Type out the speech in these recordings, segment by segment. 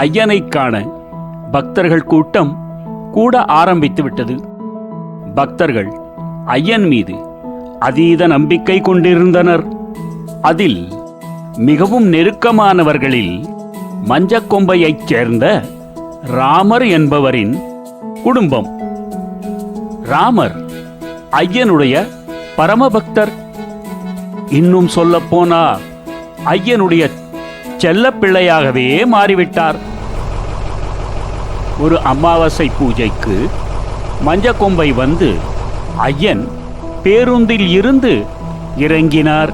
ஐயனை காண பக்தர்கள் கூட்டம் கூட ஆரம்பித்து விட்டது. பக்தர்கள் ஐயன் மீது அதீத நம்பிக்கை கொண்டிருந்தனர். அதில் மிகவும் நெருக்கமானவர்களில் மஞ்சக்கொம்பையைச் சேர்ந்த ராமர் என்பவரின் குடும்பம். ராமர் ஐயனுடைய பரமபக்தர். இன்னும் சொல்லப்போனா ஐயனுடைய செல்ல பிள்ளையாகவே மாறிவிட்டார். ஒரு அமாவாசை பூஜைக்கு மஞ்சக்கொம்பை வந்து ஐயன் பேருந்தில் இருந்து இறங்கினார்.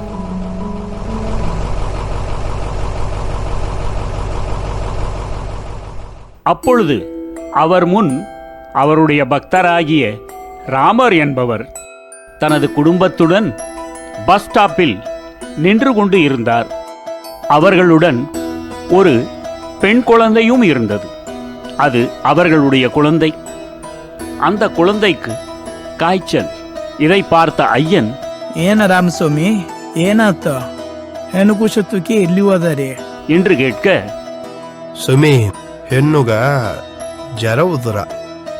அப்பொழுது அவர் முன் அவருடைய பக்தராகிய ராமர் என்பவர் தனது குடும்பத்துடன் பஸ் ஸ்டாப்பில் நின்று கொண்டு இருந்தார். அவர்களுடன் ஒரு பெண் குழந்தையும் இருந்தது. அது அவர்களுடைய குழந்தை. அந்த குழந்தைக்கு காய்ச்சல். இதை பார்த்த ஐயன், ஏன ராமசாமி, ஏனாத்த ಹೆಣ್ಣು ಕೂಸತ್ತುಕ್ಕೆ ಎಲ್ಲಿ ಹೋದರೆ என்று கேட்க, ಸುಮಿ ಹೆಣ್ಣುಗ ಜರ ಉದರ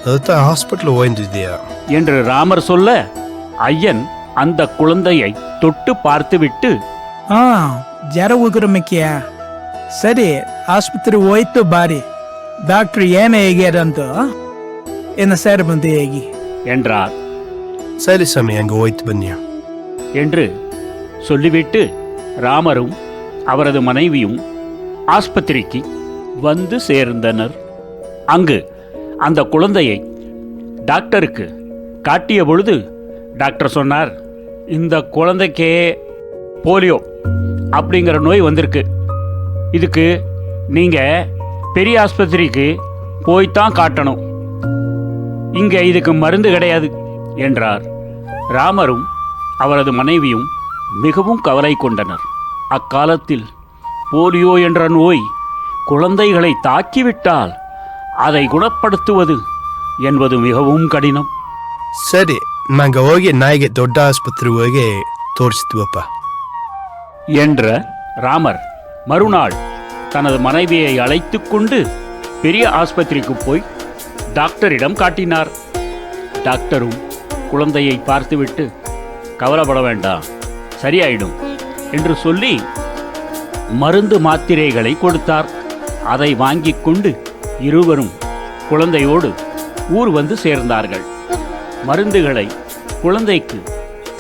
ಅದತ್ತ ಹಾಸ್ಪಿಟಲ್ ಹೋಗಿದ್ಯಾ என்று ராமர் சொல்ல, ஐயன் அந்த குழந்தையை தொட்டு பார்த்துவிட்டு, ಜರ ಉಗುರಮಿಕ್ಕಿಯ ಸರಿ ಆಸ್ಪತ್ರೆ ಹೋಯ್ತು ಬಾರಿ ಡಾಕ್ಟರ್ ಏನ ಹೇಗ್ಯಾರಂತ என்ன சேர வந்து ஏகி என்றார். சரி சாமி, அங்க போய்த்து பண்ணியா என்று சொல்லிவிட்டு ராமரும் அவரது மனைவியும் ஆஸ்பத்திரிக்கு வந்து சேர்ந்தனர். அங்கு அந்த குழந்தையை டாக்டருக்கு காட்டிய பொழுது டாக்டர் சொன்னார், இந்த குழந்தைக்கே போலியோ அப்படிங்கிற நோய் வந்திருக்கு. இதுக்கு நீங்கள் பெரிய ஆஸ்பத்திரிக்கு போய்த்தான் காட்டணும். இங்கே இதுக்கு மருந்து கிடையாது என்றார். ராமரும் அவரது மனைவியும் மிகவும் கவலை கொண்டனர். அக்காலத்தில் போலியோ என்ற நோய் குழந்தைகளை தாக்கிவிட்டால் அதை குணப்படுத்துவது என்பது மிகவும் கடினம். சரி, நாங்க ಹೋಗಿ ನಾಯಿಗೆ ದೊಡ್ಡ ಆಸ್ಪತ್ರೆ ಹೋಗಿ ತೋರಿಸ್ತೀವಪ್ಪ என்ற ராமர் மறுநாள் தனது மனைவியை அழைத்து கொண்டு பெரிய ஆஸ்பத்திரிக்கு போய் டாக்டரிடம் காட்டினார். டாக்டரும் குழந்தையை பார்த்துவிட்டு, கவலைப்பட வேண்டாம், சரியாயிடும் என்று சொல்லி மருந்து மாத்திரைகளை கொடுத்தார். அதை வாங்கிக் கொண்டு இருவரும் குழந்தையோடு ஊர் வந்து சேர்ந்தார்கள். மருந்துகளை குழந்தைக்கு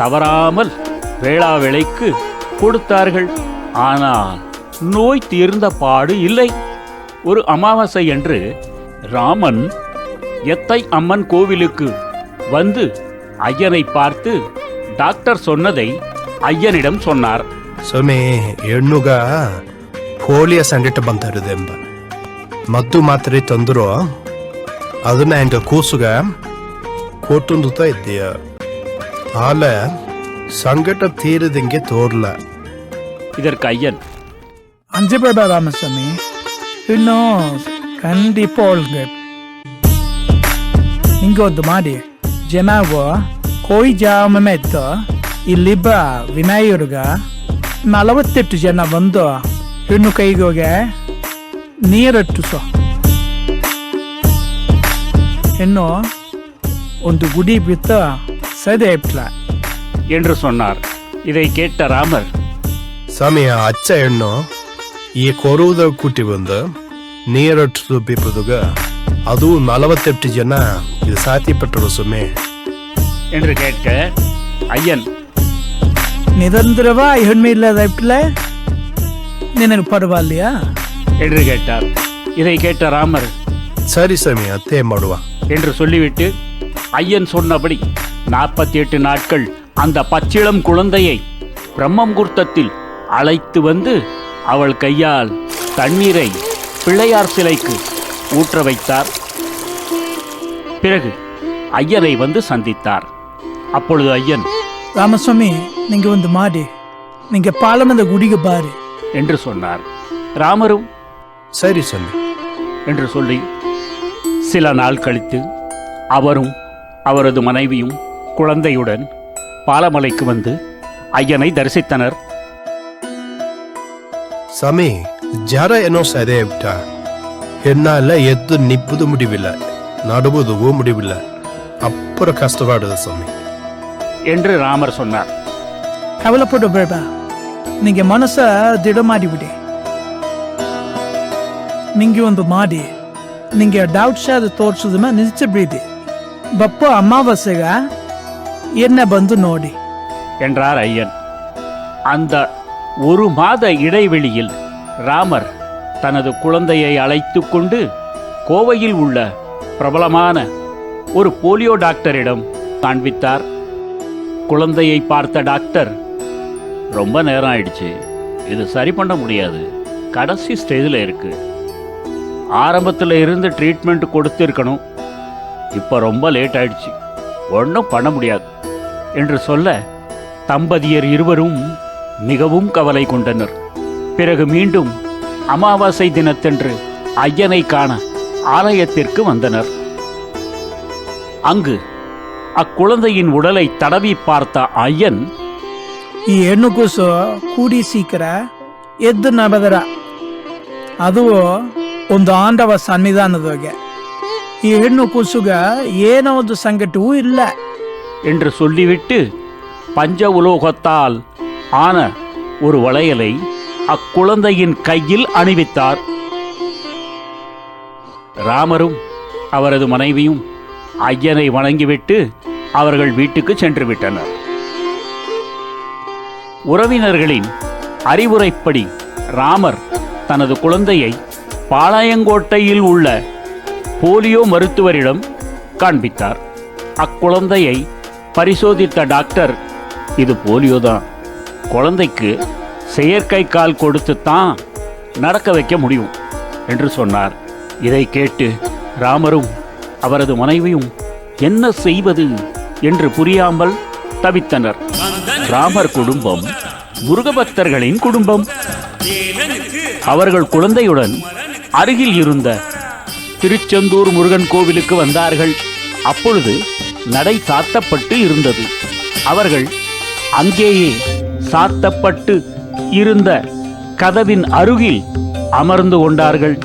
தவறாமல் வேளாவேளைக்கு கொடுத்தார்கள். ஆனால் நோய் தீர்ந்த பாடு இல்லை. ஒரு அமாவாசை என்று ராமன் எத்தை அம்மன் கோவிலுக்கு வந்து ஐயனை பார்த்து டாக்டர் சொன்னதை ஐயனிடம் சொன்னார். ಸೊಮೆ ಹೆಣ್ಣುಗ ಪೋಲಿಯೋ ಸಂಗಟ ಬಂದಿರುದೆಂಬ ಮದ್ದು ಮಾತ್ರೆ ತಂದ್ರು ಅದನ್ನ ಹೆಂಗ ಕೂಸುಗ ಕೊಟ್ಟುಂದುತ್ತಾ ಇದ್ದೀಯ ಆಲ ಸಂಗಟ ತೀರದಂಗೆ ತೋರ್ಲ. இதற்கு ஐயன், அஞ்சபேடா ராமசாமி, இன்னும் கண்டிப்பா ஒழுங்கு ಹಿಂಗೆ ಒಂದು ಮಾಡಿ ಜನವು ಕೋಯಿ ಜಾಮ ಮೆತ್ತ ಇಲ್ಲಿಬ್ಬ ವಿನಾಯರ್ಗ 48 ಜನ ಬಂದು ಹೆಣ್ಣು ಕೈಗೋಗೆ ನೀರಟ್ಟಿಸೋ ಹೆಣ್ಣು ಒಂದು ಗುಡಿ ಬಿತ್ತ ಸದೆ ಇಟ್ಲ என்று சொன்னார். இதை கேட்ட ராமர், ಸಮಯ ಅಚ್ಚ ಹೆಣ್ಣು ಈ ಕೊರುವುದ ಕೂಟಿ ಬಂದು ನೀರಟ್ಟು ಬಿಪ್ಪದುಗ ಅದು 48 ಜನ இது சாத்தியப்பட்டது சுமே என்று கேட்க, ஐயன், நிரந்தரவா ಹೆಣ್ಣು ಇಲ್ಲದ ಇಟ್ಲ ನಿನಗೆ ಪರವಾಗಿಲ್லையா என்று கேட்டார். இதை கேட்ட ராமர், சரி சாமி, அத்தே ಮಾಡುವ என்று சொல்லிவிட்டு ஐயன் சொன்னபடி 48 நாட்கள் அந்த பச்சிளம் குழந்தையை பிரம்மமுகூர்த்தத்தில் அழைத்து வந்து அவள் கையால் தண்ணீரை பிள்ளையார் சிலைக்கு ஊற்ற வைத்தார். பிறகு ஐயனை வந்து சந்தித்தார். அப்பொழுது ஐயன், ராமசாமி, நீங்க வந்து மாடி நீங்க பாலமந்த குடிக்கு பாரு என்று சொன்னார். ராமரும் சரி சாமி என்று சொல்லி சில நாள் கழித்து அவரும் அவரது மனைவியும் குழந்தையுடன் பாலமலைக்கு வந்து ஐயனை தரிசித்தனர். சாமி, ஜர ಏನೋ ಸದೆ ಬಿಟ್ಟ என்னால எது நிப்பது முடிவில்லை, நடுவதுவும் முடிவில்லை. அப்புறம் கஷ்டப்படுது சாமி என்று ராமர் சொன்னார். கவலைப்பட வேண்டாம், நீங்க மனச திடமாடி விடு. ನಿಂಗೆ ಒಂದು ಮಾಡಿ ನಿಂಗೆ ಡೌಟ್ಸ್ ಅದು ತೋರಿಸಿದ ನಿಜ ಬೀದಿ ಬಪ್ಪ ಅಮಾವಾಸ್ಯೆಗ என்ன ಬಂದು ನೋಡಿ என்றார் ஐயன். அந்த ஒரு மாத இடைவெளியில் ராமர் தனது குழந்தையை அழைத்து கொண்டு கோவையில் உள்ள பிரபலமான ஒரு போலியோ டாக்டரிடம் காண்பித்தார். குழந்தையை பார்த்த டாக்டர், ரொம்ப நேரம் ஆயிடுச்சு, இது சரி பண்ண முடியாது, கடைசி ஸ்டேஜில் இருக்கு, ஆரம்பத்தில் இருந்து ட்ரீட்மெண்ட் கொடுத்திருக்கணும், இப்போ ரொம்ப லேட் ஆயிடுச்சு, ஒன்றும் பண்ண முடியாது என்று சொல்ல தம்பதியர் இருவரும் மிகவும் கவலை கொண்டனர். பிறகு மீண்டும் அமாவாசை தினத்தன்று ஐயனை காண ஆலயத்திற்கு வந்தனர். அங்கு அக்குழந்தையின் உடலை தடவி பார்த்த ஐயன், ಈ ಹೆಣ್ಣು ಕೂಸು ಕೂಡಿ ಸೀಕರ ಎದ್ದು ನಬದರ ಅದು ಒಂದು ಆಂಡವ ಸನ್ನಿಧಾನದೊಳಗೆ ಈ ಹೆಣ್ಣು ಕೂಸುಗ ಏನೋ ಒಂದು ಸಂಕಟವೂ ಇಲ್ಲ என்று சொல்லிவிட்டு பஞ்ச உலோகத்தால் ஆன ஒரு வளையலை அக்குழந்தையின் கையில் அணிவித்தார். ராமரும் அவரது மனைவியும் ஐயனை வணங்கிவிட்டு அவர்கள் வீட்டுக்கு சென்று விட்டனர். உறவினர்களின் அறிவுரைப்படி ராமர் தனது குழந்தையை பாளையங்கோட்டையில் உள்ள போலியோ மருத்துவரிடம் காண்பித்தார். அக்குழந்தையை பரிசோதித்த டாக்டர், இது போலியோ தான், குழந்தைக்கு செயற்கை கால் கொடுத்துத்தான் நடக்க வைக்க முடியும் என்று சொன்னார். இதை கேட்டு ராமரும் அவரது மனைவியும் என்ன செய்வது என்று புரியாமல் தவித்தனர். ராமர் குடும்பம் முருகபக்தர்களின் குடும்பம். அவர்கள் குழந்தையுடன் அருகில் இருந்த திருச்செந்தூர் முருகன் கோவிலுக்கு வந்தார்கள். அப்பொழுது நடை சாத்தப்பட்டு இருந்தது. அவர்கள் அங்கேயே சாத்தப்பட்டு இருந்த கதவின் அருகில் அமர்ந்து கொண்டார்கள்.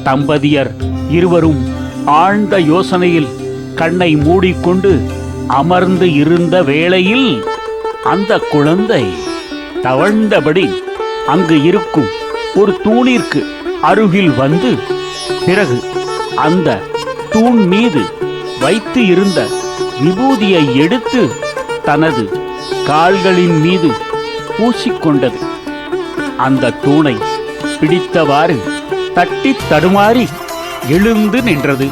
தம்பதியர் இருவரும் ஆழ்ந்த யோசனையில் கண்ணை மூடிக்கொண்டு அமர்ந்து இருந்த வேளையில் அந்த குழந்தை தவழ்ந்தபடி அங்கு இருக்கும் ஒரு தூணிற்கு அருகில் வந்து, பிறகு அந்த தூண் மீது வைத்து இருந்த விபூதியை எடுத்து தனது கால்களின் மீது பூசிக்கொண்டது. அந்த தூணை பிடித்தவாறு தட்டி தடுமாறி எழுந்து நின்றது.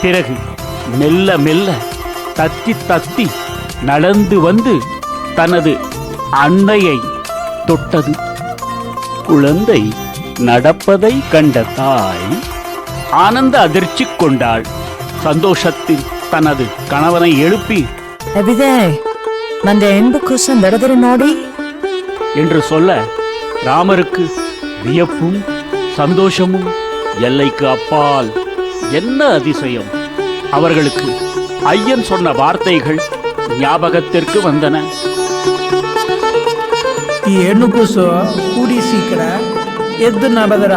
பிறகு மெல்ல மெல்ல தத்தி தத்தி நடந்து வந்து தனது அன்னையை தொட்டது. குழந்தை நடப்பதை கண்ட தாய் ஆனந்த அதிர்ச்சி கொண்டாள். சந்தோஷத்தில் தனது கணவனை எழுப்பி, ಅಬಿದೆ ಮಂದೆ ಹೆಣ್ಣು ಕೂಸ ನಡೆದರೆ ನೋಡಿ என்று சொல்ல ராமருக்கு வியப்பும் சந்தோஷமும் எல்லைக்கு அப்பால். என்ன அதிசயம்! அவர்களுக்கு ஐயன் சொன்ன வார்த்தைகள் ஞாபகத்திற்கு வந்தன. ಈ ಹೆಣ್ಣು ಕೂಸು ಕೂಡಿ ಸೀಕರ ಎದ್ದು ನಬದರ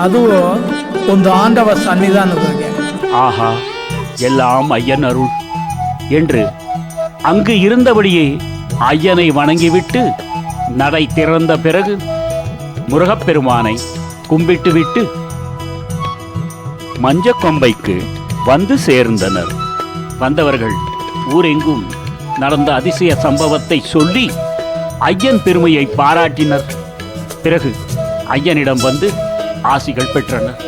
ಅದು ಒಂದು ಆಂಡವ ಸನ್ನಿಧಾನದೊಳಗೆ. ஆஹா, எல்லாம் ஐயன் அருள் என்று அங்கு இருந்தபடியே ஐயனை வணங்கிவிட்டு நடை திறந்த பிறகு முருகப்பெருமானை கும்பிட்டுவிட்டு மஞ்சக்கொம்பைக்கு வந்து சேர்ந்தனர். வந்தவர்கள் ஊரெங்கும் நடந்த அதிசய சம்பவத்தை சொல்லி ஐயன் பெருமையை பாராட்டினர். பிறகு ஐயனிடம் வந்து ஆசிகள் பெற்றனர்.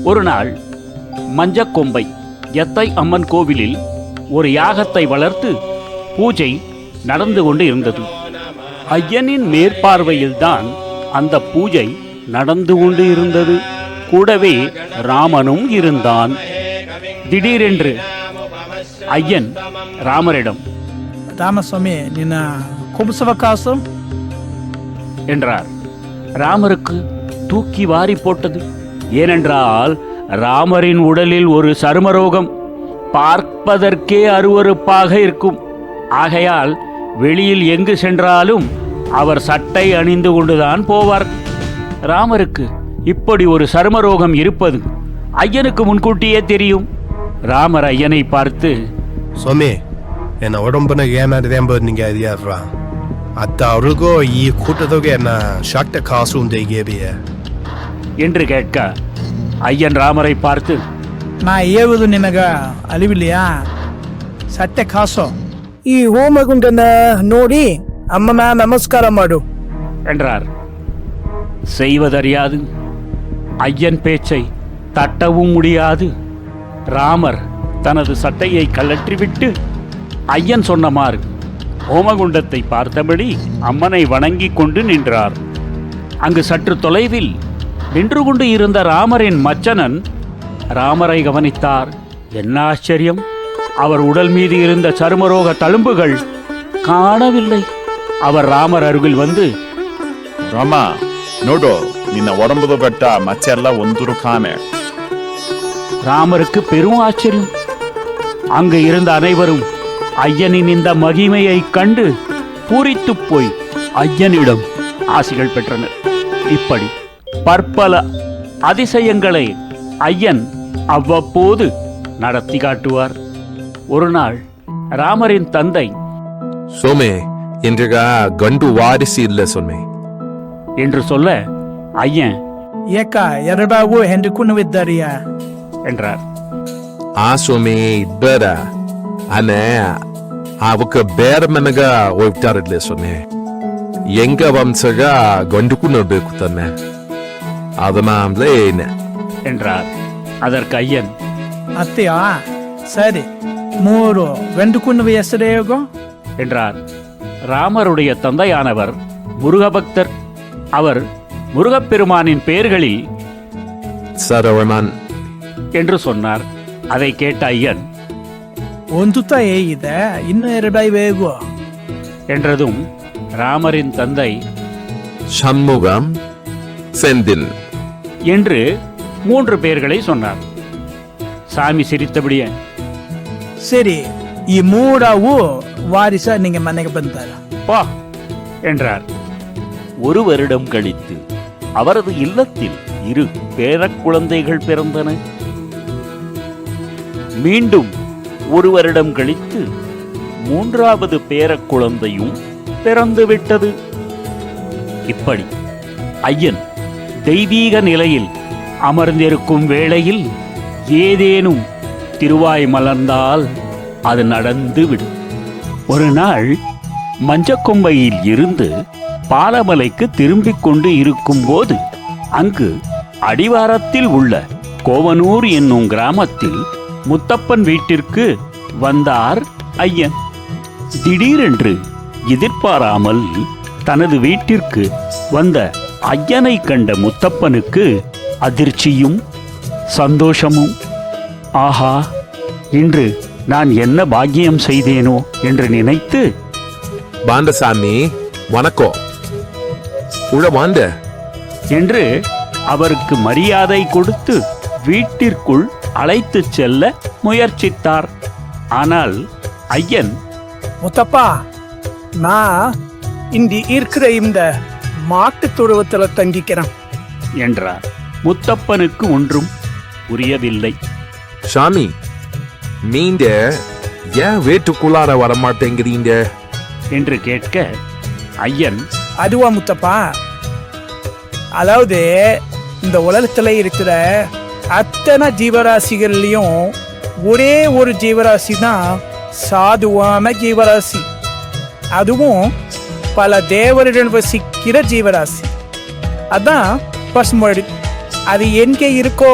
ஒரு நாள் மஞ்சக்கொம்பை எத்தை அம்மன் கோவிலில் ஒரு யாகத்தை வளர்த்து பூஜை நடந்து கொண்டு இருந்தது. ஐயனின் மேற்பார்வையில்தான் அந்த பூஜை நடந்து கொண்டு இருந்தது. கூடவே ராமனும் இருந்தான். திடீரென்று ஐயன் ராமரிடம், ராமசுவாமி நின்ன கும்சவகாசம் என்றார். ராமருக்கு தூக்கி வாரி போட்டது. ஏனென்றால் ராமரின் உடலில் ஒரு சருமரோகம், பார்ப்பதற்கே அருவருப்பாக இருக்கும். ஆகையால் வெளியில் எங்கு சென்றாலும் அவர் சட்டை அணிந்து கொண்டுதான் போவார். ராமருக்கு இப்படி ஒரு சருமரோகம் இருப்பது ஐயனுக்கு முன்கூட்டியே தெரியும். ராமர் ஐயனை பார்த்து, ಸ್ವಾಮಿ ಎನ್ನ ಒಡಂಬನಾಗ ಏನಾಗಿದೆ ಎಂಬುದು ನಿಂಗೆ ಅದ್ಯಾರ ಅತ್ತ ಅವ್ರಿಗೂ ಈ ಕೂಟದಾಗ ಎನ್ನ ಶಾಕ್ಟ ಕಾಸು ಉಂದೇಗೇಬಿಯ என்று கேட்க ஐயன் ராமரை பார்த்து, நான் ஏவுது நினಗ ಅಳಿವಿಲ್ಲೆಯಾ ಸತ್ಯ ಕಾಸು ಈ ಹೋಮಗುಂಡನ ನೋಡಿ ಅಮ್ಮನ ನಮಸ್ಕಾರ ಮಾಡು என்றார். செய்வதறியாது, ஐயன் பேச்சை தட்டவும் முடியாது. ராமர் தனது சட்டையை கழற்றிவிட்டு ஐயன் சொன்னமாறு ஹோமகுண்டத்தை பார்த்தபடி அம்மனை வணங்கிக் கொண்டு நின்றார். அங்கு சற்று தொலைவில் நின்று கொண்டு இருந்த ராமரின் மச்சனன் ராமரை கவனித்தார். என்ன ஆச்சரியம்! அவர் உடல் மீது இருந்த சருமரோக தழும்புகள் காணவில்லை. அவர் ராமர் அருகில் வந்து, ರಾಮ ನೋಡು, ನಿನ್ನ ಒಡಂಬದ ಬೆಟ್ಟ ಮಚ್ಚೆಲ್ಲ ಒಂದೂರು ಕಾಣೆ. ராமருக்கு பெரும் ஆச்சரியம். அங்கு இருந்த அனைவரும் ஐயனின் இந்த மகிமையை கண்டு பூரித்துப் போய் ஐயனிடம் ஆசிகள் பெற்றனர். இப்படி பற்பல அதிசயங்களை ஐயன் அவ்வப்போது நடத்தி காட்டுவார். ஒரு நாள் ராமரின் தந்தை ಸೋಮೆ ಇಂದ್ರಿಗ ಗಂಡು ವಾರಿಸಿ ಇಲ್ಲ ಸೊಮ್ಮೆ என்று சொல்ல ஐயன் ಏಕ ಎರಡಾಗೂ ಹೆಂಡಕುನವಿದ್ದಾರಿಯಾ என்றார். ಆ ಸೋಮೆ ಇಬ್ಬರ ಅನೆ ಅವಕ್ಕ ಬೇರೆ ಮನಗ ಹೋಗ್ತಾರಿಲ್ಲ ಸೊಮ್ಮೆ ಎಂಗ ವಂಶಗ ಗಂಡುಕು ನೋಡ್ಬೇಕು ತಾನೆ ಅದನ್ನ ಏನೆ என்றார். அதற்கு ஐயன், ಅತ್ತೆಯಾ ಸರಿ 3 ಗಂಡುಕುನವ ಹೆಸರೇಗೋ என்றார். ராமருடைய தந்தையானவர் முருகபக்தர். அவர் முருகப்பெருமானின் பெயர்களில் ಸರವಣನ್ என்று சொன்னார். அதை கேட்ட ஐயன் ಒಂದು ತಾಯಿ ಇದೆ ಇನ್ನು ಎರಡಾಯಿ ವೇಗೋ என்றதும் ராமரின் தந்தை ಷಣ್ಮುಗಂ செந்தின் என்று 3 பெயர்களை சொன்னார். சாமி சிரித்தபடியே, ಸರಿ ಈ 3 ವಾರಿಸ ನಿಂಗೆ ಮನೆಗೆ ಬಂದಾರ பா என்றார். ஒரு வருடம் கழித்து அவரது இல்லத்தில் 2 பேரக் குழந்தைகள் பிறந்தன. மீண்டும் 1 வருடம் கழித்து 3வது பேரக் குழந்தையும் பிறந்துவிட்டது. இப்படி ஐயன் தெய்வீக நிலையில் அமர்ந்திருக்கும் வேளையில் ஏதேனும் திருவாய் மலர்ந்தால் அது நடந்துவிடும். ஒரு நாள் மஞ்சக்கொம்பையில் இருந்து பாலமலைக்கு திரும்பிக் கொண்டு இருக்கும்போது அங்கு அடிவாரத்தில் உள்ள கோவனூர் என்னும் கிராமத்தில் முத்தப்பன் வீட்டிற்கு வந்தார் ஐயன். திடீரென்று எதிர்பாராமல் தனது வீட்டிற்கு வந்த ஐயனை கண்ட முத்தப்பனுக்கு அதிர்ச்சியும் சந்தோஷமும். ஆஹா, இன்று நான் என்ன பாக்கியம் செய்தேனோ என்று நினைத்து, பாண்டசாமி வணக்கம் உள்ள வாண்ட என்று அவருக்கு மரியாதை கொடுத்து வீட்டிற்குள் அழைத்துச் செல்ல முயற்சித்தார். ஆனால் ஐயன், முத்தப்பா, நான் இருக்கிற இந்த மாட்டு தொழுவத்துல தங்கிக்கிறேன் என்றார். முத்தப்பனுக்கு ஒன்றும் புரியவில்லை. சாமி, நீங்க ஏன் வீட்டுக்குள்ளார வரமாட்டேங்கிறீங்க என்று கேட்க ஐயன், அதுவா முத்தப்பா, அதாவது இந்த உலகத்துல இருக்கிற அத்தனை ஜீவராசிகள்லயும் ஒரே ஒரு ஜீவராசி தான் சாதுவான ஜீவராசி. அதுவும் பல தேவரிடம் வசிக்கிற ஜீவராசி. அதான் பசுமொழி. அது எங்கே இருக்கோ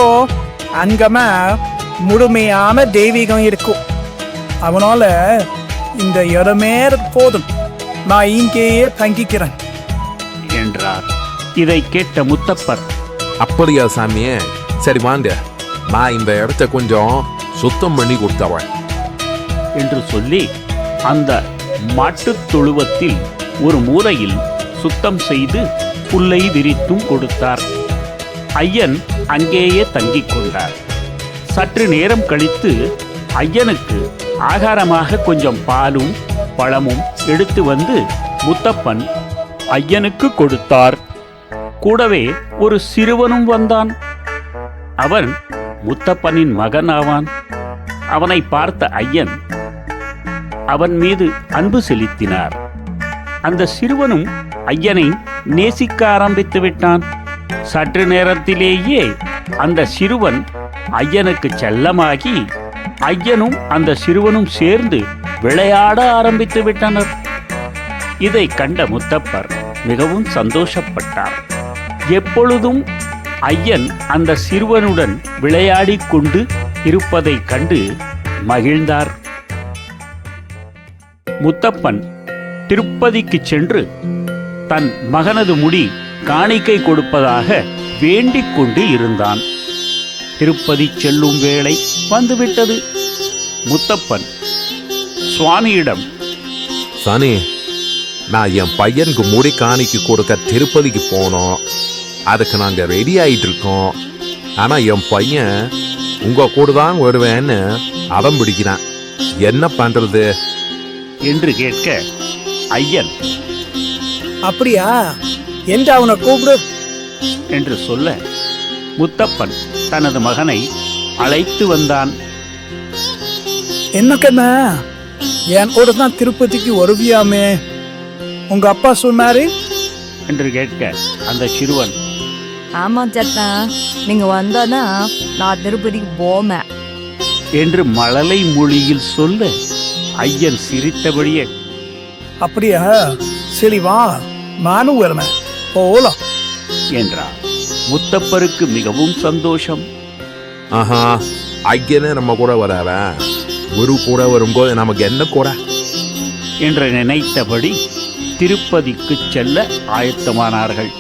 அங்கமா முழுமையான தெய்வீகம் இருக்கும். அவனால இந்த இடமே போதும், நான் இங்கேயே தங்கிக்கிறேன் என்றார். இதை கேட்ட முத்தப்பர், அப்படியா சாமியே, சரி வாங்க, நான் இந்த இடத்த கொஞ்சம் சுத்தம் பண்ணி கொடுத்தவன் என்று சொல்லி அந்த மாட்டுத் தொழுவத்தில் ஒரு மூலையில் சுத்தம் செய்து புல்லை விரித்தும் கொடுத்தார். ஐயன் அங்கேயே தங்கிக் கொண்டார். சற்று நேரம் கழித்து ஐயனுக்கு ஆகாரமாக கொஞ்சம் பாலும் பழமும் எடுத்து வந்து முத்தப்பன் ஐயனுக்கு கொடுத்தார். கூடவே ஒரு சிறுவனும் வந்தான். அவன் முத்தப்பனின் மகன் ஆவான். அவனை பார்த்த ஐயன் அவன் மீது அன்பு செலுத்தினார். அந்த சிறுவனும் ஐயனை நேசிக்க ஆரம்பித்து விட்டான். சற்று நேரத்திலேயே அந்த சிறுவன் ஐயனுக்கு செல்லமாகி ஐயனும் அந்த சிறுவனும் சேர்ந்து விளையாட ஆரம்பித்து விட்டனர். இதை கண்ட முத்தப்பர் மிகவும் சந்தோஷப்பட்டார். எப்பொழுதும் ஐயன் அந்த சிறுவனுடன் விளையாடிக் கொண்டு இருப்பதைக் கண்டு மகிழ்ந்தார். முத்தப்பன் திருப்பதிக்கு சென்று தன் மகனது முடி காணிக்கை கொடுப்பதாக வேண்டிக் கொண்டு இருந்தான். திருப்பதி செல்லும் வேளை வந்துவிட்டது. முத்தப்பன் சுவாமியிடம், சாமி, நான் என் பையனுக்கு முடி காணிக்கு கொடுக்க திருப்பதிக்கு போனோம். அதுக்கு நாங்க ரெடி ஆயிட்டு இருக்கோம். ஆனா என் பையன் உங்க கூட தான் வருவேன்னு அவன் பிடிக்கிறான். என்ன பண்றது என்று கேட்க ஐயன் அப்படியா, என்று அவனை கூப்பிடு என்று சொல்ல முத்தப்பன் தனது மகனை அழைத்து வந்தான். என்ன கண்ணா, என் கூட தான் திருப்பதிக்கு வருவியாமே, உங்க அப்பா சொன்னாரு என்று கேட்க அந்த சிறுவன், ஆமா சத்தா, நீங்க வந்தானா நான் திருப்பதிக்கு போவேன் என்று மழலை மொழியில் சொல்ல ஐயன் சிரித்தபடியே, அப்படியா, சரி வா, நானும் வரேன், போலாம் என்றார். முத்தப்பருக்கு மிகவும் சந்தோஷம். ஆஹா, ஐயனே நம்ம கூட வராவன். குரு கூட வரும்போது நமக்கு என்ன கூட என்று நினைத்தபடி திருப்பதிக்கு செல்ல ஆயத்தமானார்கள்.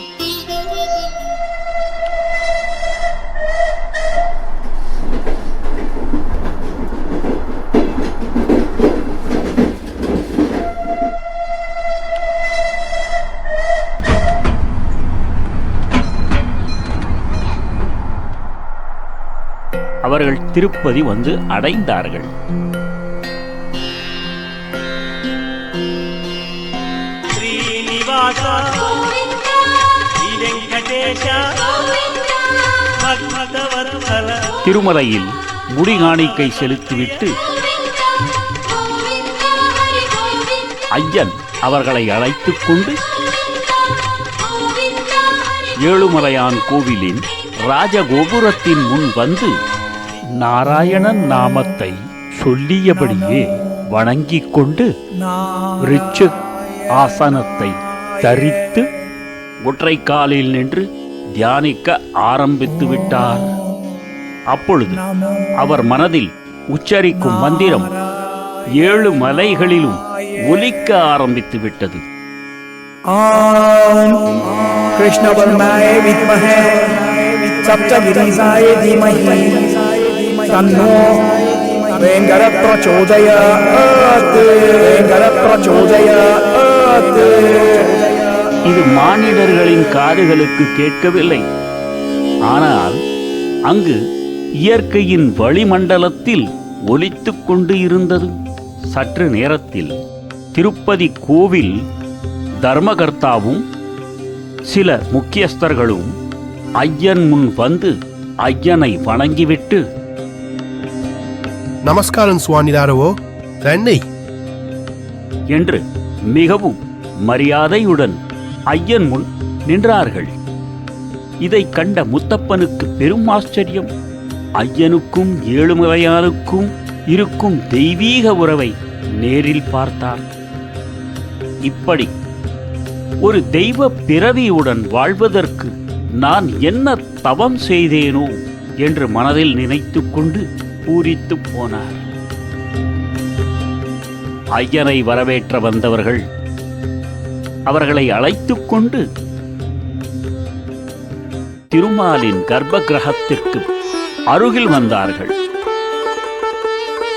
அவர்கள் திருப்பதி வந்து அடைந்தார்கள். திருமலையில் முடிகாணிக்கை செலுத்திவிட்டு ஐயன் அவர்களை அழைத்துக் கொண்டு ஏழுமலையான் கோவிலின் ராஜகோபுரத்தின் முன் வந்து நாராயணன் நாமத்தை சொல்லியபடியே வணங்கிக் கொண்டு ரிச்ச ஆசனத்தை தரித்து ஒற்றை காலில் நின்று தியானிக்க ஆரம்பித்து விட்டார். அப்பொழுது அவர் மனதில் உச்சரிக்கும் மந்திரம் 7 மலைகளிலும் ஒலிக்க ஆரம்பித்து விட்டது. कृष्ण वर्माय विद्महे सप्तगिरीसाय धीमहि तन्नो वेंकट प्रचोदयात् இது மானிடர்களின் காதுகளுக்கு கேட்கவில்லை. ஆனால் அங்கு இயற்கையின் வளிமண்டலத்தில் ஒலித்துக் கொண்டு இருந்தது. சற்று நேரத்தில் திருப்பதி கோவில் தர்மகர்த்தாவும் சில முக்கியஸ்தர்களும் ஐயன் முன் வந்து ஐயனை வணங்கிவிட்டு, நமஸ்காரம் சுவாமிதாரவோ, தன்னை என்று மிகவும் மரியாதையுடன் ஐயன் முன் நின்றார்கள். இதை கண்ட முத்தப்பனுக்கு பெரும் ஆச்சரியம். ஐயனுக்கும் ஏழுமலையானுக்கும் இருக்கும் தெய்வீக உறவை நேரில் பார்த்தார். இப்படி ஒரு தெய்வ பிறவியுடன் வாழ்வதற்கு நான் என்ன தவம் செய்தேனோ என்று மனதில் நினைத்துக் கொண்டு பூரித்து போனார். ஐயனை வரவேற்ற வந்தவர்கள் அவர்களை அழைத்துக் கொண்டு திருமாலின் கர்ப்ப கிரகத்திற்கு அருகில் வந்தார்கள்.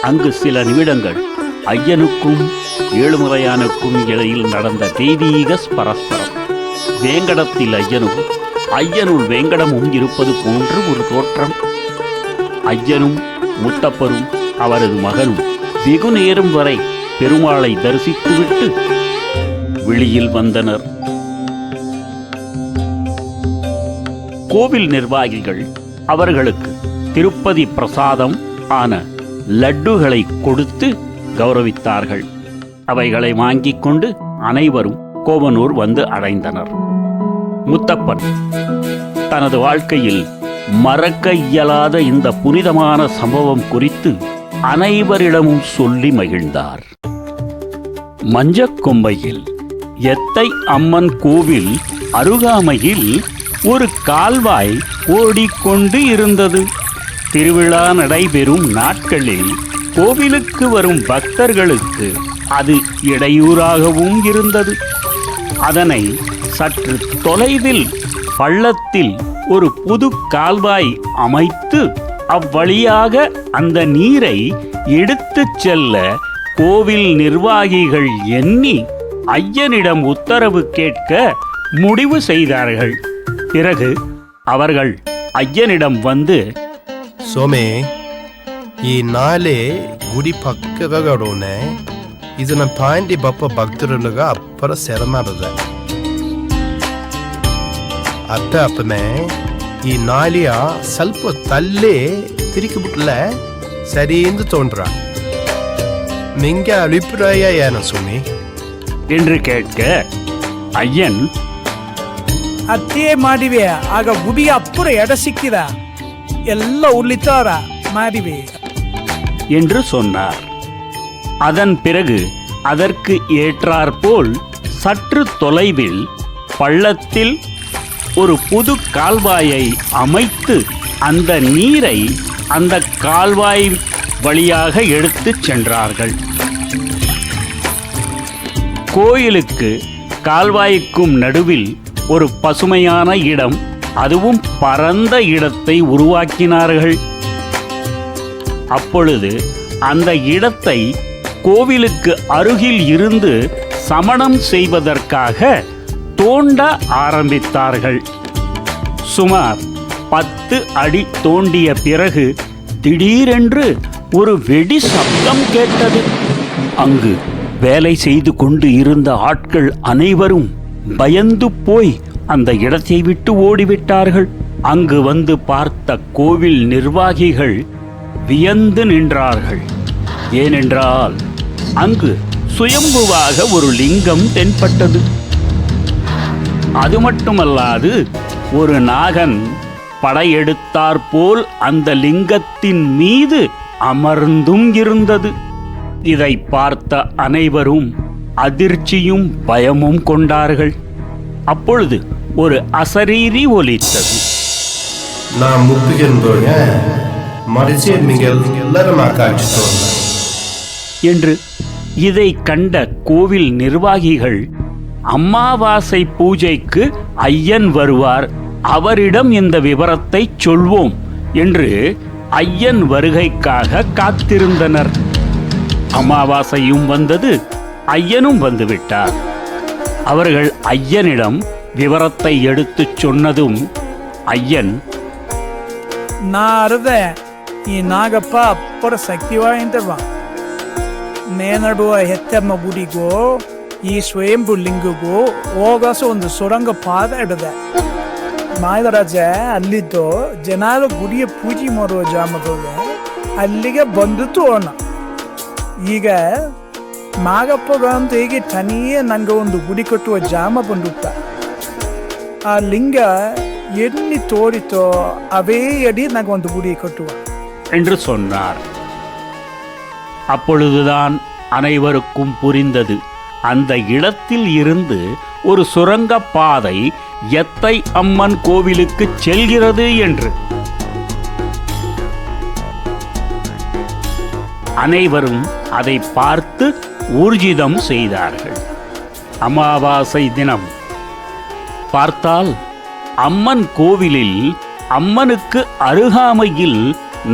அங்கு சில நிமிடங்கள் ஐயனுக்கும் ஏழுமலையானுக்கும் இடையில் நடந்த தெய்வீக பரஸ்பரம். வேங்கடத்தில் ஐயனும் ஐயனுள் வேங்கடமும் இருப்பது போன்று ஒரு தோற்றம். ஐயனும் முத்தப்பரும் அவரது மகனும் வெகு நேரம் வரை பெருமாளை தரிசித்துவிட்டு வெளியில் வந்தனர். கோவில் நிர்வாகிகள் அவர்களுக்கு திருப்பதி பிரசாதம் ஆன லட்டுகளை கொடுத்து கௌரவித்தார்கள். அவைகளை வாங்கிக் கொண்டு அனைவரும் கோவனூர் வந்து அடைந்தனர். முத்தப்பன் தனது வாழ்க்கையில் மறக்க இயலாத இந்த புனிதமான சம்பவம் குறித்து அனைவரிடமும் சொல்லி மகிழ்ந்தார். மஞ்சக்கொம்பையில் எத்தை அம்மன் கோவில் அருகாமையில் ஒரு கால்வாய் ஓடிக்கொண்டு இருந்தது. திருவிழா நடைபெறும் நாட்களில் கோவிலுக்கு வரும் பக்தர்களுக்கு அது இடையூறாகவும் இருந்தது. அதனை சற்று தொலைவில் பள்ளத்தில் ஒரு புது கால்வாய் அமைத்து அவ்வழியாக அந்த நீரை எடுத்துச் செல்ல கோவில் நிர்வாகிகள் எண்ணி ஐயனிடம் உத்தரவு கேட்க முடிவு செய்தார்கள். பிறகு அவர்கள் ஐயனிடம் வந்து, ಸೋಮೆ ಈ ನಾಲೆ ಗುಡಿ ಪಕ್ಕದೊಡನೆ ಇದನ್ನ ಪಾಂಡಿ ಬಪ್ಪ ಭಕ್ತರೊಳಗ ಅಪ್ಪರ ಸೆರಮಾಡದ ಅಪ್ಪನೇ ಈ ನಾಲಿಯ ಸ್ವಲ್ಪ ತಲ್ಲೇ ತಿರುಗಿಬಿಟ್ಲ ಸರಿ ಎಂದು ತೋನ್ರ ನಿಂಗೆ ಅಭಿಪ್ರಾಯ ಏನು ಸೋಮಿ என்று கேட்க ஐயன், ಅತ್ತೇ ಮಾಡಿವೆ. ಆಗ ಗುಡಿ ಅಪ್ಪುರ ಎಡ ಸಿಕ್ಕಿದ ಎಲ್ಲ ಉಳಿತಾರ ಮಾಡಿವೆ என்று சொன்னார். அதன் பிறகு அதற்கு ஏற்றாற்போல் சற்று தொலைவில் பள்ளத்தில் ஒரு புது கால்வாயை அமைத்து அந்த நீரை அந்த கால்வாய் வழியாக எடுத்துச் சென்றார்கள். கோயிலுக்கு கால்வாய்க்கும் நடுவில் ஒரு பசுமையான இடம், அதுவும் பரந்த இடத்தை உருவாக்கினார்கள். அப்பொழுது அந்த இடத்தை கோவிலுக்கு அருகில் இருந்து சமணம் செய்வதற்காக தோண்ட ஆரம்பித்தார்கள். சுமார் 10 அடி தோண்டிய பிறகு திடீரென்று ஒரு வெடி சப்தம் கேட்டது. அங்கு வேலை செய்து கொண்டு இருந்த ஆட்கள் அனைவரும் பயந்து போய் அந்த இடத்தை விட்டு ஓடிவிட்டார்கள். அங்கு வந்து பார்த்த கோவில் நிர்வாகிகள் வியந்து நின்றார்கள். ஏனென்றால் அங்கு சுயம்புவாக ஒரு லிங்கம் தென்பட்டது. அது மட்டுமல்லாது ஒரு நாகன் படையெடுத்தாற்போல் அந்த லிங்கத்தின் மீது அமர்ந்தும் இருந்தது. இதை பார்த்த அனைவரும் அதிர்ச்சியும் பயமும் கொண்டார்கள். அப்பொழுது ஒரு அசரீரி ஒலித்தது. நான் முப்புகின்றோங்க மடிச்சு நீங்கள் எல்லாரும் காட்சித்தோம் என்று. இதை கண்ட கோவில் நிர்வாகிகள், அமாவாசை பூஜைக்கு ஐயன் வருவார், அவரிடம் இந்த விவரத்தை சொல்வோம் என்று ஐயன் வருகைக்காக காத்திருந்தனர். அமாவாசையும் வந்தது, ஐயனும் வந்துவிட்டார். அவர்கள் ஐயனிடம் விவரத்தை எடுத்துச் சொன்னதும் ஐயன், நான் ಅರ್ಧ ಈ ನಾಗಪ್ಪ ಅಪ್ಪರ ಶಕ್ತಿವಾಯಿಂದವ ನೇನಡುವ ಹೆತ್ತಮ್ಮ ಗುಡಿಗೋ ಈ ಸ್ವಯಂಭು ಲಿಂಗಗೂ ಹೋಗಾಸ ಒಂದು ಸುರಂಗ ಪಾದ ಹಿಡಿದೆ. ನಾಗರಾಜ ಅಲ್ಲಿದ್ದು ಜನಾಲು ಗುಡಿಯ ಪೂಜೆ ಮಾಡುವ ಜಾಮದಾಗ ಅಲ್ಲಿಗೆ ಬಂದಿತ್ತು ಅವನ. ಈಗ ನಾಗಪ್ಪಗಂತ ಹೇಗೆ ತನಿಯೇ ನಂಗೆ ಒಂದು ಗುಡಿ ಕಟ್ಟುವ ಜಾಮ ಬಂದುತ್ತ. ಆ ಲಿಂಗ ಎಣ್ಣಿ ತೋರಿತೋ ಅವೇ ಅಡಿ ನಂಗೆ ಒಂದು ಗುಡಿ ಕಟ್ಟುವ என்று சொன்னார். அப்பொழுதுதான் அனைவருக்கும் புரிந்தது, அந்த இடத்தில் இருந்து ஒரு சுரங்கப் பாதை எத்தை அம்மன் கோவிலுக்கு செல்கிறது என்று. அனைவரும் அதை பார்த்து ஊர்ஜிதம் செய்தார்கள். அமாவாசை தினம் பார்த்தால் அம்மன் கோவிலில் அம்மனுக்கு அருகாமையில்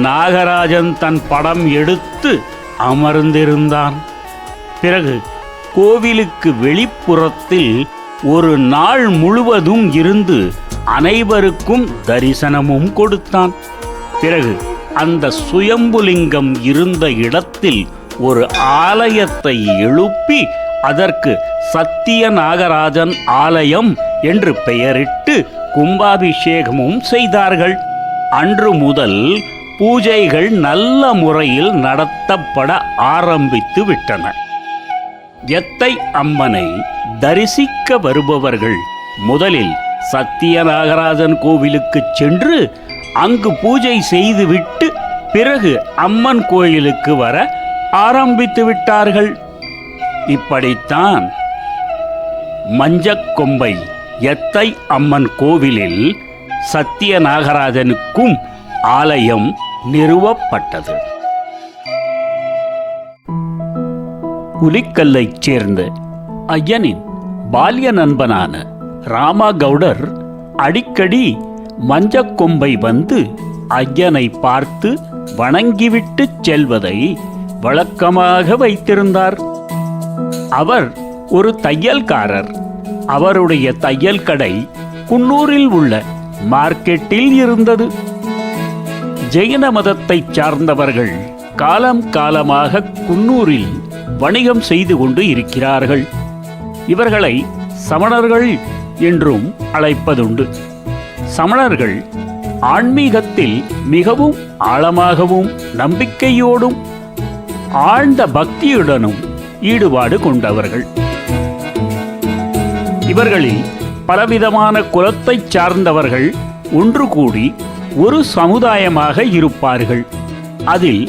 நாகராஜன் தன் படம் எடுத்து அமர்ந்திருந்தான். பிறகு கோவிலுக்கு வெளிப்புறத்தில் ஒரு நாள் முழுவதும் இருந்து அனைவருக்கும் தரிசனமும் கொடுத்தான். பிறகு அந்த சுயம்புலிங்கம் இருந்த இடத்தில் ஒரு ஆலயத்தை எழுப்பி அதற்கு சத்திய நாகராஜன் ஆலயம் என்று பெயரிட்டு கும்பாபிஷேகமும் செய்தார்கள். அன்று முதல் பூஜைகள் நல்ல முறையில் நடத்தப்பட ஆரம்பித்து விட்டன. எத்தை அம்மனை தரிசிக்க வருபவர்கள் முதலில் சத்தியநாகராஜன் கோவிலுக்கு சென்று அங்கு பூஜை செய்துவிட்டு பிறகு அம்மன் கோயிலுக்கு வர ஆரம்பித்து விட்டார்கள். இப்படித்தான் மஞ்சக்கொம்பை எத்தை அம்மன் கோவிலில் சத்தியநாகராஜனுக்கும் ஆலயம் நிறுவப்பட்டது. புலிக்கல்லைச் சேர்ந்த ஐயனின் பால்ய நண்பனான ராமகவுடர் அடிக்கடி மஞ்சக்கொம்பை வந்து ஐயனை பார்த்து வணங்கிவிட்டு செல்வதை வழக்கமாக வைத்திருந்தார். அவர் ஒரு தையல்காரர். அவருடைய தையல் கடை குன்னூரில் உள்ள மார்க்கெட்டில் இருந்தது. ஜெயின மதத்தைச் சார்ந்தவர்கள் காலம் காலமாக குன்னூரில் வணிகம் செய்து கொண்டு இருக்கிறார்கள். இவர்களை சமணர்கள் என்றும் அழைப்பதுண்டு. சமணர்கள் ஆன்மீகத்தில் மிகவும் ஆழமாகவும் நம்பிக்கையோடும் ஆழ்ந்த பக்தியுடனும் ஈடுபாடு கொண்டவர்கள். இவர்களில் பலவிதமான குலத்தைச் சார்ந்தவர்கள் ஒன்று கூடி ஒரு சமுதாயமாக இருப்பார்கள். அதில்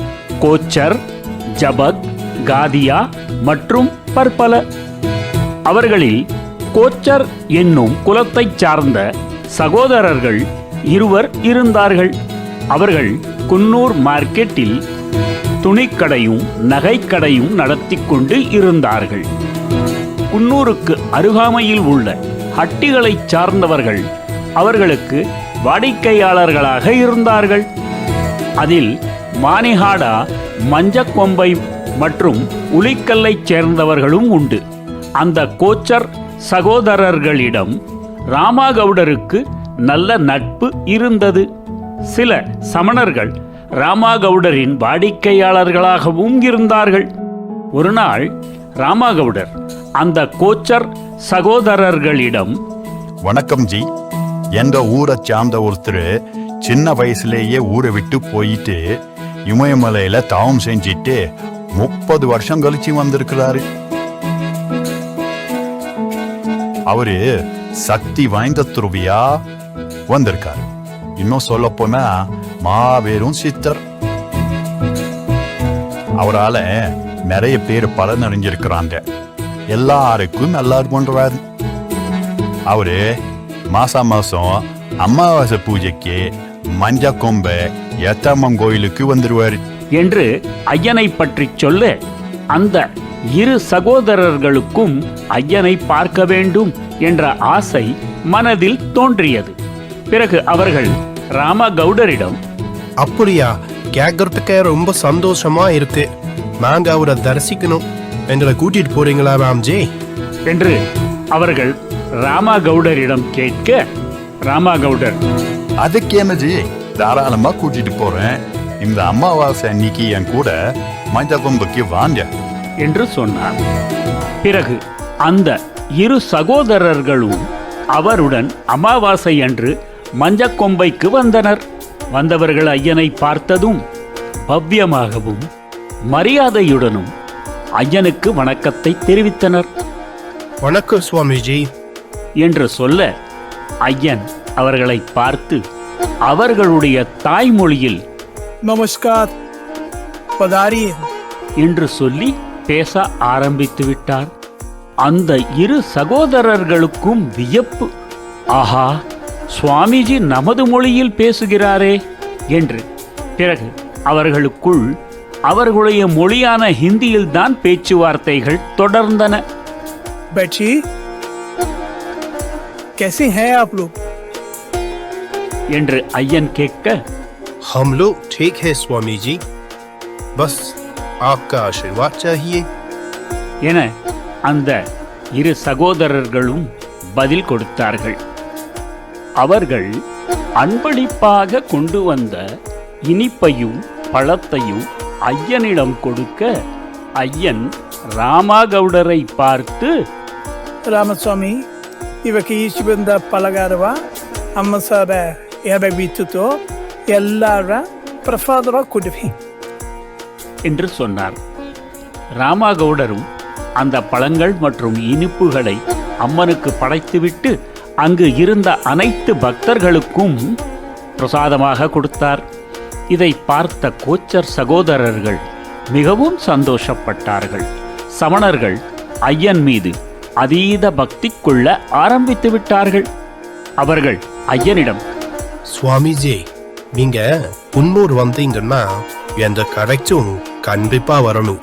கோச்சர், ஜபத், காதியா மற்றும் பற்பல. அவர்களில் கோச்சர் என்னும் குலத்தைச் சார்ந்த சகோதரர்கள் இருவர் இருந்தார்கள். அவர்கள் குன்னூர் மார்க்கெட்டில் துணிக்கடையும் நகைக்கடையும் நடத்தி கொண்டு இருந்தார்கள். குன்னூருக்கு அருகாமையில் உள்ள ஹட்டிகளைச் சார்ந்தவர்கள் அவர்களுக்கு வாடிக்கையாளர்களாக இருந்தார்கள். அதில் மானிஹாடா, மஞ்சக்கொம்பை மற்றும் உலிக்கல்லைச் சேர்ந்தவர்களும் உண்டு. அந்த கோச்சர் சகோதரர்களிடம் ராமகவுடருக்கு நல்ல நட்பு இருந்தது. சில சமணர்கள் ராமகவுடரின் வாடிக்கையாளர்களாகவும் இருந்தார்கள். ஒரு நாள் ராமகவுடர் அந்த கோச்சர் சகோதரர்களிடம், வணக்கம் ஜி, எந்த ஊரை சார்ந்த ஒருத்தர் சின்ன வயசுலேயே ஊரை விட்டு போயிட்டு இமயமலையில தவம் செஞ்சிட்டு 30 வருஷம் கழிச்சு வந்திருக்கிறாரு. அவரு சக்தி வாய்ந்த துறவியா வந்திருக்காரு. இன்னும் சொல்ல போனா மாபெரும் சித்தர். அவரால நிறைய பேர் பலன் அறிஞ்சிருக்கிறாங்க. எல்லாருக்கும் நல்லா பண்றாரு. அவரு மாசம் அமாவாசை பூஜைக்கு மஞ்சக்கொம்பை எத்தம்மன் கோயிலுக்கு வந்துருவாரு என்று ஐயனை பற்றி சொல்ல அந்த இரு சகோதரர்களுக்கும் ஐயனை பார்க்க வேண்டும் என்ற ஆசை மனதில் தோன்றியது. பிறகு அவர்கள் ராமகவுடரிடம், அப்படியா, கேட்கறதுக்கே ரொம்ப சந்தோஷமா இருக்கு. நாங்க அவரை தரிசிக்கணும். எங்களை கூட்டிட்டு போறீங்களா ராம்ஜி என்று அவர்கள் ராமகவுடரிடம் கேட்க, ராமகவுடர், அதுக்கு என்ன ஜி, தாராளமா கூட்டிட்டு போறேன். இந்த அமாவாசை அன்னைக்கு என் கூட மஞ்சக்கொம்புக்கு வாங்க என்று சொன்னார். பிறகு அந்த இரு சகோதரர்களும் அவருடன் அமாவாசை அன்று மஞ்சக்கொம்பைக்கு வந்தனர். வந்தவர்கள் ஐயனை பார்த்ததும் பவ்யமாகவும் மரியாதையுடனும் ஐயனுக்கு வணக்கத்தை தெரிவித்தனர். வணக்கம் சுவாமிஜி என்று சொல்ல ஐயன் அவர்களை பார்த்து அவர்களுடைய தாய்மொழியில் நமஸ்கார், பதாரி என்று சொல்லி பேச ஆரம்பித்து விட்டார். அந்த இரு சகோதரர்களுக்கும் வியப்பு. ஆஹா, சுவாமிஜி நமது மொழியில் பேசுகிறாரே என்று. பிறகு அவர்களுக்குள் அவர்களுடைய மொழியான ஹிந்தியில் தான் பேச்சுவார்த்தைகள் தொடர்ந்தன. बैठी, कैसे हैं आप लोग? என்று ஐயன் கேட்க, हम लोग ठीक है स्वामी जी, बस आपका आशीर्वाद चाहिए என அந்த இரு சகோதரர்களும் பதில் கொடுத்தார்கள். அவர்கள் அன்பளிப்பாக கொண்டு வந்த இனிப்பையும் பழத்தையும் ஐயனிடம் கொடுக்க, ஐயன் ராமகவுடரை பார்த்து, ರಾಮಸ್ವಾಮಿ, ಇವಕ್ಕೆ ಈಚೆ ಬಂದ ಪಲಗಾರವ ಅಮ್ಮ ಸರ ಯಾವಾಗ ಬಿತ್ತು ಎಲ್ಲಾರ ಪ್ರಸಾದರ ಕೊಡ್ವಿ. என்று சொன்னார். ராமகவுடரும் அந்த பழங்கள் மற்றும் இனிப்புகளை அம்மனுக்கு படைத்துவிட்டு அங்கு இருந்த அனைத்து பக்தர்களுக்கும் பிரசாதமாக கொடுத்தார். இதை பார்த்த கோச்சர் சகோதரர்கள் மிகவும் சந்தோஷப்பட்டார்கள். சமணர்கள் ஐயன் மீது அதீத பக்தி கொள்ள ஆரம்பித்து விட்டார்கள். அவர்கள் ஐயனிடம், சுவாமிஜி, நீங்க குன்னூர் வந்தீங்கன்னா எந்த கடைக்கும் கண்டிப்பா வரணும்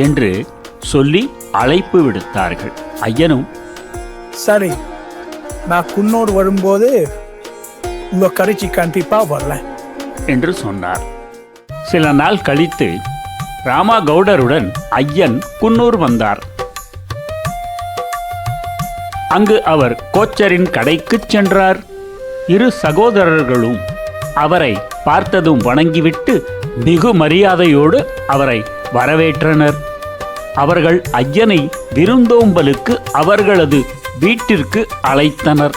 என்று சொல்லி அழைப்பு விடுத்தார்கள். ஐயனும், சரி, நான் குன்னூர் வரும்போது உங்க கடைச்சி கண்டிப்பா வரல என்று சொன்னார். சில நாள் கழித்து ராமகவுடருடன் ஐயன் குன்னூர் வந்தார். அங்கு அவர் கோச்சரின் கடைக்குச் சென்றார். இரு சகோதரர்களும் அவரை பார்த்ததும் வணங்கிவிட்டு மிகு மரியாதையோடு அவரை வரவேற்றனர். அவர்கள் ஐயனை விருந்தோம்பலுக்கு அவர்களது வீட்டிற்கு அழைத்தனர்.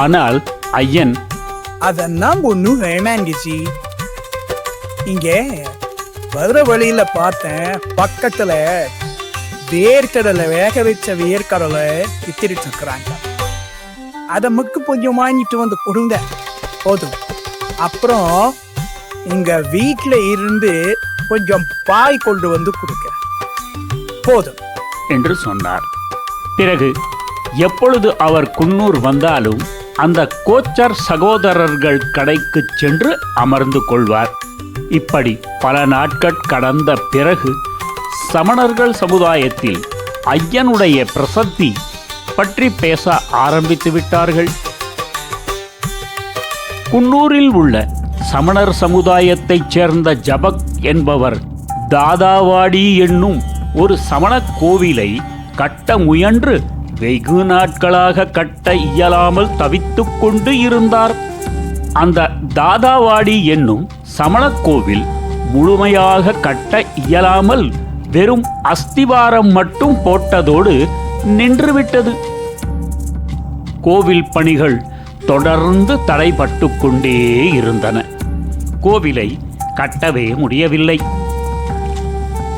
ஆனால் ஐயன், அதெல்லாம் ஒன்றும் வேணாங்கிச்சி. இங்க வர வழியில பார்த்தேன், பக்கத்துல வேர்க்கடலை, வேக வச்ச வேர்க்கடலை வித்திட்டு இருக்கிறாங்க. அதை மட்டும் கொஞ்சம் வாங்கிட்டு வந்து கொடுங்க, போதும். அப்புறம் இங்க வீட்டுல இருந்து கொஞ்சம் பாய் கொண்டு வந்து கொடுக்க, போதும் என்று சொன்னார். பிறகு எப்பொழுது அவர் குன்னூர் வந்தாலும் அந்த கோச்சர் சகோதரர்கள் கடைக்கு சென்று அமர்ந்து கொள்வார். இப்படி பல நாட்கள் கடந்த பிறகு சமணர்கள் சமுதாயத்தில் ஐயனுடைய பிரசித்தி பற்றி பேச ஆரம்பித்து விட்டார்கள். குன்னூரில் உள்ள சமணர் சமுதாயத்தைச் சேர்ந்த ஜபக் என்பவர் தாதாவாடி என்னும் ஒரு சமண கோவிலை கட்ட முயன்று வெகு நாட்களாக கட்ட இயலாமல் தவித்துக் கொண்டு இருந்தார். அந்த தாதாவாடி என்னும் சமண கோவில் முழுமையாக கட்ட இயலாமல் வெறும் அஸ்திவாரம் மட்டும் போட்டதோடு நின்றுவிட்டது. கோவில் பணிகள் தொடர்ந்து தடைபட்டு கொண்டே இருந்தன. கோவிலை கட்டவே முடியவில்லை.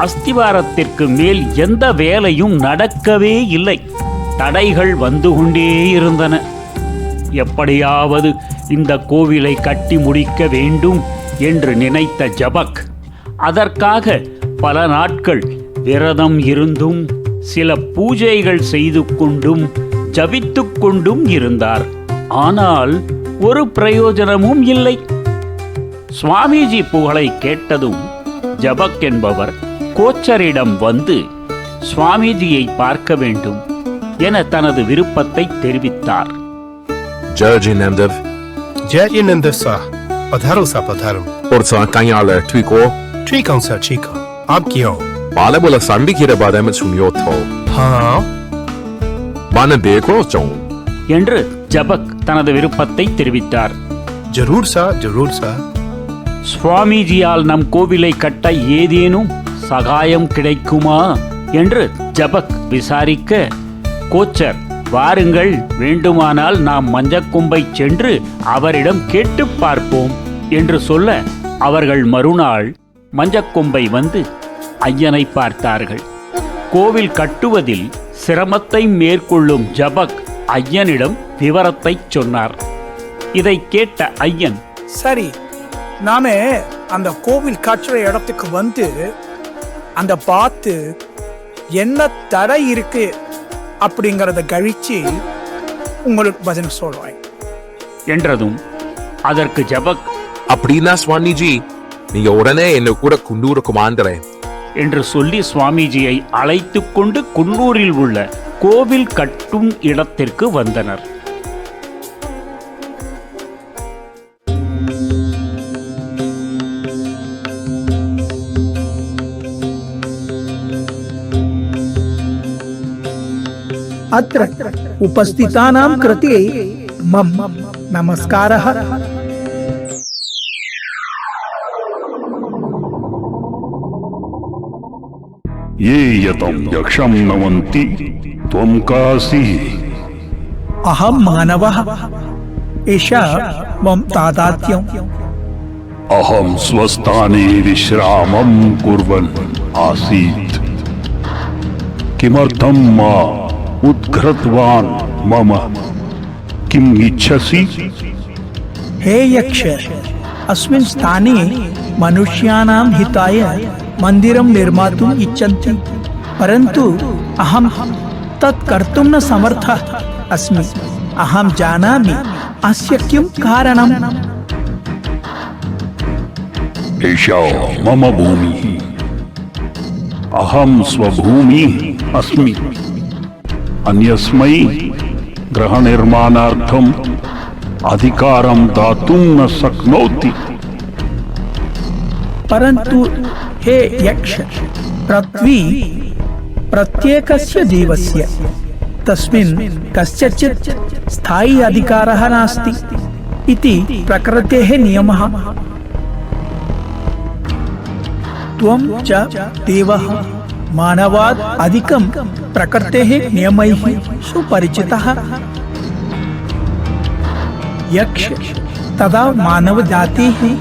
அஸ்திவாரத்திற்கு மேல் எந்த வேலையும் நடக்கவே இல்லை. தடைகள் வந்து கொண்டே இருந்தன. எப்படியாவது இந்த கோவிலை கட்டி முடிக்க வேண்டும் என்று நினைத்த ஜபக் அதற்காக பல நாட்கள் விரதம் இருந்தும் சில பூஜைகள் செய்து கொண்டும் ஜபித்துக் கொண்டும் இருந்தார். ஆனால் ஒரு பிரயோஜனமும் இல்லை. சுவாமிஜி புகழை கேட்டதும் ஜபக் என்பவர் கோச்சரிடம் வந்து சுவாமிஜியை பார்க்க வேண்டும் என தனது விருப்பத்தை தெரிவித்தார். Judginendev, Jadinender सा पधारो सा पधारो orsa kanyala twiko, ठीक हूँ सर, ठीक हूँ. आप क्यों? balabula sandikira badam sunyoto. हाँ, Bana dekro chong. என்று ஜபக் தனது விருப்பத்தை தெரிவித்தார். जरूर सा, जरूर सा. சுவாமிஜியால் நம் கோவிலை கட்ட ஏதேனும் சகாயம் கிடைக்குமா என்று ஜபக் விசாரிக்க, கோச்சர், வாருங்கள், வேண்டுமானால் நாம் மஞ்சக்கொம்பை சென்று அவரிடம் கேட்டு பார்ப்போம் என்று சொல்ல, அவர்கள் மறுநாள் மஞ்சக்கொம்பை வந்து ஐயனை பார்த்தார்கள். கோவில் கட்டுவதில் சிரமத்தை மேற்கொள்ளும் ஜபக் ஐயனிடம் விவரத்தை சொன்னார். இதை கேட்ட ஐயன், சரி, நாம அந்த கோவில் கட்டுற இடத்துக்கு வந்து அந்த பார்த்து என்ன தடை இருக்கு அப்படிங்கறத கழிச்சு உங்களுக்கு பதில் சொல்றேன் என்றதும் அதற்கு ஜபக் அப்படின்னா சுவாமிஜி, நீங்க உடனே என்ன கூட குண்டூருக்கு மாந்துறேன் என்று சொல்லி சுவாமிஜியை அழைத்து கொண்டு குன்னூரில் உள்ள கோவில் கட்டும் இடத்திற்கு வந்தனர். अत्र उपस्थितानां कृते मम नमस्कारः. ये यतं यक्षं नवन्ति त्वं कासि. अहं मानवः. एषा मम तादात्म्यम्। अहं स्वस्थाने विश्रामं कुर्वन् आसीत्। किमर्थं मा उद्घृतवान् मम? किम् इच्छसि? हे यक्ष, अस्मिन् स्थाने मनुष्याणां हिताय मन्दिरं निर्मातुम् इच्छन्ति, परन्तु अहं तत् कर्तुं न समर्थः अस्मि। अहं जानामि अस्य किं कारणम्। एषा मम भूमिः। अहं स्वभूमिः अस्मि। अन्यस्मै गृहनिर्माणार्थम् अधिकारं दातुं न शक्नोति। परन्तु हे यक्ष, पृथ्वी प्रत्येकस्य जीवस्य, तस्मिन् कस्यचित् स्थायी अधिकारः नास्ति इति प्रकृतेः नियमः। त्वं च देवः मानवात् अधिकं प्रकृतेः नियमैः सुपरिचितः। यक्ष, तदा मानवजातिः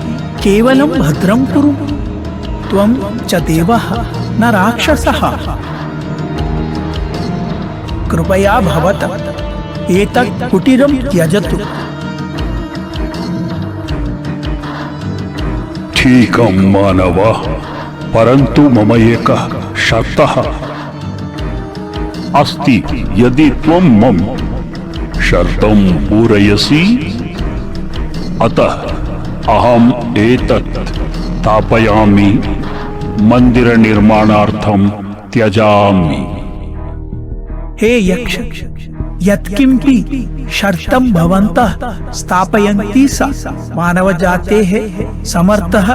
केवलं भद्रं कुरु। त्वं च देवः न राक्षसः। कृपया भवतः एतत् कुटीरं त्यजतु। ठीकं मानव, परन्तु मम एकः शर्तः अस्ति। यदि त्वं मम शर्तं पूरयसि, अतः अहम् एतत् स्थापयामि, मन्दिरनिर्माणार्थं त्यजामि। हे यक्ष, यत्किमपि शर्तं भवन्तः स्थापयन्ति स मानवजातेः समर्थः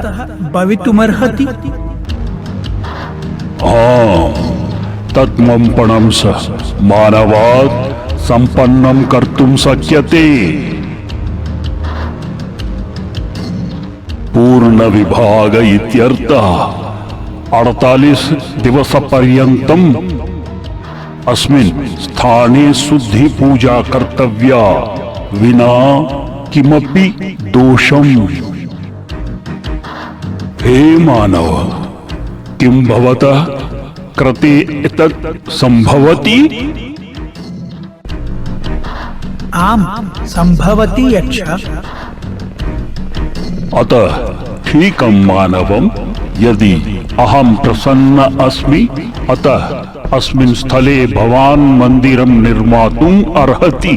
भवितुमर्हति। तत् मम पणं स मानवात् सम्पन्नं कर्तुं शक्यते। पूर्णविभाग इत्यर्थः 48 दिवसपर्यन्तम् अस्मिन् स्थाने शुद्धि पूजा कर्तव्या, विना किमपि दोषम्। हे मानव, किं भवतः कृते एतत् सम्भवति? आम्, सम्भवति यक्ष। अतः ठीकं मानवं, यदि अहं प्रसन्न अस्मि, अतः अस्मिन् स्थले भवान् मन्दिरं निर्मातुम् अर्हति।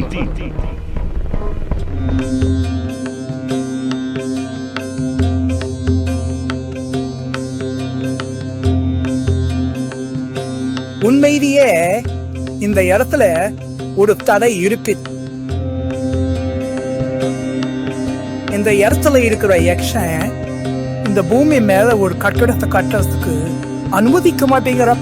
உண்மையிலேயே இந்த இடத்துல ஒரு தடை இருக்கு. இந்த இடத்துல இருக்கிற யக்ஷன் இந்த பூமி மேல ஒரு கட்டடத்தை கட்டுறதுக்கு அனுமதிக்க மாட்டேங்கிற.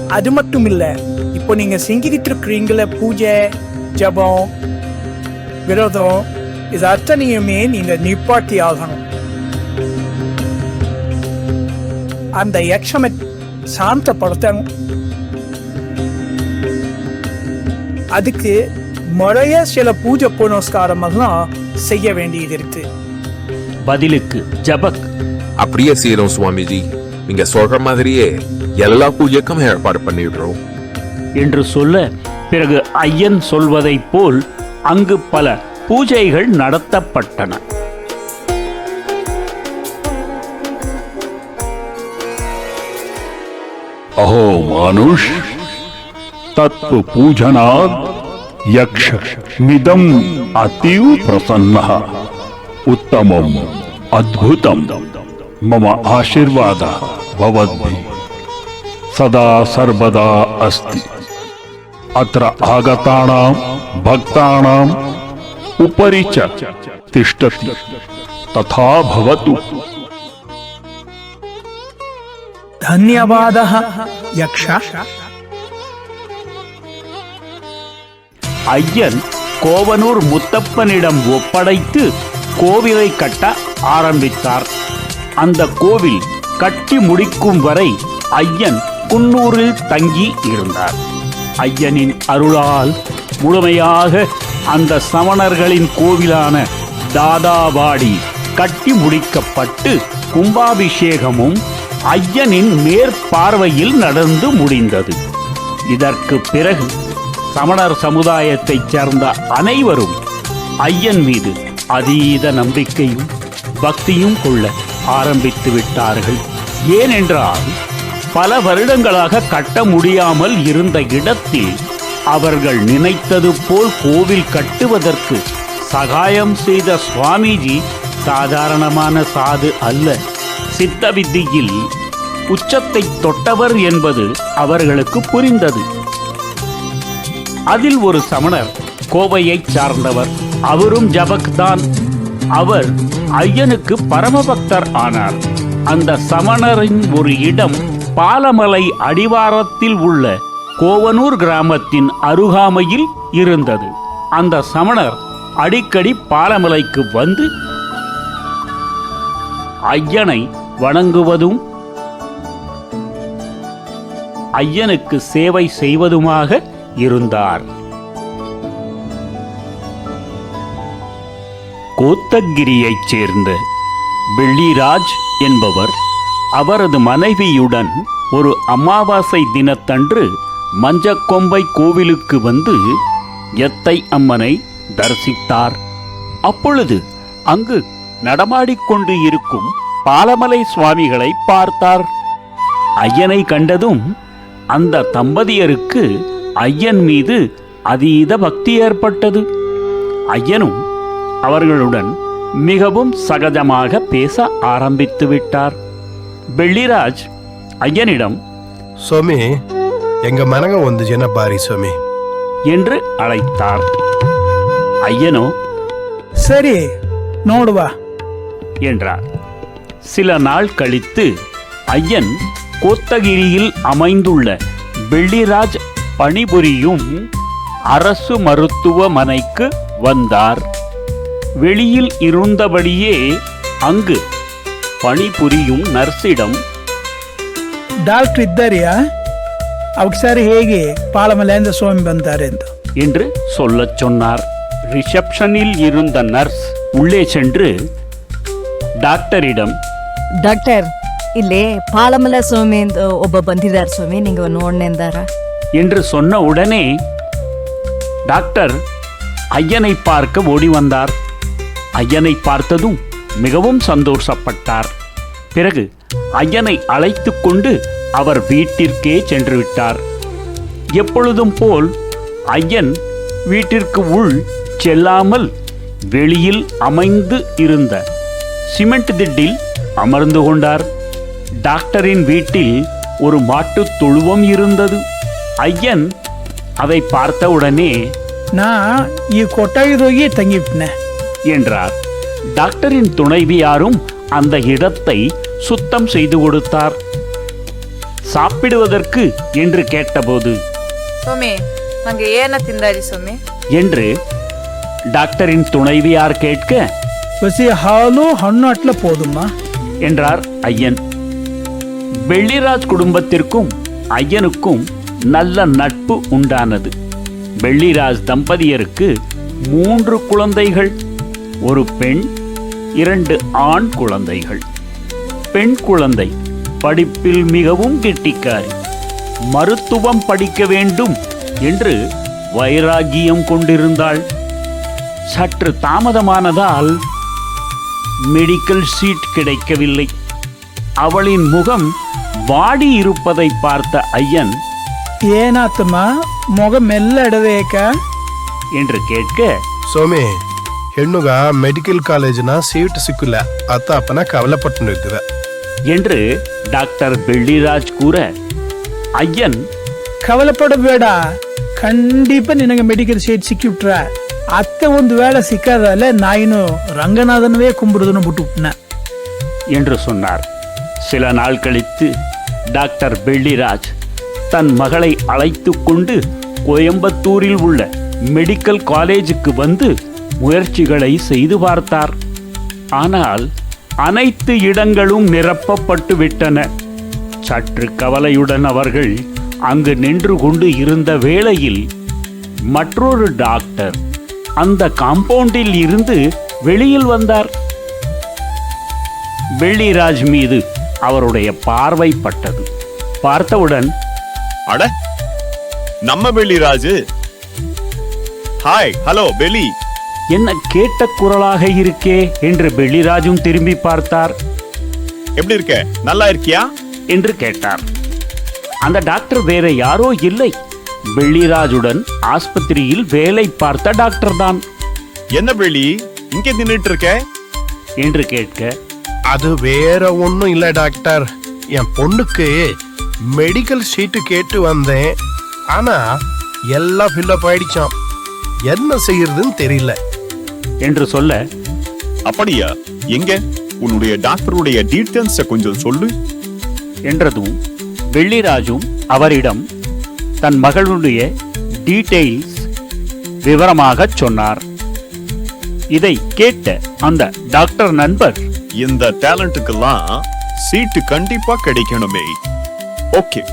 அது மட்டும் இல்ல, இப்போ நீங்க செஞ்சுக்கிட்டு இருக்கிறீங்கள பூஜை, ஜபம், விரதம், இது அத்தனையுமே நீங்க நிப்பாட்டி ஆகணும். அந்த யக்ஷமை சாந்தப்படுத்தணும். அதுக்கு முறைய சில பூஜை புனஸ்காரம் எல்லாம் செய்ய வேண்டியது இருக்கு. பதிலுக்கு ஜபக். அப்படியே செய்யறோம் சுவாமிஜி. நீங்க சொல்ற மாதிரியே எல்லா பூஜைக்கும் ஏற்பாடு பண்ணிடுறோம் என்று சொல்ல, பிறகு ஐயன் சொல்வதைப் போல் அங்கு பல பூஜைகள் நடத்தப்பட்டன. अहो मानुष, तत्व पूजनात् यक्ष मिदम् अतीव प्रसन्नः, उत्तमम् अद्भुतम्। मम आशीर्वादः भवद्भिः सदा सर्वदा अस्ति। अत्र आगतानां भक्तानाम् उपरि च तिष्ठति, तथा भवतु। धन्यवादः यक्ष। ஐயன் கோவனூர் முத்தப்பனிடம் ஒப்படைத்து கோவிலை கட்ட ஆரம்பித்தார். அந்த கோவில் கட்டி முடிக்கும் வரை ஐயன் குன்னூரில் தங்கி இருந்தார். ஐயனின் அருளால் முழுமையாக அந்த சமணர்களின் கோவிலான தாதாவாடி கட்டி முடிக்கப்பட்டு கும்பாபிஷேகமும் ஐயனின் மேற்பார்வையில் நடந்து முடிந்தது. இதற்கு பிறகு சமணர் சமுதாயத்தைச் சேர்ந்த அனைவரும் ஐயன் மீது அதீத நம்பிக்கையும் பக்தியும் கொள்ள ஆரம்பித்து விட்டார்கள். ஏனென்றால் பல வருடங்களாக கட்ட முடியாமல் இருந்த இடத்தில் அவர்கள் நினைத்தது போல் கோவில் கட்டுவதற்கு சகாயம் செய்த சுவாமிஜி சாதாரணமான சாது அல்ல. சித்த வித்தியில் உச்சத்தை தொட்டவர் என்பது அவர்களுக்கு புரிந்தது. அதில் ஒரு சமணர் கோவையைச் சார்ந்தவர். அவரும் ஜபக்தான். அவர் ஐயனுக்கு பரமபக்தர் ஆனார். அந்த சமணரின் ஒரு இடம் பாலமலை அடிவாரத்தில் உள்ள கோவனூர் கிராமத்தின் அருகாமையில் இருந்தது. அந்த சமணர் அடிக்கடி பாலமலைக்கு வந்து ஐயனை வணங்குவதும் ஐயனுக்கு சேவை செய்வதுமாக இருந்தார். கோத்தகிரியைச் சேர்ந்த வெள்ளிராஜ் என்பவர் அவரது மனைவியுடன் ஒரு அமாவாசை தினத்தன்று மஞ்சக்கொம்பை கோவிலுக்கு வந்து எத்தை அம்மனை தரிசித்தார். அப்பொழுது அங்கு நடமாடிக்கொண்டு இருக்கும் பாலமலை சுவாமிகளை பார்த்தார். ஐயனை கண்டதும் அந்த தம்பதியருக்கு ஐயன் மீது அதீத பக்தி ஏற்பட்டது. ஐயனும் அவர்களுடன் மிகவும் சகஜமாக பேச ஆரம்பித்து விட்டார். வெள்ளிராஜ் ஐயனிடம், சுவாமி, எங்க மனங்க ಒಂದು ಜನ ಬಾರಿ சுவாமி என்று அழைத்தார். ஐயனோ சரி நோடுவா என்றார். சில நாள் கழித்து ஐயன் கோத்தகிரியில் அமைந்துள்ள வெள்ளிராஜ் பணிபுரியும் அரசு மருத்துவமனைக்கு வந்தார். வெளியில் இருந்தபடியே அங்கு பணிபுரியும் நர்ஸிடம், ಡಾಕ್ಟರ್ ಇದ್ದಾರಿಯಾ? ಅವಕ್ಕೆ ಹೇಗೆ ಪಾಳಮಲೆಯಿಂದ ಸ್ವಾಮಿ ಬಂತಾರೆ ಅಂತ என்று சொல்லச் சொன்னார். ரிசப்ஷனில் இருந்த நர்ஸ் உள்ளே சென்று டாக்டரிடம், ಡಾಕ್ಟರ್ ಇಲ್ಲಿ ಪಾಳಮಲೆ ಸ್ವಾಮಿ ಅಂತ ಒಬ್ಬ ಬಂದಿದ್ದಾರೆ ಸ್ವಾಮಿ, ನೀವು ನೋಡ್ನೆಂದಾರ என்று சொன்ன உடனே டாக்டர் ஐயனை பார்க்க ஓடி வந்தார். ஐயனை பார்த்ததும் மிகவும் சந்தோஷப்பட்டார். பிறகு ஐயனை அழைத்து கொண்டு அவர் வீட்டிற்கே சென்று விட்டார். எப்பொழுதும் போல் ஐயன் வீட்டிற்கு உள் செல்லாமல் வெளியில் அமைந்து இருந்த சிமெண்ட் திட்டில் அமர்ந்து கொண்டார். டாக்டரின் வீட்டில் ஒரு மாட்டுத் தொழுவம் இருந்தது. ஐயன் அதை பார்த்தவுடனே, நான் கொட்டாயிரோகி தங்கிவிட்டேன் என்றார். டாக்டரின் துணைவியாரும் அந்த இடத்தை சுத்தம் செய்து கொடுத்தார். சாப்பிடுவதற்கு என்று கேட்டபோது, ಸ್ವಾಮಿ ನಂಗೆ ಏನ ತಿಂದಾರಿ ಸ್ವಾಮಿ என்று டாக்டரின் துணைவியார் கேட்க, பசி ஹாலு ஹண்ணு அட்ல போதுமா என்றார் ஐயன். வெள்ளிராஜ் குடும்பத்திற்கும் ஐயனுக்கும் நல்ல நட்பு உண்டானது. வெள்ளிராஜ் தம்பதியருக்கு 3 குழந்தைகள், ஒரு பெண், 2 ஆண் குழந்தைகள். பெண் குழந்தை படிப்பில் மிகவும் கெட்டிக்காரி. மருத்துவம் படிக்க வேண்டும் என்று வைராகியம் கொண்டிருந்தாள். சற்று தாமதமானதால் மெடிக்கல் சீட் கிடைக்கவில்லை. அவளின் முகம் வாடி இருப்பதை பார்த்த ஐயன், ஏனாத்துமா முகம் மெல்ல இடவேக்க என்று கேட்க, ಸ್ವಾಮಿ, ಹೆಣ್ಣುಗ ಮೆಡಿಕಲ್ ಕಾಲೇಜಿನ ಸೀಟ್ ಸಿಕ್ಕಿಲ್ಲ ಅತ್ತ ಅಪ್ಪನ ಕವಲೆಪಟ್ಟು என்று டாக்டர் வெள்ளிராஜ் கூற, ஐயன், ಕವಲೆಪಡಬೇಡ, ಖಂಡಿತ ನಿನಗೆ ಮೆಡಿಕಲ್ ಸೀಟ್ ಸಿಕ್ಕಿಬಿಟ್ರ. ಅತ್ತೆ ಒಂದು ವೇಳೆ ಸಿಕ್ಕಾದಲ್ಲ ನಾಯಿನು ರಂಗನಾಥನವೇ ಕುಂಬಿಡುದನ್ನು ಬಿಟ್ಟುಬಿಟ್ನ என்று சொன்னார். சில நாள் கழித்து டாக்டர் வெள்ளிராஜ் தன் மகளை அழைத்து கொண்டு கோயம்புத்தூரில் உள்ள மெடிக்கல் காலேஜுக்கு வந்து முயற்சிகளை செய்து பார்த்தார். ஆனால் அனைத்து இடங்களும் நிரப்பப்பட்டு விட்டன. சற்று கவலையுடன் அவர்கள் அங்கு நின்று கொண்டு இருந்த வேளையில் மற்றொரு டாக்டர் அந்த காம்பவுண்டில் இருந்து வெளியில் வந்தார். பெல்லிராஜ் மீது அவருடைய பார்வை பட்டது. பார்த்தவுடன், அட நம்ம பெல்லிராஜு. Hi, hello பெலி. என்ன கேட்ட குரலாக இருக்கே என்று பெல்லிராஜும் திரும்பி பார்த்தார். எப்படி இருக்க, நல்லா இருக்கியா என்று கேட்டார். அந்த டாக்டர் வேற யாரோ இல்லை, பெல்லிராஜுடன் ஆஸ்பத்திரியில் வேலை பார்த்த டாக்டர் தான். என்ன பெலி இங்கே நின்னுட்டு இருக்க என்று கேட்க, அது வேற ஒண்ணும் இல்ல டாக்டர், என் பொண்ணுக்கு மெடிக்கல் ஷீட்டு கேட்டு வந்தேன். ஆனா எல்லாம் ஃபில்லப் ஆயிடுச்சாம், என்ன செய்யறதுன்னு தெரியல என்று சொல்ல, அப்படியா, எங்க உன்னுடைய டாக்டருடைய டீடைல்ஸ் கொஞ்சம் சொல்லு என்றதும் பெல்லிராஜும் அவரிடம் தன் மகளுடைய டீடைல்ஸ் விவரமாக சொன்னார். இதை கேட்ட அந்த டாக்டர் நண்பர், இந்த டேலண்ட்டுக்கெல்லாம் சீட்டு கண்டிப்பா கிடைக்கணுமே. Okay,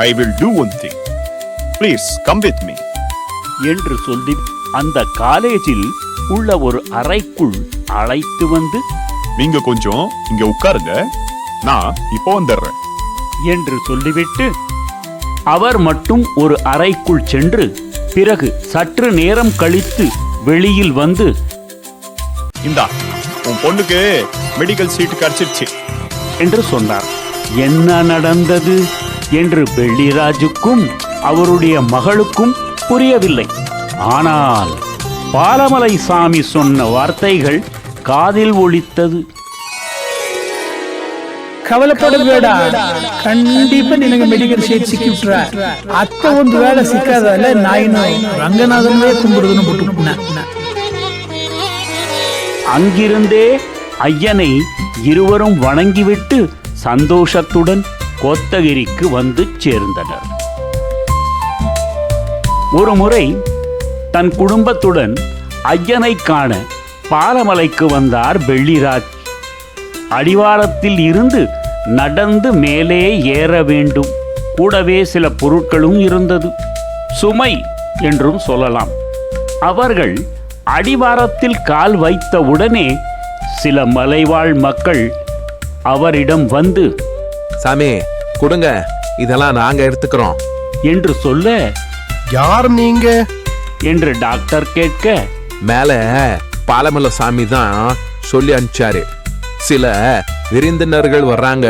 I will do one thing, please come with me என்று சொல்லி அந்த காலேஜில் உள்ள ஒரு அறைக்குள் அழைத்து வந்து, நீங்க கொஞ்சம் இங்க உட்காருங்க, நான் இப்போ வந்துடுறேன் என்று சொல்லிவிட்டு அவர் மட்டும் ஒரு அறைக்குள் சென்று பிறகு சற்று நேரம் கழித்து வெளியில் வந்து, இந்தா உன் பொண்ணுக்கு மெடிக்கல் சீட் கிடைச்சிருச்சு என்று சொன்னார். என்ன நடந்தது என்று பெல்லிராஜுக்கும் அவருடைய மகளுக்கும் புரியவில்லை. ஆனால் பாலமலை சாமி சொன்ன வார்த்தைகள் காதில் ஒலித்தது. ಕವಲಪಡಬೇಡ, ಖಂಡಿತ ನಿನಗೆ ಮೆಡಿಕಲ್ ಶೀಟ್ ಸಿಕ್ಕಿಟ್ರ ಅತ್ತ ಒಂದು ವೇಳೆ ಸಿಕ್ಕಾದಲ್ಲ ನಾಯಿನ ರಂಗನಾಥನವೇ ಕುಂಬಿಡುದನ್ನು ಬಿಟ್ಟು அங்கிருந்தே ஐயனை இருவரும் வணங்கிவிட்டு சந்தோஷத்துடன் கோத்தகிரிக்கு வந்து சேர்ந்தனர். ஒரு முறை தன் குடும்பத்துடன் ஐயனை காண பாலமலைக்கு வந்தார் பெல்லிராஜ். அடிவாரத்தில் இருந்து நடந்து மேலே ஏற வேண்டும். கூடவே சில பொருட்களும் இருந்தது, சுமை என்றும் சொல்லலாம். அவர்கள் அடிவாரத்தில் கால் வைத்த உடனே சில மலைவாழ் மக்கள் அவரிடம் வந்து, சாமி கொடுங்க, இதெல்லாம் நாங்க எடுத்துக்கிறோம் என்று சொல்ல, யார் நீங்க என்று டாக்டர் கேட்க, மேல பாலமலை சாமி தான் சொல்லி அனுப்பிச்சாரு. சில விருந்தினர்கள் வர்றாங்க,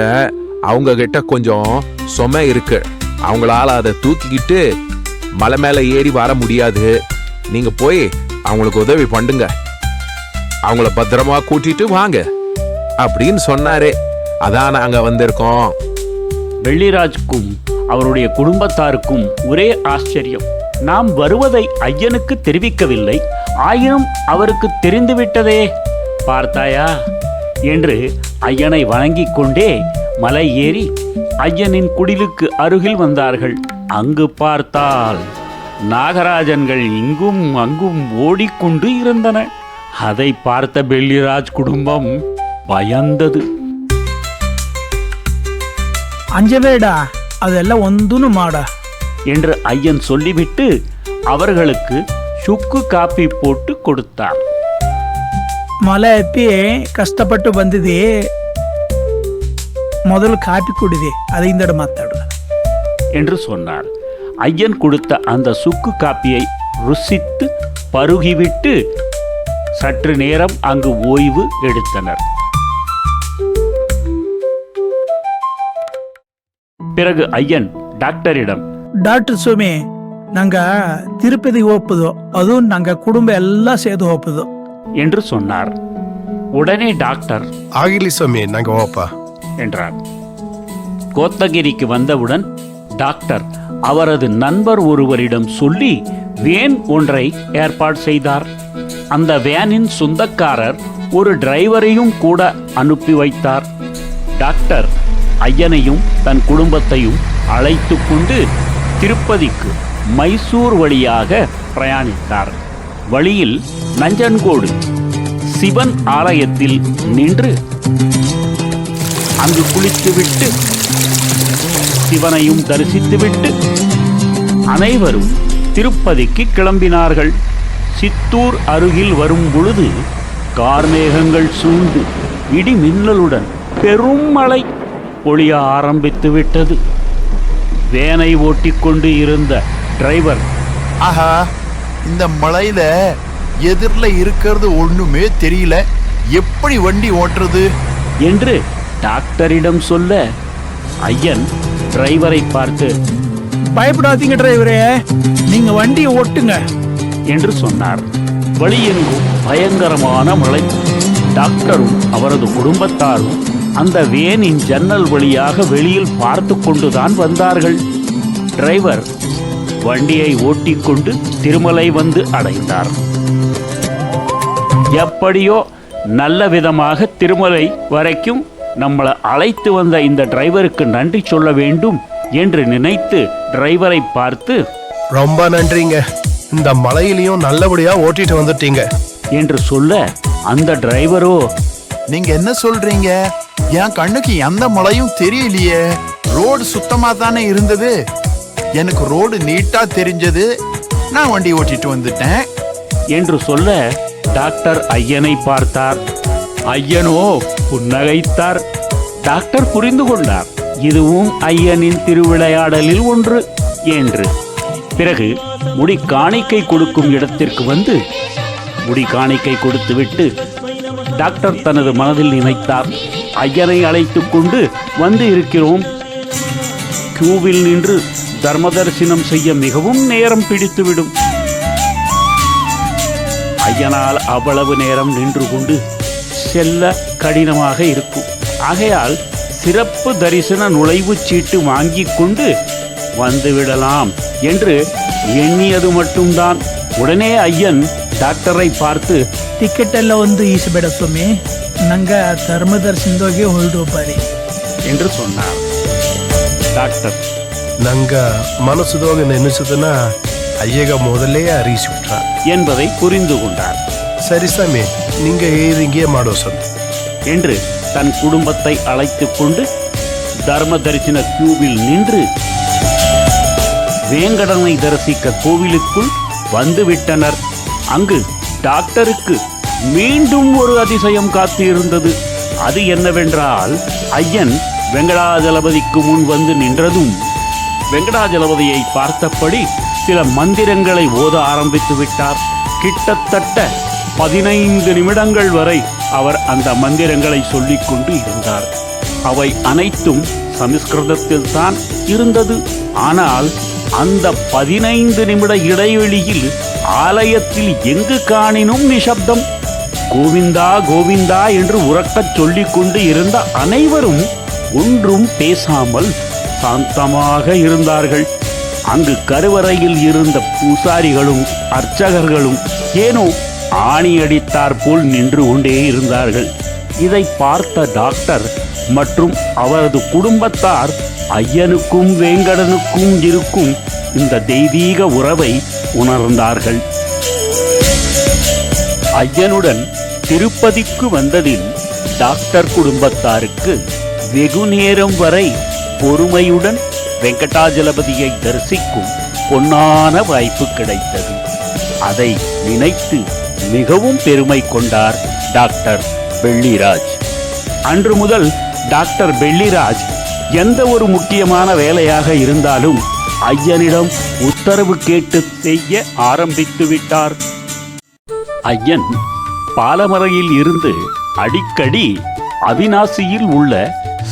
அவங்க கிட்ட கொஞ்சம் சுமை இருக்கு, அவங்களால அதை தூக்கிக்கிட்டு மலை மேல ஏறி வர முடியாது, நீங்க போய் அவங்களுக்கு உதவி பண்ணுங்க, அவங்கள பத்திரமா கூட்டிட்டு வாங்க அப்படின்னு சொன்னாரே. அதான் நாங்க வந்திருக்கோம். பெல்லிராஜுக்கும் அவருடைய குடும்பத்தாருக்கும் ஒரே ஆச்சரியம். நாம் வருவதை ஐயனுக்கு தெரிவிக்கவில்லை, ஆயினும் அவருக்கு தெரிந்துவிட்டதே, பார்த்தாயா என்று ஐயனை வணங்கிக் கொண்டே மலை ஏறி ஐயனின் குடிலுக்கு அருகில் வந்தார்கள். அங்கு பார்த்தால் நாகராஜன்கள் இங்கும் அங்கும் ஓடிக்கொண்டு இருந்தன. அதை பார்த்த பெல்லிராஜ் குடும்பம் பயந்தது. ಅಂಜಬೇಡ, ಅದೆಲ್ಲ ಒಂದೂನು ಮಾಡ என்று ஐயன் சொல்லிவிட்டு அவர்களுக்கு சுக்கு காப்பி போட்டு கொடுத்தார். ಮಲೆ ಅಪ್ಪಿ ಕಷ್ಟಪಟ್ಟು ಬಂದಿದೆ, ಮೊದಲು ಕಾಪಿ ಕುಡಿದೆ, ಅದರಿಂದ ಮಾತಾಡು என்று சொன்னார். ஐயன் கொடுத்த அந்த சுக்கு காப்பியை ருசித்து பருகிவிட்டு சற்று நேரம் அங்கு ஓய்வு எடுத்தனர். பிறகு ஐயன் டாக்டரிடம், ಡಾಕ್ಟರ್ ಸ್ವಾಮಿ, ನಂಗ ತಿರುಪತಿಗೆ ಹೋಗ್ಬೋದು, ಅದು ನಂಗ ಕುಟುಂಬ ಎಲ್ಲ ಸೇದು ಹೋಗ್ಬೋದು என்று சொன்னார். உடனே டாக்டர், ஆகிலி சாமி, நாங்க ஓப்பா என்றார். கோத்தகிரிக்கு வந்தவுடன் டாக்டர் அவரது நண்பர் ஒருவரிடம் சொல்லி வேன் ஒன்றை ஏற்பாடு செய்தார். அந்த வேனின் சொந்தக்காரர் ஒரு டிரைவரையும் கூட அனுப்பி வைத்தார். டாக்டர் ஐயனையும் தன் குடும்பத்தையும் அழைத்து கொண்டு திருப்பதிக்கு மைசூர் வழியாக பிரயாணித்தார். வழியில் நஞ்சன்கோடு சிவன் ஆலயத்தில் நின்று அங்கு குளித்துவிட்டு சிவனையும் தரிசித்துவிட்டு அனைவரும் திருப்பதிக்கு கிளம்பினார்கள். சித்தூர் அருகில் வரும் பொழுது கார்மேகங்கள் சூழ்ந்து இடி மின்னலுடன் பெரும் மழை பொழிய ஆரம்பித்து விட்டது. வேனை ஓட்டிக்கொண்டு இருந்த டிரைவர், ஆஹா, இந்த மழையில எதிரில் இருக்கிறது ஒண்ணுமே தெரியல, எப்படி வண்டி ஓட்டுறது என்று டாக்டரிடம் சொல்ல, ஐயன் டிரைவரை பார்த்து, பயப்படாதீங்க டிரைவரே, நீங்க வண்டியை ஓட்டுங்க என்று சொன்னார். வழியெங்கும் பயங்கரமான மழை. டாக்டரும் அவரது குடும்பத்தாரும் அந்த வேனின் ஜன்னல் வழியாக வெளியில் பார்த்து கொண்டுதான் வந்தார்கள். டிரைவர் வண்டியை ஓட்டிக்கொண்டு திருமலை வந்து அடைந்தார். எப்படியோ நல்ல விதமாக திருமலை வரைக்கும் நம்மளை அழைத்து வந்த இந்த டிரைவருக்கு நன்றி சொல்ல வேண்டும் என்று நினைத்து டிரைவரை பார்த்து, ரொம்ப நன்றிங்க, இந்த மழையிலையும் நல்லபடியா ஓட்டிட்டு வந்துட்டீங்க என்று சொல்ல, அந்த டிரைவரோ, நீங்க என்ன சொல்றீங்க? என் கண்ணுக்கு எந்த மழையும் தெரியலையே, ரோடு சுத்தமா தானே இருந்தது, எனக்கு ரோடு நீட்டா தெரிஞ்சது, நான் வண்டி ஓட்டிட்டு வந்துட்டேன் என்று சொல்ல, டாக்டர் ஐயனை பார்த்தார். ஐயனோ புன்னகைத்தார். டாக்டர் புரிந்து கொண்டார், இதுவும் ஐயனின் திருவிளையாடலில் ஒன்று என்று. பிறகு முடி காணிக்கை கொடுக்கும் இடத்திற்கு வந்து முடி காணிக்கை கொடுத்துவிட்டு டாக்டர் தனது மனதில் நினைத்தார், ஐயனை அழைத்து கொண்டு வந்து இருக்கிறோம். கியூவில் நின்று தர்ம தரிசனம் செய்ய மிகவும் நேரம் பிடித்துவிடும். ஐயனால் அவ்வளவு நேரம் நின்று கொண்டு செல்ல கடினமாக இருக்கும். ஆகையால் சிறப்பு தரிசன நுழைவுச் சீட்டு வாங்கி கொண்டு வந்துவிடலாம் என்று எண்ணியது மட்டும்தான். உடனே ஐயன் டாக்டரை பார்த்து, ಟಿಕೆಟ್ ಎಲ್ಲ ಒಂದು ಈಸಬೇಡ ಸ್ವಾಮಿ, ನಂಗ ಧರ್ಮ ದರ್ಶನದೋಗೆ ಹೊರಡು ಬಾರಿ என்று சொன்னார். டாக்டர், ನಂಗ ಮನಸ್ಸುದೋಗ ನೆನೆಸದನ್ನ ஐயக முதல்லே அறிவிச்சு விட்டார் என்பதை புரிந்து கொண்டார். சரி சாமி, நீங்க ஏதிங்கே மாடோ சாமி என்று தன் குடும்பத்தை அழைத்துக் கொண்டு தர்ம தரிசன கியூவில் நின்று வேங்கடனை தரிசிக்க கோவிலுக்குள் வந்துவிட்டனர். அங்கு டாக்டருக்கு மீண்டும் ஒரு அதிசயம் காத்து இருந்தது. அது என்னவென்றால், ஐயன் வெங்கடாஜலபதிக்கு முன் வந்து நின்றதும் வெங்கடாஜலபதியை பார்த்தபடி சில மந்திரங்களை ஓத ஆரம்பித்து விட்டார். கிட்டத்தட்ட 15 நிமிடங்கள் வரை அவர் அந்த மந்திரங்களை சொல்லிக் கொண்டு இருந்தார். அவை அனைத்தும் சமஸ்கிருதத்தில் தான் இருந்தது. ஆனால் அந்த 15 நிமிட இடைவெளியில் ஆலயத்தில் எங்கு காணினும் நிசப்தம். கோவிந்தா கோவிந்தா என்று உறக்கச் சொல்லிக் கொண்டு இருந்த அனைவரும் ஒன்றும் பேசாமல் சாந்தமாக இருந்தார்கள். அங்கு கருவறையில் இருந்த பூசாரிகளும் அர்ச்சகர்களும் ஏனோ ஆணி அடித்தார் போல் நின்று கொண்டே இருந்தார்கள். இதை பார்த்த டாக்டர் மற்றும் அவரது குடும்பத்தார் ஐயனுக்கும் வேங்கடனுக்கும் இருக்கும் இந்த தெய்வீக உறவை உணர்ந்தார்கள். ஐயனுடன் திருப்பதிக்கு வந்ததில் டாக்டர் குடும்பத்தாருக்கு வெகு நேரம் வரை பொறுமையுடன் வெங்கடாஜலபதியை தரிசிக்கும் பொன்னான வாய்ப்பு கிடைத்தது. அதை நினைத்து மிகவும் பெருமை கொண்டார் டாக்டர் பெள்ளிராஜ். அன்று முதல் டாக்டர் பெள்ளிராஜ் எந்த ஒரு முக்கியமான வேலையாக இருந்தாலும் ஐயனிடம் உத்தரவு கேட்டு செய்ய ஆரம்பித்து விட்டார். ஐயன் பாலமறையில் இருந்து அடிக்கடி அவிநாசியில் உள்ள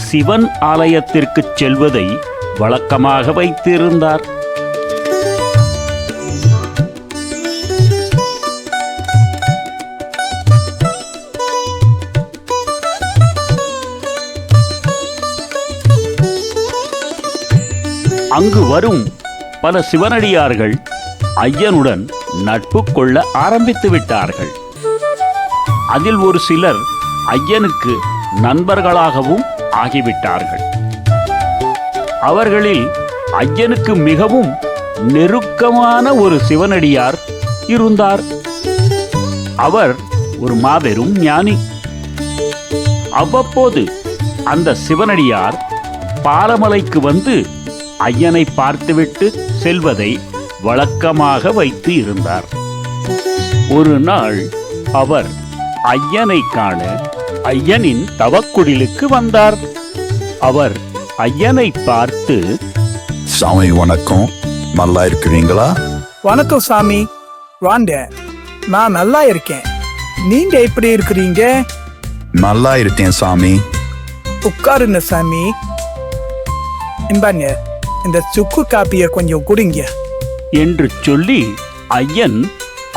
சிவன் ஆலயத்திற்கு செல்வதை வழக்கமாக வைத்திருந்தார். அங்கு வரும் பல சிவனடியார்கள் ஐயனுடன் நட்பு கொள்ள ஆரம்பித்து விட்டார்கள். அதில் ஒரு சிலர் ஐயனுக்கு நண்பர்களாகவும் ஆகிவிட்டார்கள். அவர்களில் ஐயனுக்கு மிகவும் நெருக்கமான ஒரு சிவனடியார் இருந்தார். அவர் ஒரு மாபெரும் ஞானி. அவ்வப்போது அந்த சிவனடியார் பாலமலைக்கு வந்து ஐயனை பார்த்துவிட்டு செல்வதை வழக்கமாக வைத்து இருந்தார். ஒரு நாள் அவர் ஐயனை காண ஐயனின் தவக்குடிலுக்கு வந்தார். அவர் ஐயனை பார்த்து, சாமி வணக்கம், நல்லா இருக்கிறீங்களா? வணக்கம் சாமி, வாங்க. நான் நல்லா இருக்கேன். நீங்க எப்படி இருக்கிறீங்க? நல்லா இருக்கேன் சாமி. உட்காருங்க சாமி. இந்தாங்க, இந்த சுக்கு காப்பிய கொஞ்சம் குடிங்க என்று சொல்லி ஐயன்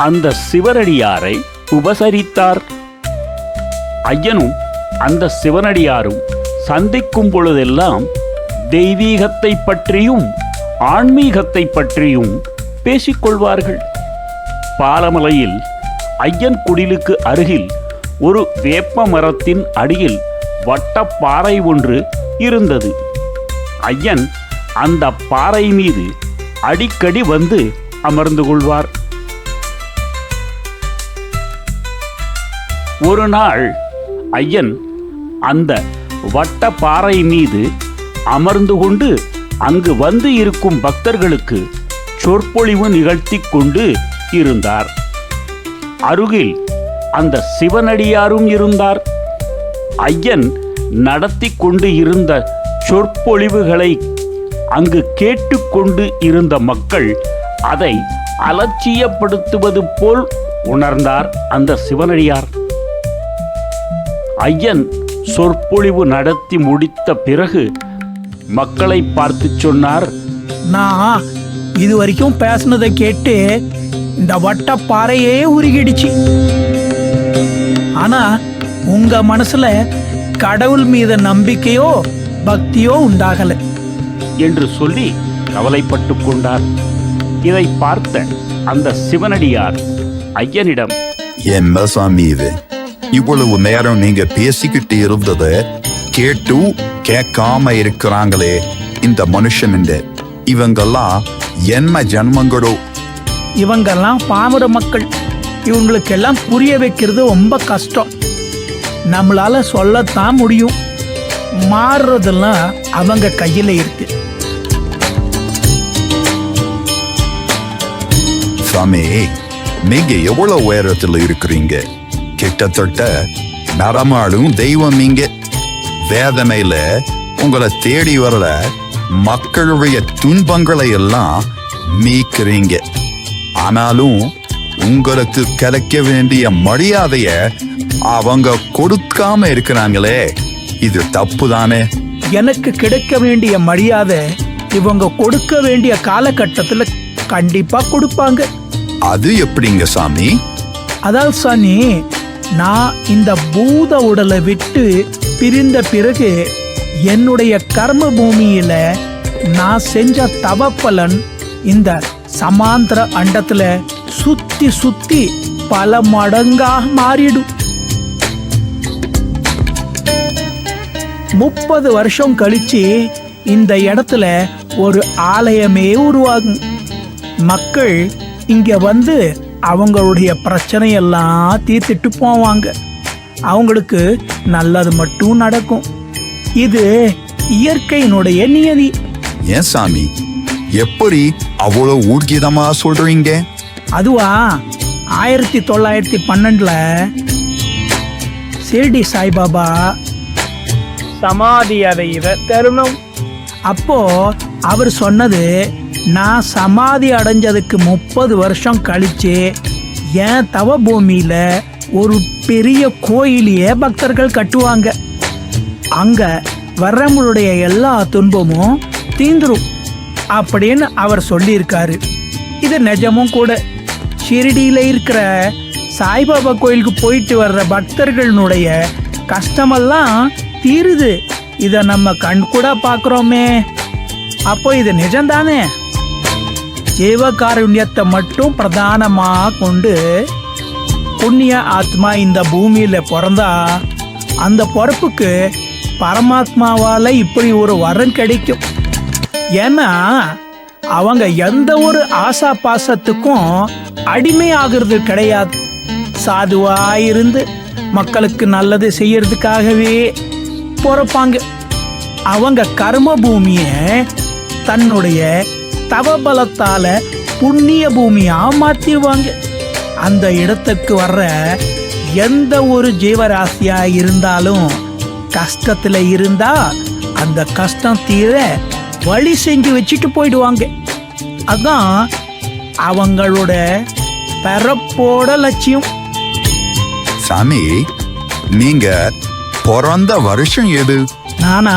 அந்த சிவனடியாரை உபசரித்தார். ஐயனும் அந்த சிவனடியாரும் சந்திக்கும் பொழுதெல்லாம் தெய்வீகத்தை பற்றியும் ஆன்மீகத்தை பற்றியும் பேசிக்கொள்வார்கள். பாலமலையில் ஐயன் குடிலுக்கு அருகில் ஒரு வேப்ப மரத்தின் அடியில் வட்டப்பாறை ஒன்று இருந்தது. ஐயன் அந்த பாறை மீது அடிக்கடி வந்து அமர்ந்து கொள்வார். ஒரு நாள் ஐயன் அந்த வட்டப்பாறை மீது அமர்ந்து கொண்டு அங்கு வந்து இருக்கும் பக்தர்களுக்கு சொற்பொழிவு நிகழ்த்தி கொண்டு இருந்தார். அருகில் அந்த சிவனடியாரும் இருந்தார். ஐயன் நடத்தி கொண்டு இருந்த சொற்பொழிவுகளை அங்கு கேட்டுக்கொண்டு இருந்த மக்கள் அதை அலட்சியப்படுத்துவது போல் உணர்ந்தார் அந்த சிவனடியார். ஐயன் சொற்பொழிவு நடத்தி முடித்த பிறகு மக்களை பார்த்து சொன்னார், நான் இது வரைக்கும் பேசுனதை கேட்டு இந்த வட்டப்பாறையே உருகிடுச்சு. ஆனா உங்க மனசுல கடவுள் மீது நம்பிக்கையோ பக்தியோ உண்டாகல என்று சொல்லி கவலைப்பட்டு கொண்டார். இதை பார்த்த அந்த சிவனடியார் ஐயனிடம், என்ன சாமி இது? இவ்வளவு நேரம் நீங்க பேசிக்கிட்டு இருந்தத கேட்டு கேட்காம இருக்கிறாங்களே இந்த மனுஷன். இவங்கெல்லாம் என்ன ஜன்மங்களோ? இவங்கெல்லாம் பாமர மக்கள். இவங்களுக்கெல்லாம் புரிய வைக்கிறது ரொம்ப கஷ்டம். நம்மளால சொல்லத்தான் முடியும். மாறுறதெல்லாம் அவங்க கையில இருக்கு. சாமி, நீங்க எவ்வளவு உயரத்துல இருக்கிறீங்க? கிட்டத்தட்ட நரமாளும் தெய்வம். நீங்க வேதனையில உங்களை தேடி வரல மக்களுடைய துன்பங்களை எல்லாம் நீக்கிறீங்க. ஆனாலும் உங்களுக்கு கிடைக்க வேண்டிய மரியாதைய அவங்க கொடுக்காம இருக்கிறாங்களே, இது தப்பு தானே? எனக்கு கிடைக்க வேண்டிய மரியாதை இவங்க கொடுக்க வேண்டிய காலகட்டத்துல கண்டிப்பா கொடுப்பாங்க. அது எப்படிங்க சாமி? அதாவது சாமி, நான் இந்த பூத உடலை விட்டு பிரிந்த பிறகு என்னுடைய கர்ம பூமியில நான் செஞ்ச தவப்பலன் இந்த சமாந்தர அண்டத்துல சுத்தி சுத்தி பல மடங்காக மாறிடும். 30 வருஷம் கழிச்சு இந்த இடத்துல ஒரு ஆலயமே உருவாகும். மக்கள் இங்க வந்து அவங்களுடைய பிரச்சனையெல்லாம் தீர்த்துட்டு போவாங்க. அவங்களுக்கு நல்லது மட்டும் நடக்கும். இது இயற்கையினுடைய நியதி. ஏன் சாமி, எப்படி அவ்வளவு ஊர்ஜிதமா சொல்றீங்க? அதுவா, 1912 ஷிர்டி சாய்பாபா சமாதி அடைகிற தருணம். அப்போ அவர் சொன்னது, நான் சமாதி அடைஞ்சதுக்கு 30 வருஷம் கழிச்சு என் தவ பூமியில ஒரு பெரிய கோயிலையே பக்தர்கள் கட்டுவாங்க. அங்க வர்றவங்களுடைய எல்லா துன்பமும் தீந்துரும் அப்படின்னு அவர் சொல்லியிருக்காரு. இது நிஜமும் கூட. ஷிரடியில இருக்கிற சாய்பாபா கோயிலுக்கு போயிட்டு வர்ற பக்தர்களுடைய கஷ்டமெல்லாம் தீருது. இத நம்ம கண் கூட பாக்குறோமே. அப்போ இது நிஜம்தானே? ஜீவகாருண்யத்தை மட்டும் பிரதானமா கொண்டு புண்ணிய ஆத்மா இந்த பூமியில பிறந்தா அந்த பொறுப்புக்கு பரமாத்மாவால இப்படி ஒரு வரம் கிடைக்கும். ஏன்னா அவங்க எந்த ஒரு ஆசா பாசத்துக்கும் அடிமை ஆகிறது கிடையாது. சாதுவா இருந்து மக்களுக்கு நல்லது செய்யறதுக்காகவே பிறப்பாங்க. அவங்க கர்ம பூமிய தன்னுடைய தவபலத்தால புண்ணிய பூமியா மாத்திருவாங்க. அந்த இடத்துக்கு வர்ற எந்த ஒரு ஜீவராசியா இருந்தாலும் கஷ்டத்துல இருந்தா அந்த கஷ்டம் தீர வழி செஞ்சு வச்சுட்டு போயிடுவாங்க. அதான் அவங்களோட பிறப்போட லட்சியம். சாமி, நீங்க பிறந்த வருஷம் எது? நானா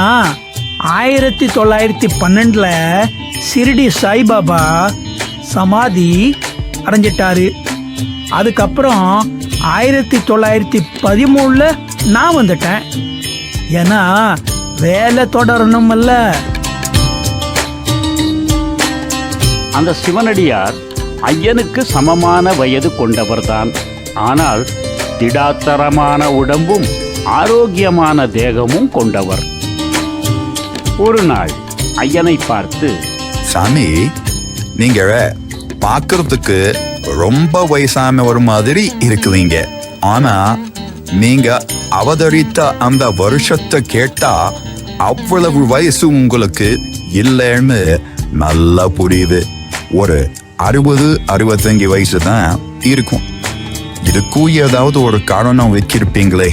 1912 சிரிடி சாய்பாபா சமாதி அடைஞ்சிட்டாரு. அதுக்கப்புறம் 1913 நான் வந்துட்டேன். ஏன்னா வேலை தொடரணும்ல. அந்த சிவனடியார் ஐயனுக்கு சமமான வயது கொண்டவர்தான். ஆனால் திடாத்தரமான உடம்பும் ஆரோக்கியமான தேகமும் கொண்டவர். ஒரு நாள் ஐயனை பார்த்து, சாமி, நீங்க பார்க்கறதுக்கு ரொம்ப வயசான ஒரு மாதிரி இருக்குவீங்க. ஆனா நீங்க அவதரித்த அந்த வருஷத்தை கேட்டா அவ்வளவு வயசு உங்களுக்கு இல்லைன்னு நல்லா புரியுது. ஒரு 60-65 வயசு தான் இருக்கும். இதுக்கும் ஏதாவது ஒரு காரணம் வச்சிருப்பீங்களே,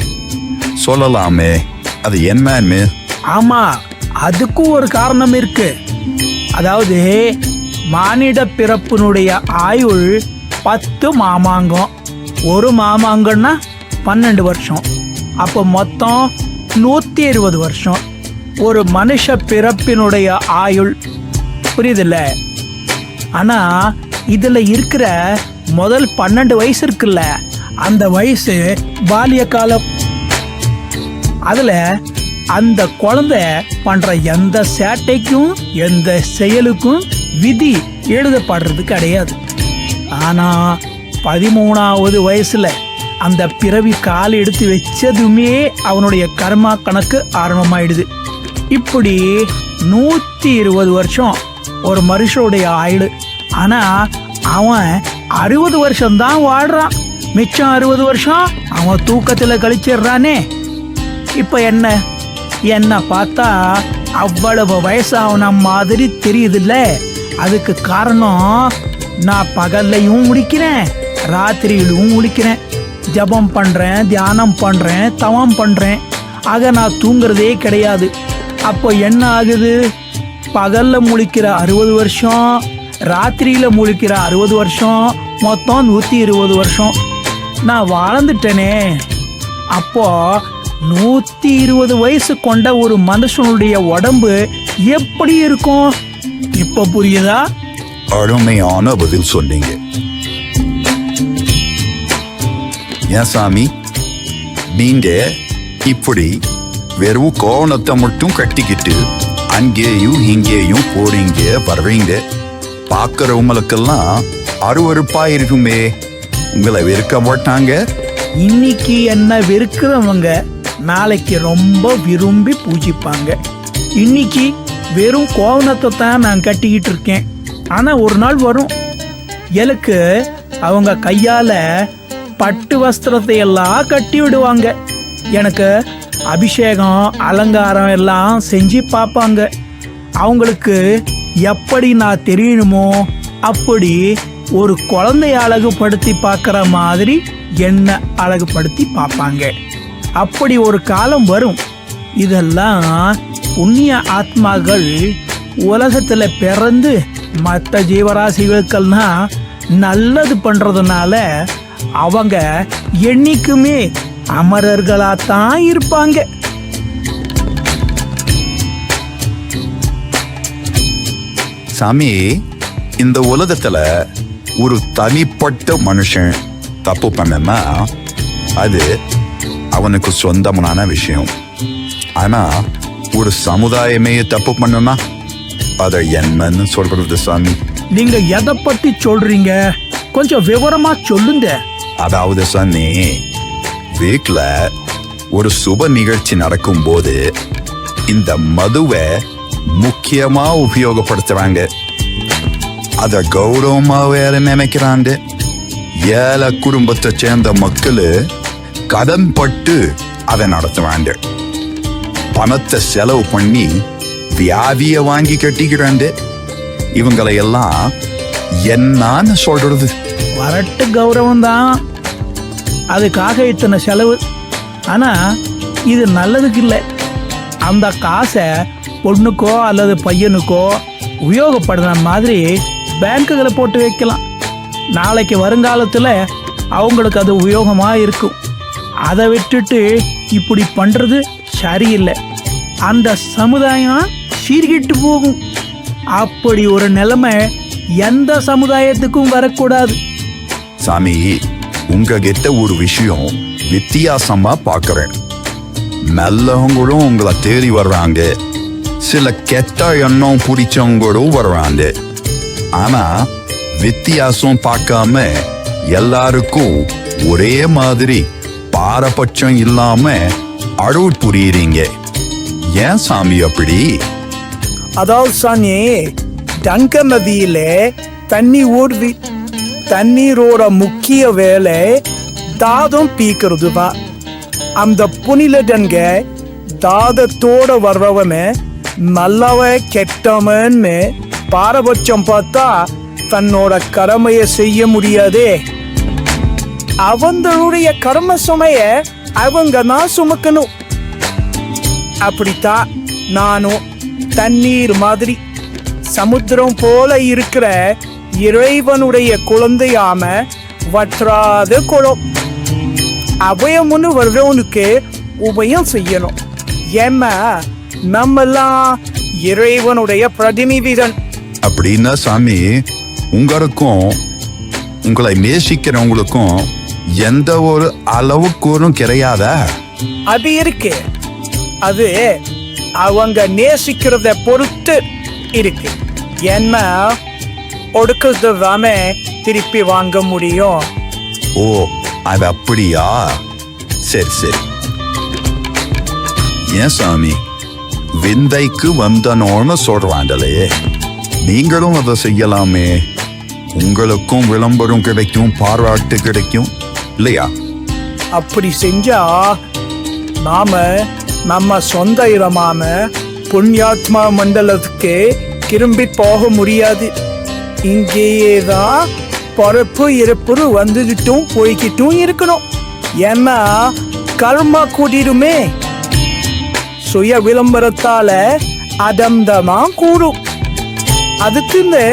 சொல்லலாமே, அது என்னன்னு? ஆமா, அதுக்கும் ஒரு காரணம் இருக்கு. அதாவது மானிட பிறப்பினுடைய ஆயுள் 10 மாமாங்கம். ஒரு மாமாங்கம்னா 12 வருஷம். அப்போ மொத்தம் 120 வருஷம் ஒரு மனுஷ பிறப்பினுடைய ஆயுள். புரியுதுல்ல? ஆனா இதுல இருக்கிற முதல் 12 வயசு இருக்குல்ல, அந்த வயசு பாலிய காலம். அதுல அந்த குழந்தை பண்ற எந்த சேட்டைக்கும் எந்த செயலுக்கும் விதி எழுதப்படுறது கிடையாது. ஆனா 13வது வயசுல அந்த பிறவி கால் எடுத்து வச்சதுமே அவனுடைய கர்மா கணக்கு ஆரம்பமாயிடுது. இப்படி 120 வருஷம் ஒரு மனுஷனுடைய ஆயுள். ஆனா அவன் 60 வருஷம்தான் வாழ்றான். மிச்சம் 60 வருஷம் அவன் தூக்கத்துல கழிச்சிடுறானே. இப்ப என்ன பார்த்தா அவ்வளவு வயசான மாதிரி தெரியுதுல்ல. அதுக்கு காரணம் நான் பகல்லையும் முடிக்கிறேன், ராத்திரியிலும் முடிக்கிறேன், ஜபம் பண்றேன், தியானம் பண்றேன், தவம் பண்றேன். ஆக நான் தூங்குறதே கிடையாது. அப்போ என்ன ஆகுது? பகல்ல முழிக்கிற 60 வருஷம், ராத்திரியில முழிக்கிற 60 வருஷம், மொத்தம் 120 வருஷம் நான் வாழ்ந்துட்டேனே. அப்போ 120 வயசு கொண்ட ஒரு மனுஷனுடைய உடம்பு எப்படி இருக்கும்? இப்ப புரியுதா? அருமையான பதில் சொன்னீங்க. ஏன் சாமி, நீங்க இப்படி வெறும் கோவணத்தை மட்டும் கட்டிக்கிட்டு அங்கேயும் இங்கேயும் போறீங்க வர்றீங்க, பார்க்கறவங்களுக்கெல்லாம் அருவருப்பா இருக்குமே, உங்களை வெறுக்க மாட்டாங்க? இன்னைக்கு என்ன வெறுக்கிறவங்க நாளைக்கு ரொம்ப விரும்பி பூஜிப்பாங்க. இன்னைக்கு வெறும் கோவணத்தை தான் நான் கட்டிக்கிட்டு இருக்கேன். ஆனா ஒரு நாள் வரும், எனக்கு அவங்க கையால பட்டு வஸ்திரத்தை எல்லாம் கட்டி விடுவாங்க. எனக்கு அபிஷேகம் அலங்காரம் எல்லாம் செஞ்சு பார்ப்பாங்க. அவங்களுக்கு எப்படி நான் தெரியணுமோ அப்படி ஒரு குழந்தைய அழகுபடுத்தி பார்க்குற மாதிரி என்ன அழகுபடுத்தி பார்ப்பாங்க. அப்படி ஒரு காலம் வரும். இதெல்லாம் புண்ணிய ஆத்மாக்கள் உலகத்துல பிறந்து மற்ற ஜீவராசிகளுக்கெல்லாம் நல்லது பண்றதுனால அவங்க என்னைக்குமே அமரர்களாத்தான் இருப்பாங்க. சாமி, இந்த உலகத்துல ஒரு தனிப்பட்ட மனுஷன் தப்பு பண்ணனா அது அவனுக்கு சொந்தமான விஷயம். ஆனா ஒரு சமுதாயமே தப்பு பண்ணனா அதை என்னன்னு சொல்றது சாமி? நீங்க எதை பத்தி சொல்றீங்க? கொஞ்சம் விவரமா சொல்லுங்க. அதாவது சாமி, வீட்டுல ஒரு சுப நிகழ்ச்சி நடக்கும் போது இந்த மதுவை முக்கியமா உபயோகப்படுத்துறாங்க. அத கௌரவமா வேற நினைக்கிறாங்க. ஏழை குடும்பத்தை சேர்ந்த மக்கள் கடன் பட்டு அதை நடத்துவாங்க. பணத்தை செலவு பண்ணி வியாதிய வாங்கி கட்டிக்கிறாங்க. இவங்களை எல்லாம் என்னன்னு சொல்றது? வரட்டு கௌரவம் தான், அதுக்காக இத்தனை செலவு. ஆனா இது நல்லதுக்கு இல்லை. அந்த காசை பொண்ணுக்கோ அல்லது பையனுக்கோ உபயோகப்படுற மாதிரி பேங்குகளை போட்டு வைக்கலாம். நாளைக்கு வருங்காலத்தில் அவங்களுக்கு அது உபயோகமாக இருக்கும். அதை விட்டுட்டு இப்படி பண்ணுறது சரியில்லை. அந்த சமுதாயம் சீர்கிட்டு போகும். அப்படி ஒரு நிலைமை எந்த சமுதாயத்துக்கும் வரக்கூடாது. சாமி, உங்ககிட்ட ஒரு விஷயம் வித்தியாசமா பார்க்கறேன். நல்லவங்களும் உங்களை தேடி வர்றாங்க, சில கெட்ட எண்ணம் பிடிச்சவங்களும் வர்றாங்க. ஆனா வித்தியாசம் பார்க்காம எல்லாருக்கும் ஒரே மாதிரி பாரபட்சம் இல்லாம அருள் புரியுறீங்க. ஏன் சாமி அப்படி? அதாவது சாமி, கங்கை நதியில தண்ணி ஓடுது. தண்ணீரோட முக்கிய வேலை தாதம் பீக்கிறது தான். அந்த புனித கங்கை தாதத்தோட வர்றவன நல்லவன் கெட்டவன்னு பாரபட்சம் பார்த்தா தன்னோட கடமையை செய்ய முடியாதே. அவங்களுடைய கர்ம சுமைய அவங்க தான் சுமக்கணும். அப்படித்தான் நானும் தண்ணீர் மாதிரி சமுத்திரம் போல இருக்கிற இறைவனுடைய குழந்தையாம வற்றாத குளம். அபயம்னு வர்றவனுக்கு உபயம் செய்யணும். ஏன்னா நம்மெல்லாம் இறைவனுடைய பிரதிநிதிகள். அப்படின்னா சாமி, உங்களுக்கும் உங்களை நேசிக்கிறவங்களுக்கும் எந்த ஒரு அளவுக்கூறும் கிடையாதா? அது இருக்கு. அது அவங்க நேசிக்கிறத பொறுத்து இருக்கு. ஏன்னா ஒடுக்கிறது தானே திருப்பி வாங்க முடியும். ஓ, அது அப்படியா? சரி சரி. ஏன் சாமி, விந்தைக்கு வந்தனோன்னு சொல்றாங்களே, நீங்களும் அதை செய்யலாமே. உங்களுக்கும் விளம்பரம் கிடைக்கும், பாராட்டு கிடைக்கும் இல்லையா? அப்படி செஞ்சா நாம நம்ம சொந்த இடமான புண்ணியாத்மா மண்டலத்துக்கு திரும்பி போக முடியாது. இங்கேயே தான் பிறப்பு இறப்பு வந்துகிட்டும் போய்கிட்டும் இருக்கணும். ஏன்னா கர்மா கூடிடுமே. சுய விளம்பரத்தால அதம்தமா கூடும். அதுக்குன்னு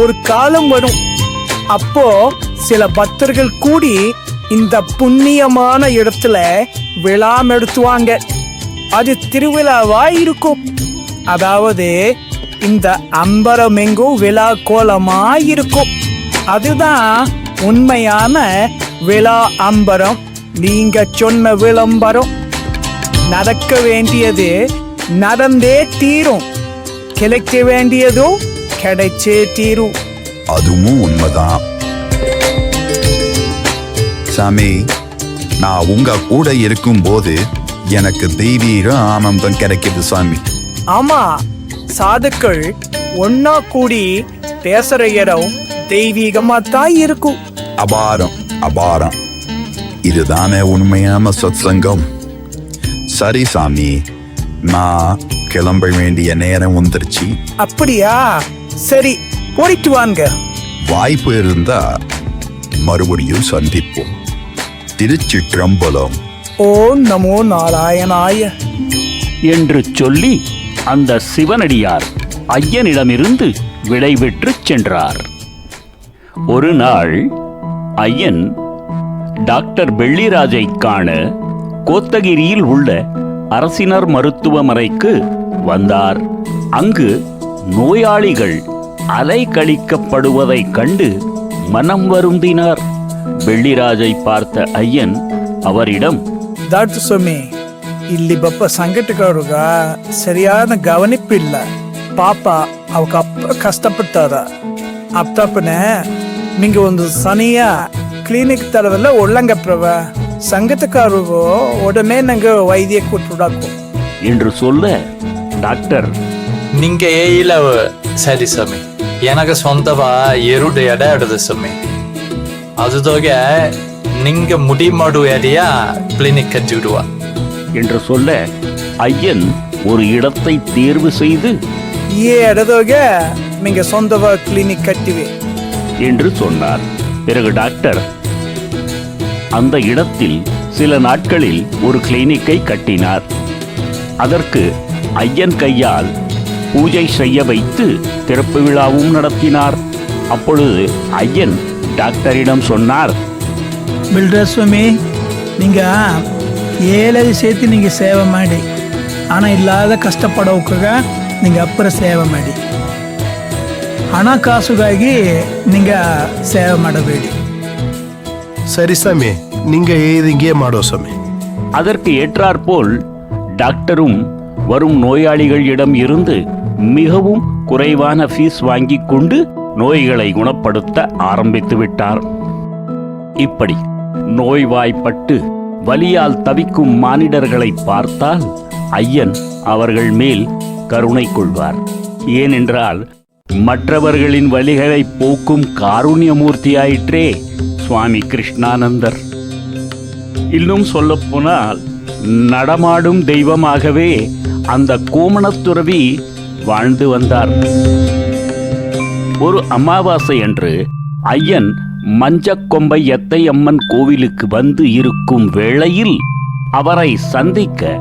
ஒரு காலம் வரும். அப்போ சில பக்தர்கள் கூடி இந்த புண்ணியமான இடத்துல விழா நடத்துவாங்க. அது திருவிழாவா இருக்கும். அதாவது இந்த அம்பரம் எங்கும் விழா கோலமா இருக்கும். அதுதான் உண்மையான விழா அம்பரம். நீங்க சொன்ன விளம்பரம். நடக்க வேண்டியது நடந்தே தீரும், கிடைக்க வேண்டியதும் கிடைச்சே தீரும். அதுவும் உண்மைதான் சாமி. நான் உங்க கூட இருக்கும்போது எனக்கு தெய்வீக ஆனந்தம் கிடைக்குது சாமி. ஆமா, சாதுக்கள் ஒன்னா கூடி பேசுற இடம் தெய்வீகமா தான் இருக்கும். அபாரம் அபாரம். இதுதானே உண்மையான சத்சங்கம். சரி சாமி, நான் கிளம்ப வேண்டிய நேரம் வந்துருச்சு. அப்படியா? சரி, போயிட்டு வாங்க. வாய்ப்பு இருந்தா மறுபடியும் சந்திப்போம். திருச்சிற்றம்பலம். ஓம் நமோ நாராயணாய என்று சொல்லி அந்த சிவனடியார் ஐயனிடமிருந்து விடைபெற்று சென்றார். ஒரு நாள் ஐயன் டாக்டர் வெள்ளிராஜை காண கோத்தகிரியில் உள்ள அரசினர் மருத்துவமனைக்கு வந்தார். அங்கு நோயாளிகள் அலைக்கழிக்கப்படுவதைக் கண்டு மனம் வருந்தினார். வெள்ளிராஜை பார்த்த ஐயன் ಅವರಿಡಂ ಡಾಕ್ಟರ್ ಸ್ವಾಮಿ, ಇಲ್ಲಿ ಬಪ್ಪ ಸಂಕಟಗಾರಗ ಸರಿಯಾದ ಗವನಿಪ್ಪಿಲ್ಲ. ಪಾಪ ಅವಕ್ಕೆ ಅಪ್ಪ ಕಷ್ಟಪಟ್ಟಾರ. ಅಪ್ಪನೇ ನಿಂಗೆ ಒಂದು ಸನಿಯ ಕ್ಲಿನಿಕ್ ತರವೆಲ್ಲ ಒಳ್ಳಂಗಪ್ರವ ಸಂಗತಕಾರರು உடனே ನಂಗೆ ವೈದ್ಯ ಕೊಟ್ಬಿಡಾಕು என்று சொல்ல டாக்டர், ನಿಂಗೆ ಇಲ್ಲ ಸರಿ ಸ್ವಾಮಿ, எனக்கு சொந்தமா 2 இடம் எடுது ಸ್ವಾಮಿ. அதுதோக நீங்க முடி மாடு ஏரியா கிளினிக் கட்டிடுவா என்று சொல்ல ஐயன் ஒரு இடத்தை தேர்வு செய்து, ಈ ಎಡದೋಗೆ ನಿಂಗೆ ಸ್ವಂತವ ಕ್ಲಿನಿಕ್ ಕಟ್ಟಿವೆ. என்று சொன்னார். பிறகு டாக்டர் அந்த இடத்தில் சில நாட்களில் ஒரு கிளினிக்கை கட்டினார். அதற்கு ஐயன் கையால் பூஜை செய்ய வைத்து திறப்பு விழாவும் நடத்தினார். அப்பொழுது ஐயன் டாக்டரிடம் சொன்னார், ಬಿಲ್ಡ್ರ ಸ್ವಾಮಿ நீங்க ஏழை சேர்த்து நீங்க சேவை ಮಾಡಿ ಹಣ ಇಲ್ಲದ ಕಷ್ಟಪಡೋಕಾಗ நீங்க அப்புறம் சேவை ಮಾಡಿ ಹಣಕಾಸುಗಾಗಿ நீங்க ಸೇವೆ ಮಾಡಬೇಡಿ. சரி சாமி, நீங்க ஏதிங்கே மாடோ சாமி. அதற்கு ஏற்றாற்போல் டாக்டரும் வரும் நோயாளிகளிடம் இருந்து மிகவும் குறைவான ஃபீஸ் வாங்கிக் கொண்டு நோய்களை குணப்படுத்த ஆரம்பித்து விட்டார். இப்படி நோய்வாய்ப்பட்டு வலியால் தவிக்கும் மானிடர்களை பார்த்தால் ஐயன் அவர்கள் மேல் கருணை கொள்வார். ஏனென்றால் மற்றவர்களின் வலிகளை போக்கும் காருண்யமூர்த்தியாயிற்றே சுவாமி கிருஷ்ணானந்தர். இன்னும் சொல்லப்போனால் நடமாடும் தெய்வமாகவே அந்த கோமணத்துறவி வாழ்ந்து வந்தார். ஒரு அமாவாசை அன்று ஐயன் மஞ்சக்கொம்பை எத்தையம்மன் கோவிலுக்கு வந்து இருக்கும் வேளையில் அவரை சந்திக்க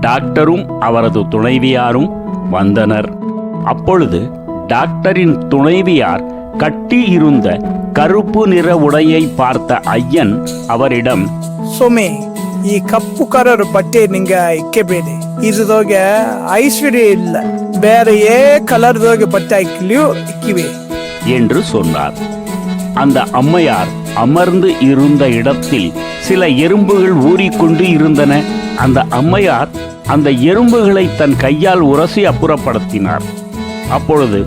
டாக்டரும் அவரது துணைவியாரும் வந்தனர். அப்பொழுது டாக்டரின் துணைவியார் கட்டி இருந்த கருப்பு நிற உடையை பார்த்த ஐயன் அவரிடம், ಸೊಮೆ ಈ ಕಪ್ಪು ಕಲರ್ ಬಟ್ಟೆ ನಿಂಗ ಇಕ್ಕಬೇಡಿ, ಇದ್ರದೋಗ ಐಶ್ವರ್ಯ ಇಲ್ಲ, ಬೇರೆ ಕಲರ್ದೋಗ ಬಟ್ಟೆ ಹಾಕಲಿಯೂ ಇಕ್ಕಿವೆ என்று சொன்னார். அந்த அம்மையார் அமர்ந்து இருந்த இடத்தில் சில எறும்புகள் ஊறிக்கொண்டு இருந்தன. அந்த அம்மையார் அந்த எறும்புகளை தன் கையால் உரசி அப்புறப்படுத்தினார். அப்பொழுது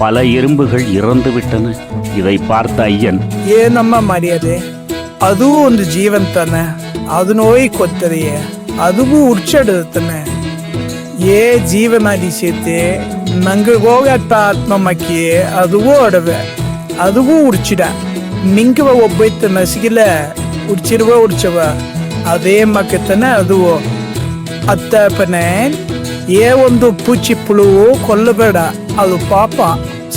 பல எறும்புகள் இறந்து விட்டன. இதை பார்த்த ஐயன், ಏನಮ್ಮ ಮರ್ಯಾದೆ, ಅದು ಒಂದು ಜೀವನ್ ತಾನೆ, ಅದು ನೋಯಿ ಕೊತ್ತರಿಯೇ, ಅದೂ ಉಡ್ಚಾಡುತ್ತಾನೆ. ಏ ಜೀವನ ಅಡಿಸೈತೆ ನಂಗೆ ಹೋಗತ್ತ ಆತ್ಮಮ್ಮಕ್ಕಿ ಅದೂ ಅಡವೆ, ಅದೂ ಉಡ್ಚಿಡ ನಿಂಗೆ ಒಬ್ಬೈತ ನಸಿಗಿಲ್ಲ ಉಡ್ಚಿರುವ ಉಡ್ಚವ ಅದೇ ಮಕ್ಕತನೆ ಅದು ಅತ್ತಪ್ಪನೆ. ಏ ಒಂದು பூச்சி புழுவோ கொல்லಬೇಡ, அது பாப்பா,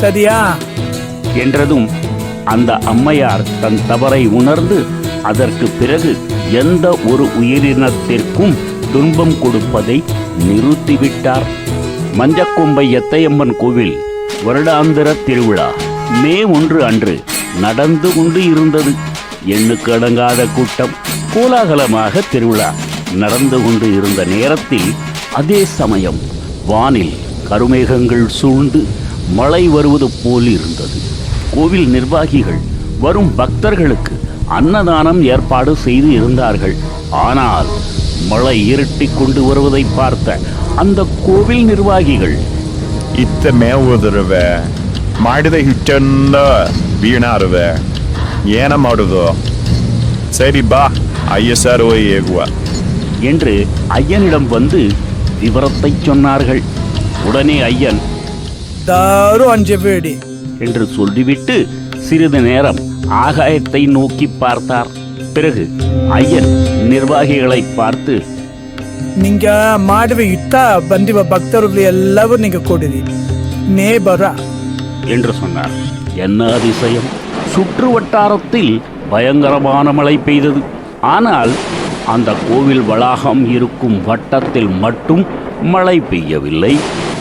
சரியா என்றதும் அந்த அம்மையார் தன் தவறை உணர்ந்து அதற்கு பிறகு எந்த ஒரு உயிரினத்திற்கும் துன்பம் கொடுப்பதை நிறுத்திவிட்டார். மஞ்சக்கொம்பை எத்தையம்மன் கோவில் வருடாந்திர திருவிழா மே 1 அன்று நடந்து கொண்டு இருந்தது. எண்ணுக்கு அடங்காத கூட்டம், கோலாகலமாக திருவிழா நடந்து கொண்டு இருந்த நேரத்தில் அதே சமயம் வானில் கருமேகங்கள் சூழ்ந்து மழை வருவது போல் இருந்தது. கோவில் நிர்வாகிகள் வரும் பக்தர்களுக்கு அன்னதானம் ஏற்பாடு செய்து இருந்தார்கள். ஆனால் மழை இருட்டிக் கொண்டு வருவதை பார்த்த அந்த கோவில் நிர்வாகிகள், ಇತ್ತ ಮೇವುದಿರುವೆ ಮಾಡಿದ ಹಿಟ್ಟನ್ನ ಬೀಣಾರುವೆ ಏನ ಮಾಡುದು, ಸರಿ ಬಾ ஐயசார் ஓய் ஏகுவா என்று ஐயனிடம் வந்து விவரத்தை சொன்னார்கள். உடனே ஐயன் தாரு அஞ்சவேடி என்று சொல்லிவிட்டு சிறிது நேரம் ஆகாயத்தை நோக்கி பார்த்தார். பிறகு ஐயன் நிர்வாகிகளை பார்த்து, நீங்க ಮಾಡುವ ಯುದ್ಧ ಬಂದಿವ ಭಕ್ತರುಗಳು ಎಲ್ಲವೂ நீங்க ಕೊಡಿರಿ, மே ಬರ என்று சொன்னார். என்ன அதிசயம்! சுற்று வட்டாரத்தில் பயங்கரமான மழை பெய்தது. ஆனால் அந்த கோவில் வளாகம் இருக்கும் வட்டத்தில் மட்டும் மழை பெய்யவில்லை.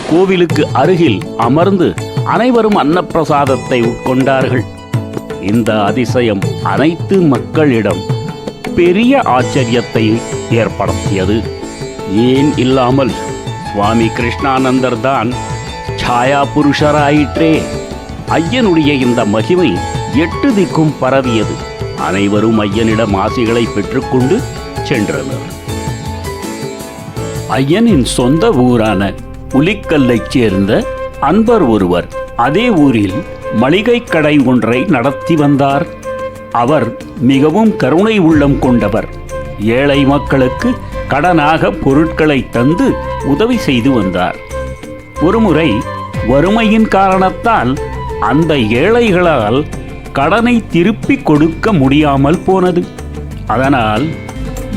கோவிலுக்கு அருகில் அமர்ந்து அனைவரும் அன்னப்பிரசாதத்தை உட்கொண்டார்கள். இந்த அதிசயம் அனைத்து மக்களிடம் பெரிய ஆச்சரியத்தை ஏற்படுத்தியது. ஏன் இல்லாமல் சுவாமி கிருஷ்ணானந்தர் தான் ಛಾಯಾ புருஷராயிற்றே. ஐயனுடைய இந்த மகிமை 8 திக்கும் பரவியது. அனைவரும் ஐயனிடம் ஆசிகளை பெற்றுக்கொண்டு சென்றனர். ஐயனின் சொந்த ஊரான புலிக்கல்லைச் சேர்ந்த அன்பர் ஒருவர் அதே ஊரில் மளிகை கடை ஒன்றை நடத்தி வந்தார். அவர் மிகவும் கருணை உள்ளம் கொண்டவர். ஏழை மக்களுக்கு கடனாக பொருட்களை தந்து உதவி செய்து வந்தார். ஒருமுறை வறுமையின் காரணத்தால் அந்த ஏழைகளால் கடனை திருப்பி கொடுக்க முடியாமல் போனது. அதனால்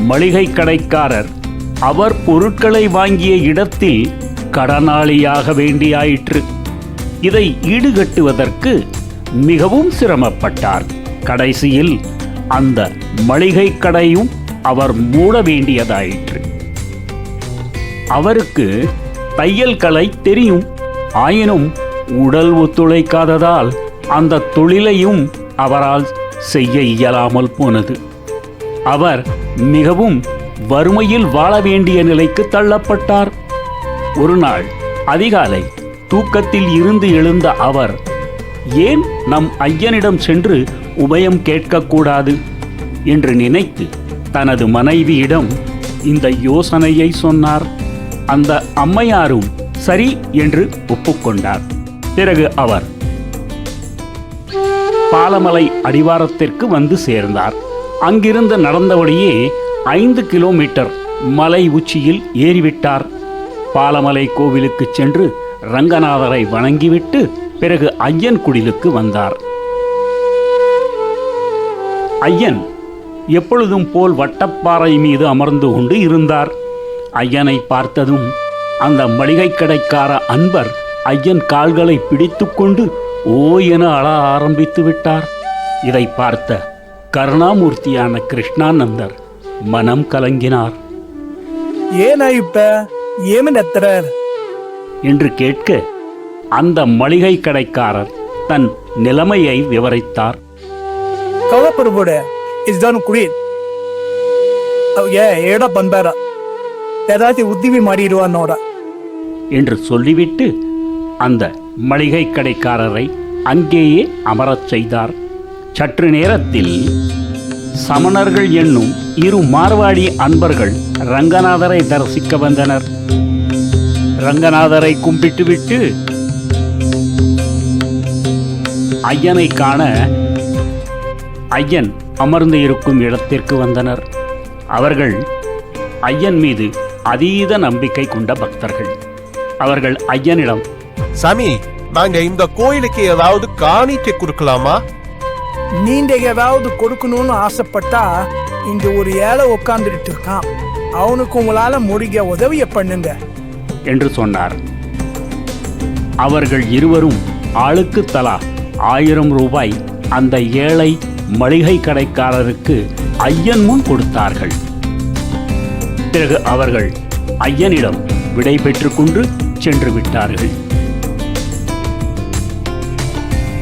மளிகை கடைக்காரர் அவர் பொருட்களை வாங்கிய இடத்தில் கடனாளியாக வேண்டியாயிற்று. இதை ஈடுகட்டுவதற்கு மிகவும் சிரமப்பட்டார். கடைசியில் அந்த மளிகை கடையும் அவர் மூட வேண்டியதாயிற்று. அவருக்கு தையல் கலை தெரியும். ஆயினும் உடல் ஒத்துழைக்காததால் அந்த தொழிலையும் அவரால் செய்ய இயலாமல் போனது. அவர் மிகவும் வறுமையில் வாழ வேண்டிய நிலைக்கு தள்ளப்பட்டார். ஒரு நாள் அதிகாலை தூக்கத்தில் இருந்து எழுந்த அவர், ஏன் நம் ஐயனிடம் சென்று உபயம் கேட்கக்கூடாது என்று நினைத்து தனது மனைவியிடம் இந்த யோசனையை சொன்னார். அந்த அம்மையாரும் சரி என்று ஒப்புக்கொண்டார். பிறகு அவர் பாலமலை அடிவாரத்திற்கு வந்து சேர்ந்தார். அங்கிருந்து நடந்தபடியே 5 கிலோமீட்டர் மலை உச்சியில் ஏறிவிட்டார். பாலமலை கோவிலுக்கு சென்று ரங்கநாதரை வணங்கிவிட்டு பிறகு ஐயன் குடிலுக்கு வந்தார். ஐயன் எப்பொழுதும் போல் வட்டப்பாறை மீது அமர்ந்து கொண்டு இருந்தார். ஐயனை பார்த்ததும் அந்த மளிகை கடைக்கார அன்பர் ஐயன் கால்களை பிடித்துக்கொண்டு ஓ என அழ ஆரம்பித்து விட்டார். இதை பார்த்த கருணாமூர்த்தியான கிருஷ்ணானந்தர் மனம் கலங்கினார். ஏனாயிப்ப ஏமனத்தரர் என்று கேட்க அந்த மளிகை கடைக்காரர் தன் நிலைமையை விவரித்தார். ಕವಪುರಬೋಡ ಇಸ್ದಾನು ಕುಡಿ ಅವ್ಗೆ ಏಡ ಬಂದಾರ ஏதாச்சும் உதவி ಮಾಡಿರುವ ನೋಡ என்று சொல்லிவிட்டு அந்த மளிகை கடைக்காரரை அங்கேயே அமரச் செய்தார். சற்று நேரத்தில் சமணர்கள் என்னும் 2 மார்வாடி அன்பர்கள் ரங்கநாதரை தரிசிக்க வந்தனர். ரங்கநாதரை கும்பிட்டுவிட்டு ஐயனை காண ஐயன் அமர்ந்து இருக்கும் இடத்திற்கு வந்தனர். அவர்கள் ஐயன் மீது அதீத நம்பிக்கை கொண்ட பக்தர்கள். அவர்கள் ஐயனிடம், சாமி, நாங்க இந்த கோயிலுக்கு ஏதாவது காணிக்கை கொடுக்கலாமா? நீங்க ஏதாவது கொடுக்கணும்னு ஆசைப்பட்டா இங்க ஒரு ஏழை உட்காந்துட்டு இருக்கான், அவனுக்கு உங்களால முடிய உதவிய பண்ணுங்க என்று சொன்னார். அவர்கள் இருவரும் ஆளுக்கு தலா 1000 ரூபாய் அந்த ஏழை மளிகை கடைக்காரருக்கு ஐயன் முன் கொடுத்தார்கள். பிறகு அவர்கள் ஐயனிடம் விடை பெற்றுக் கொண்டு சென்று விட்டார்கள்.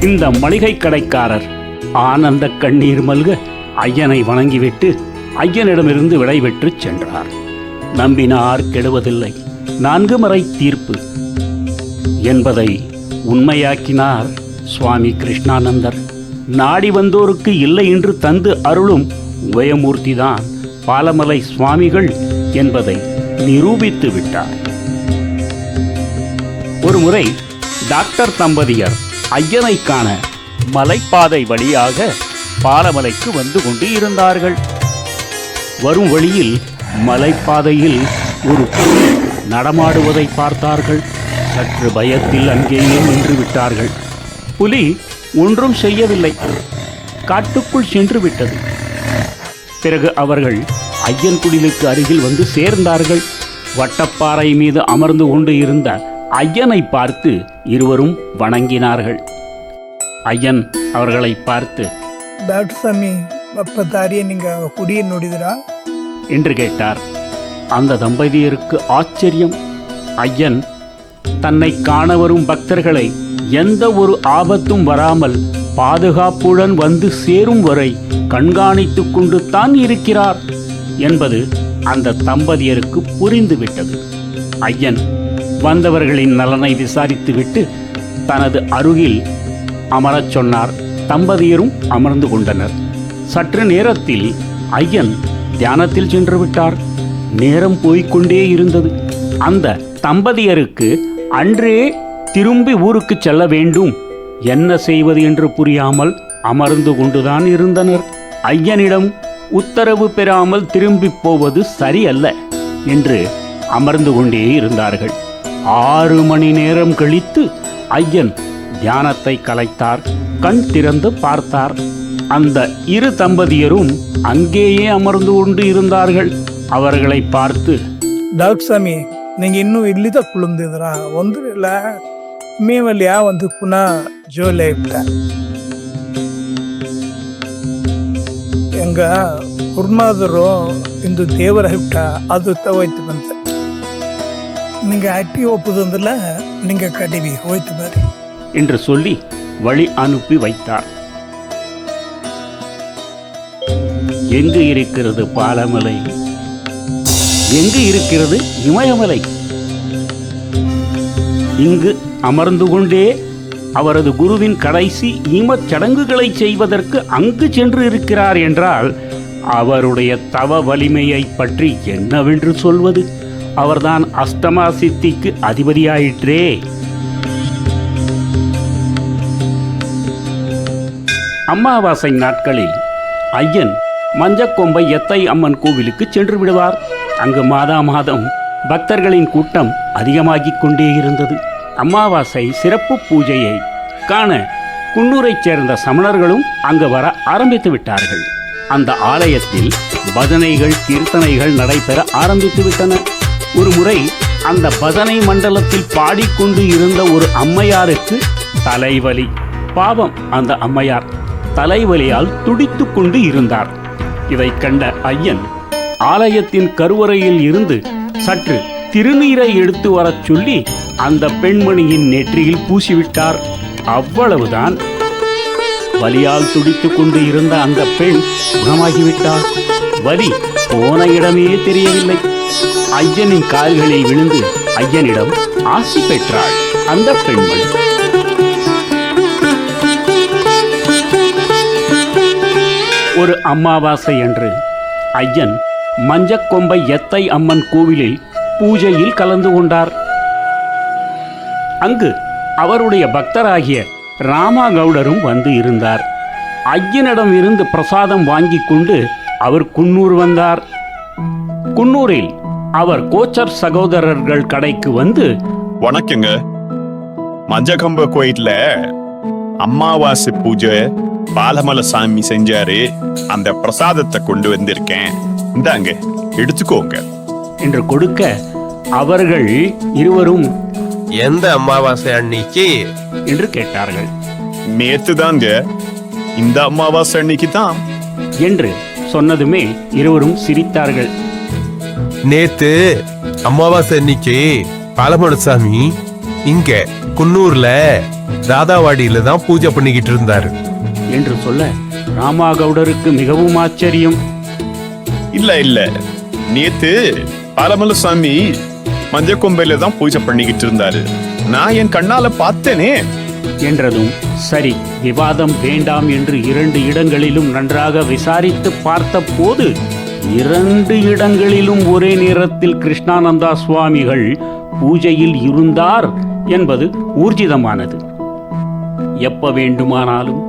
இந்த மளிகை கடைக்காரர் ஆனந்த கண்ணீர் மல்க ஐயனை வணங்கிவிட்டு ஐயனிடமிருந்து விடை பெற்று சென்றார். நம்பினார் கெடுவதில்லை, 4 முறை தீர்ப்பு என்பதை உண்மையாக்கினார் சுவாமி கிருஷ்ணானந்தர். நாடி வந்தோருக்கு இல்லை என்று தந்து அருளும் உபயமூர்த்திதான் பாலமலை சுவாமிகள் என்பதை நிரூபித்து விட்டார். ஒரு முறை டாக்டர் தம்பதியர் ஐயனை காண மலைப்பாதை வழியாக பாலமலைக்கு வந்து கொண்டு இருந்தார்கள். வரும் வழியில் மலைப்பாதையில் ஒரு புலி நடமாடுவதை பார்த்தார்கள். சற்று பயத்தில் அங்கேயே நின்று விட்டார்கள். புலி ஒன்றும் செய்யவில்லை, காட்டுக்குள் சென்று விட்டது. பிறகு அவர்கள் ஐயன் குடிலுக்கு அருகில் வந்து சேர்ந்தார்கள். வட்டப்பாறை மீது அமர்ந்து கொண்டு இருந்த ஐயனை பார்த்து இருவரும் வணங்கினார்கள். ஐயன் அவர்களை பார்த்து, டாக்டர் சாமி, தாரியை நீங்க குடியை நோடிதரா என்று கேட்டார். அந்த தம்பதியருக்கு ஆச்சரியம். ஐயன் தன்னை காண வரும் பக்தர்களை எந்த ஒரு ஆபத்தும் வராமல் பாதுகாப்புடன் வந்து சேரும் வரை கண்காணித்துக் கொண்டு தான் இருக்கிறார் என்பது அந்த தம்பதியருக்கு புரிந்துவிட்டது. ஐயன் வந்தவர்களின் நலனை விசாரித்துவிட்டு தனது அருகில் அமரச் சொன்னார். தம்பதியரும் அமர்ந்து கொண்டனர். சற்று நேரத்தில் ஐயன் தியானத்தில் சென்று விட்டார். நேரம் போய்கொண்டே இருந்தது. அந்த தம்பதியருக்கு அன்றே திரும்பி ஊருக்கு செல்ல வேண்டும், என்ன செய்வது என்று புரியாமல் அமர்ந்து கொண்டுதான் இருந்தனர். ஐயனிடம் உத்தரவு பெறாமல் திரும்பி போவது சரியல்ல என்று அமர்ந்து கொண்டே இருந்தார்கள். 6 மணி நேரம் கழித்து ஐயன் தியானத்தை கலைத்தார். கண் திறந்து பார்த்தார். அந்த 2 தம்பதியரும் அங்கேயே அமர்ந்து கொண்டு இருந்தார்கள். அவர்களை பார்த்து, டாக்டர் சாமಿ நீங்க இன்னும் ಇಲ್ಲಿದ ಕುಳಿತಿದ್ರಾ? ಒಂದು ಇಲ್ಲ ಮೇವಲ್ಲಿ ಒಂದು ಪುನಃ ಜೋಲೆ ಇಟ್ಟ ನಂಗ ಗುರುನಾದರು ಇಂದು ದೇವರ ಹುಟ್ಟ ಅದು ಹೋಯ್ತು ಬಂತ நீங்க அட்டி ஒப்புதல்ல நீங்க கடிவி ಹೋಯ್ತು பாரு என்று சொல்லி வழி அனுப்பி வைத்தார். எங்கு இருக்கிறது பாலமலை? எங்கு இருக்கிறது இமயமலை? இங்கு அமர்ந்து கொண்டே அவரது குருவின் கடைசி ஈமச் சடங்குகளை செய்வதற்கு அங்கு சென்று இருக்கிறார் என்றால் அவருடைய தவ வலிமையை பற்றி என்னவென்று சொல்வது? அவர்தான் அஷ்டமா சித்திக்கு அதிபதியாயிற்றே. அமாவாசை நாட்களில் ஐயன் மஞ்சக்கொம்பை எத்தை அம்மன் கோவிலுக்கு சென்று விடுவார். அங்கு மாதம் பக்தர்களின் கூட்டம் அதிகமாகிக் கொண்டே இருந்தது. அமாவாசை சிறப்பு பூஜையை காண குன்னூரைச் சேர்ந்த சமணர்களும் அங்கு வர ஆரம்பித்து விட்டார்கள். அந்த ஆலயத்தில் பஜனைகள் கீர்த்தனைகள் நடைபெற ஆரம்பித்து விட்டன. ஒரு முறை அந்த பஜனை மண்டலத்தில் பாடிக்கொண்டு இருந்த ஒரு அம்மையாருக்கு தலைவலி. பாவம், அந்த அம்மையார் தலைவலியால் துடித்து கொண்டு இருந்தார். இதை கண்ட ஐயன் ஆலயத்தின் கருவறையில் இருந்து சற்று திருநீரை எடுத்து வரச் சொல்லி அந்த பெண்மணியின் நெற்றியில் பூசிவிட்டார். அவ்வளவுதான். வலியால் துடித்துக் கொண்டு இருந்த அந்த பெண் குணமாகிவிட்டார். வலி போன இடமே தெரியவில்லை. ஐயனின் கால்களில் விழுந்து ஐயனிடம் ஆசி பெற்றாள் அந்த பெண்மணி. ஒரு அமாவாசை அன்று ஐயன் மஞ்சக்கொம்பை எத்தை அம்மன் கோவிலில் பூஜையில் கலந்து கொண்டார். அங்கு அவருடைய பக்தராகிய ராமகவுடரும் வந்து இருந்தார். ஐயனிடம் இருந்து பிரசாதம் வாங்கி கொண்டு அவர் குன்னூர் வந்தார். குன்னூரில் அவர் கோச்சர் சகோதரர்கள் கடைக்கு வந்து, வணக்கங்க, மஞ்சக்கொம்பை கோயில்ல அமாவாசை பூஜை பாலமலை சாமி செஞ்சாரு, அந்த பிரசாதத்தை கொண்டு வந்திருக்கேன், இந்தாங்க எடுத்துக்கோங்க என்று கொடுக்க அவர்கள் இருவரும் எந்த அமாவாசை அன்னைக்கு என்று கேட்டார்கள். நேத்து தாங்க, இந்த அமாவாசை அன்னைக்கு தான் என்று சொன்னதுமே இருவரும் சிரித்தார்கள். நேத்து அமாவாசை அன்னைக்கு பாலமலசாமி இங்க குன்னூர்ல ராதாவாடியில தான் பூஜை பண்ணிக்கிட்டு இருந்தாரு என்று சொல்ல ராமகவுடருக்கு மிகவும் ஆச்சரியம். இல்ல நேத்து பாலமலசாமி மஞ்சக்கொம்பையில தான் பூஜை பண்ணிக்கிட்டு இருந்தாரு, நான் என் கண்ணால பார்த்தேனே என்றதும், சரி, விவாதம் வேண்டாம் என்று 2 இடங்களிலும் நன்றாக விசாரித்து பார்த்த போது 2 இடங்களிலும் ஒரே நேரத்தில் கிருஷ்ணானந்தா சுவாமிகள் பூஜையில் இருந்தார் என்பது ஊர்ஜிதமானது. எப்ப வேண்டுமானாலும்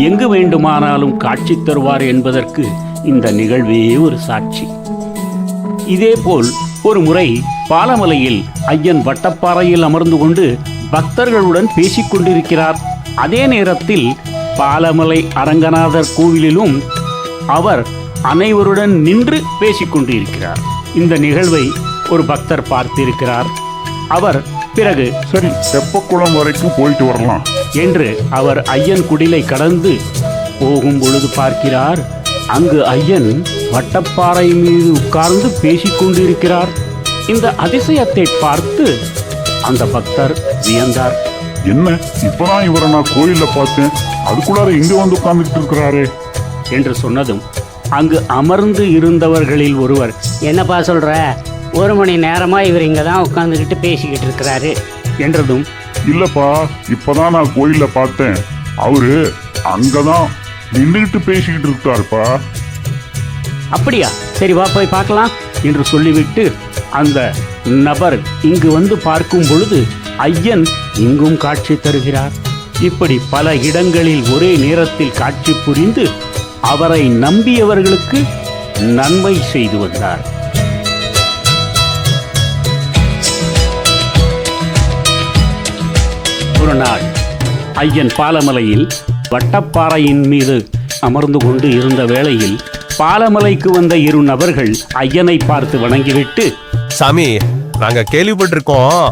எங்கு வேண்டுமானாலும் காட்சி தருவார் என்பதற்கு இந்த நிகழ்வே ஒரு சாட்சி. இதேபோல் ஒரு முறை பாலமலையில் ஐயன் வட்டப்பாறையில் அமர்ந்து கொண்டு பக்தர்களுடன் பேசிக் கொண்டிருக்கிறார். அதே நேரத்தில் பாலமலை அரங்கநாதர் கோவிலிலும் அவர் அனைவருடன் நின்று பேசிக் கொண்டிருக்கிறார். இந்த நிகழ்வை ஒரு பக்தர் பார்த்திருக்கிறார். அவர் பிறகு, சரி, தெப்பக்குளம் வரைக்கும் போயிட்டு வரலாம் என்று அவர் ஐயன் குடிலை கடந்து போகும் பொழுது பார்க்கிறார். அங்கு ஐயன் வட்டப்பாறை மீது உட்கார்ந்து பேசிக் கொண்டிருக்கிறார். இந்த அதிசயத்தை பார்த்து அந்த பக்தர் வியந்தார். என்ன, இப்பதான் இவரை நான் கோயில்ல பார்த்தேன், அதுக்குள்ளார இங்க வந்து உட்கார்ந்துட்டு இருக்கிறாரே என்று சொன்னதும் அங்கு அமர்ந்து இருந்தவர்களில் ஒருவர், என்னப்பா சொல்ற, 1 மணி நேரமா இவர் இங்க தான் உட்கார்ந்துகிட்டு பேசிக்கிட்டு இருக்கிறாரு என்றதும், இல்லப்பா, இப்பதான் நான் கோயில்ல பார்த்தேன், அவரு அங்கதான் நின்றுகிட்டு பேசிக்கிட்டு இருக்காருப்பா. அப்படியா, சரி வா போய் பார்க்கலாம் என்று சொல்லிவிட்டு அந்த நபர் இங்கு வந்து பார்க்கும் பொழுது ஐயன் இங்கும் காட்சி தருகிறார். இப்படி பல இடங்களில் ஒரே நேரத்தில் காட்சி புரிந்து அவரை நம்பியவர்களுக்கு நன்மை செய்து வந்தார். ஒரு நாள் ஐயன் பாலமலையில் வட்டப்பாறையின் மீது அமர்ந்து கொண்டு இருந்த வேளையில் பாலமலைக்கு வந்த 2 நபர்கள் ஐயனை பார்த்து வணங்கிவிட்டு, சாமி, நாங்க கேள்விப்பட்டிருக்கோம்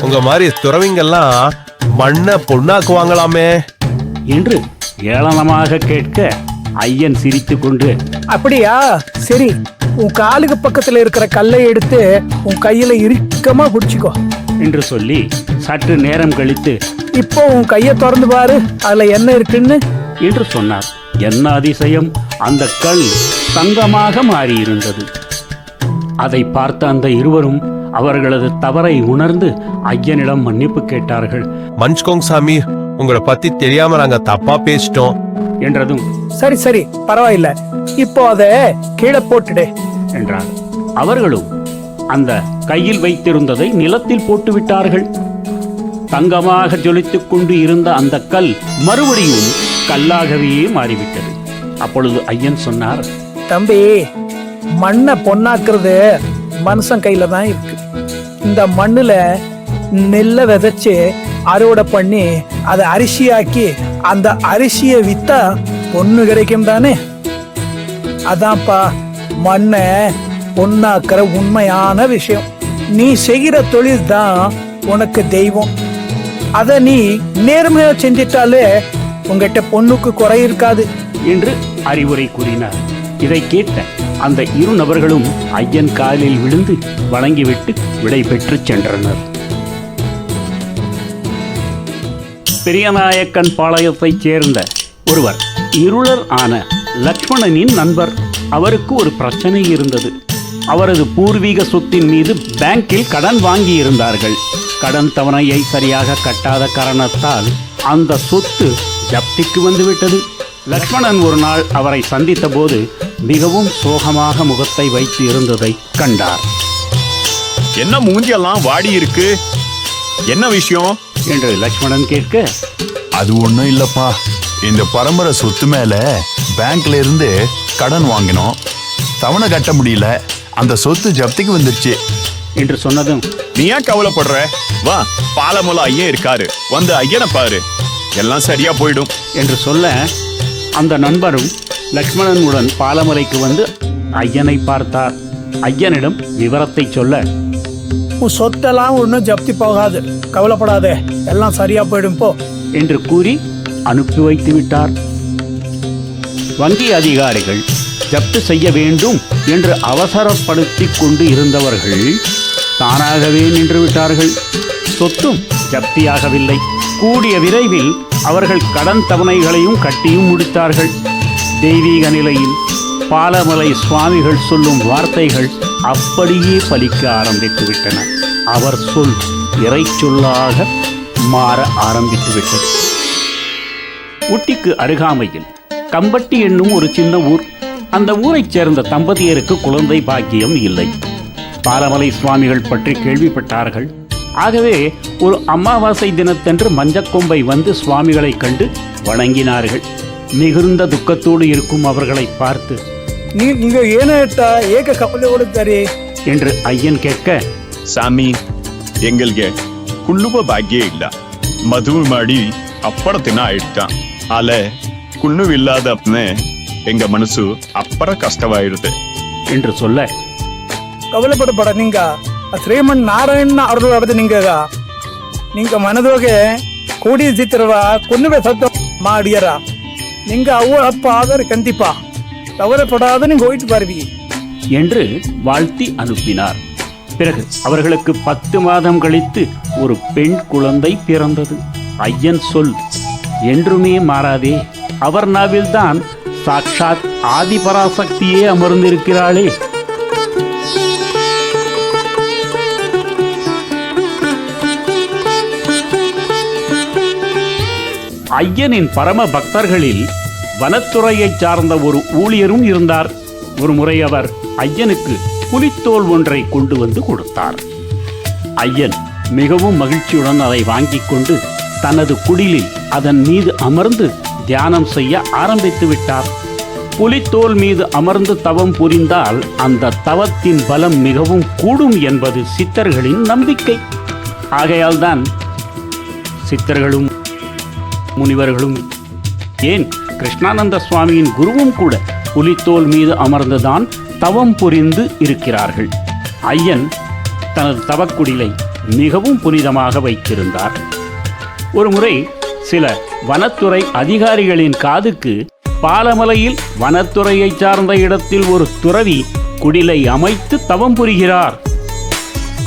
உங்க மாதிரி துறவிங்கெல்லாம் மண்ணை பொண்ணாக்குவாங்களாமே என்று ஏளனமாக கேட்க ஐயன் சிரித்துக்கொண்டு, அப்படியா, சரி, உன் காலுக்கு பக்கத்துல இருக்கிற கல்லை எடுத்து உன் கையில இறுக்கமா பிடிச்சிக்கோ என்று சொல்லி சற்று நேரம் கழித்து, இப்போ உன் கையை திறந்து பாரு, அதுல என்ன இருக்குன்னு என்று சொன்னார். என்ன அதிசயம்! அந்த கல் தங்கமாக மாறியிருந்தது. அதை பார்த்த அந்த இருவரும் அவர்களது தவறை உணர்ந்து ஐயனிடம் மன்னிப்பு கேட்டார்கள். மன்னிச்சுக்கோங்க சாமி, உங்களை பத்தி தெரியாம நாங்க தப்பா பேசிட்டோம் என்றதும், சரி சரி பரவாயில்ல, இப்போ அதை கீழே போட்டுடு என்றார். அவர்களும் அந்த கையில் வைத்திருந்ததை நிலத்தில் போட்டு விட்டார்கள். தங்கமாக ஜொலித்துக் கொண்டு இருந்த அந்த கல் மறுபடியும் கல்லாகவே மாறிவிட்டது. அப்பொழுது ஐயன் சொன்னார், தம்பி, மண்ணை பொன்னாக்குறது மனுஷன் கையில தான் இருக்கு. இந்த மண்ணுல நெல்லை விதைச்சு அறுவடை பண்ணி அதை அரிசியாக்கி அந்த அரிசியை வித்தா பொண்ணு கிடைக்கும் தானே. அதான்ப்பா மண்ணை பொன்னாக்குற உண்மையான விஷயம். நீ செய்கிற தொழில் தான் உனக்கு தெய்வம். அத நீ நேர்மையா செஞ்சிட்டாலே உங்ககிட்ட பொண்ணுக்கு குறை இருக்காது என்று அறிவுரை கூறினார். இதை கேட்ட அந்த இரு நபர்களும் ஐயன் காலில் விழுந்து வணங்கிவிட்டு விடை பெற்று சென்றனர். பெரியநாயக்கன் பாளையத்தைச் சேர்ந்த ஒருவர் இருளர் ஆன லக்ஷ்மணனின் நண்பர். அவருக்கு ஒரு பிரச்சனை இருந்தது. அவரது பூர்வீக சொத்தின் மீது பேங்கில் கடன் வாங்கி இருந்தார்கள். கடன் தவணையை சரியாக கட்டாத காரணத்தால் அந்த சொத்து ஜப்திக்கு வந்துவிட்டது. லக்ஷ்மணன் ஒரு நாள் அவரை சந்தித்த போது மிகவும் சோகமாக முகத்தை வைத்து இருந்ததை கண்டார். என்ன மூஞ்சியெல்லாம் வாடி இருக்கு, என்ன விஷயம் என்று லக்ஷ்மணன் கேட்க, அது ஒண்ணும் இல்லப்பா, இந்த பரம்பரை சொத்து மேல பேங்க்ல இருந்து கடன் வாங்கினோம், தவணை கட்ட முடியல, அந்த சொத்து ஜப்திக்கு வந்துருச்சு என்று சொன்னதும், நீ ஏன் கவலைப்படுற, வா பாலமுல ஐயன் இருக்காரு, வந்து ஐயனை பாரு, எல்லாம் சரியா போயிடும் என்று சொல்ல அந்த நண்பரும் லக்ஷ்மணனுடன் பாலமலைக்கு வந்து ஐயனை பார்த்தார். ஐயனிடம் விவரத்தை சொல்ல, உன் சொத்தெல்லாம் ஒன்றும் ஜப்தி போகாது, கவலைப்படாதே, எல்லாம் சரியா போயிடும் போ என்று கூறி அனுப்பி வைத்து விட்டார். வங்கி அதிகாரிகள் ஜப்தி செய்ய வேண்டும் என்று அவசரப்படுத்தி கொண்டு இருந்தவர்கள் தானாகவே நின்று விட்டார்கள். சொத்தும் ஜப்தியாகவில்லை. கூடிய விரைவில் அவர்கள் கடன் தவணைகளையும் கட்டியும் முடித்தார்கள். தெய்வீக நிலையில் பாலமலை சுவாமிகள் சொல்லும் வார்த்தைகள் அப்படியே பலிக்க ஆரம்பித்து விட்டன. அவர் சொல் இறை சொல்லாக மாற ஆரம்பித்து விட்டது. ஊட்டிக்கு அருகாமையில் கம்பட்டி என்னும் ஒரு சின்ன ஊர். அந்த ஊரைச் சேர்ந்த தம்பதியருக்கு குழந்தை பாக்கியம் இல்லை. பாலமலை சுவாமிகள் பற்றி கேள்விப்பட்டார்கள். ஆகவே ஒரு அமாவாசை தினத்தன்று மஞ்சக்கொம்பை வந்து சுவாமிகளை கண்டு வணங்கினார்கள். மிகுந்த துக்கத்தோடு இருக்கும் அவர்களை பார்த்து, நீங்க ஏனேட்டா ஏக கப்பலோடு தரே என்று ஐயன் கேட்க, சாமி, எங்களுக்கு ಕುಳ್ಳುವ ಭಾಗ್ಯ ಇಲ್ಲ, ಮದುವೆ ಮಾಡಿ ಅಪ್ಪರ ದಿನ ಆಯ್ತಾன், ಆಲೆ ಕುಳ್ಳುವಿல்லாதப்பனே எங்க மனசு அப்பற கஷ்டவாயிடுது என்று சொல்ல, கவலைப்படப்பட நீங்க ಶ್ರೀಮನ್ ನಾರಾಯಣ ಅರುಳು ಅರ್ಧ ನಿಂಗ ಮನದೋಗೆ ಕೂಡಿ ಸಿತ್ತಿರುವ ಕೊನ್ನುವೆ ಸತ್ತ ಮಾಡಿಯರ ನಿಂಗ ಅವ್ವ ಅಪ್ಪ ಆದರೆ கண்டிப்பா கவலைப்படாத நீங்க போயிட்டு பாருவி என்று வாழ்த்தி அனுப்பினார். பிறகு அவர்களுக்கு 10 மாதம் கழித்து ஒரு பெண் குழந்தை பிறந்தது. ஐயன் சொல் என்றுமே மாறாதே. அவர் நாவில்தான் சாக்ஷாத் ஆதிபராசக்தியே அமர்ந்திருக்கிறாளே. ஐயனின் பரம பக்தர்களில் வனத்துறையைச் சார்ந்த ஒரு ஊழியரும் இருந்தார். ஒரு முறை அவர் ஐயனுக்கு புலித்தோல் ஒன்றை கொண்டு வந்து கொடுத்தார். ஐயன் மிகவும் மகிழ்ச்சியுடன் அதை வாங்கிக் கொண்டு தனது குடிலில் அதன் மீது அமர்ந்து தியானம் செய்ய ஆரம்பித்து விட்டார். புலித்தோல் மீது அமர்ந்து தவம் புரிந்தால் அந்த தவத்தின் பலம் மிகவும் கூடும் என்பது சித்தர்களின் நம்பிக்கை. ஆகையால்தான் சித்தர்களும் முனிவர்களும், ஏன் கிருஷ்ணானந்த சுவாமியின் குருவும் கூட புலித்தோல் மீது அமர்ந்துதான் தவம் புரிந்து இருக்கிறார்கள். ஐயன் தனது தவக்குடிலை மிகவும் புனிதமாக வைத்திருந்தார். ஒரு முறை சில வனத்துறை அதிகாரிகளின் காதுக்கு பாலமலையில் வனத்துறையைச் சார்ந்த இடத்தில் ஒரு துறவி குடிலை அமைத்து தவம் புரிகிறார்.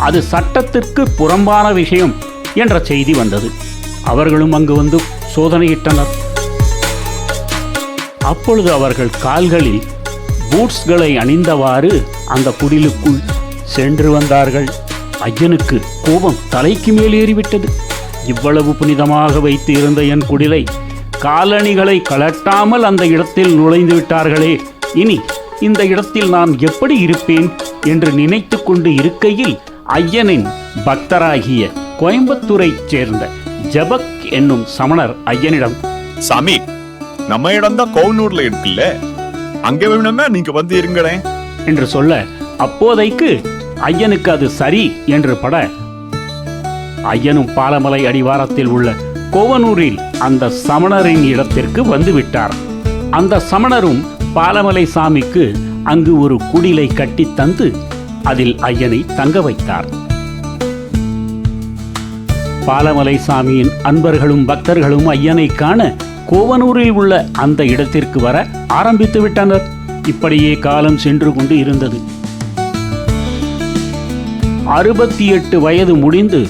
அது சட்டத்திற்கு புறம்பான விஷயம் என்ற செய்தி வந்தது. அவர்களும் அங்கு வந்து சோதனையிட்டனர். அப்பொழுது அவர்கள் கால்களில் பூட்ஸ்களை அணிந்தவாறு அந்த குடிலுக்குள் சென்று வந்தார்கள். ஐயனுக்கு கோபம் தலைக்கு மேல் ஏறிவிட்டது. இவ்வளவு புனிதமாக வைத்து இருந்த என் குடிலை காலணிகளை கலட்டாமல் அந்த இடத்தில் நுழைந்து விட்டார்களே, இனி இந்த இடத்தில் நான் எப்படி இருப்பேன் என்று நினைத்து கொண்டு இருக்கையில் ஐயனின் பக்தராகிய கோயம்புத்தூரைச் சேர்ந்த ஜபக் என்னும் சமணர் ஐயனிடம், சாமி, நம்ம இடம் தான் கோவனூர்ல இருக்குல்ல, அங்க வேணும்னா நீங்க வந்து இருங்களேன் என்று சொல்ல, அப்போதைக்கு ஐயனுக்கு அது சரி என்று பட, ஐயனும் பாலமலை அடிவாரத்தில் உள்ள கோவனூரில் அந்த சமணரின் இடத்திற்கு வந்துவிட்டார். அந்த சமணரும் பாலமலை சாமிக்கு அங்கு ஒரு குடிலை கட்டி தந்து அதில் ஐயனை தங்க வைத்தார். பாலமலை சாமியின் அன்பர்களும் பக்தர்களும் ஐயனை காண கோவனூரில் உள்ள அந்த இடத்திற்கு வர ஆரம்பித்து விட்டனர். இப்படியே காலம் சென்று கொண்டு இருந்தது. 68 வயது முடிந்து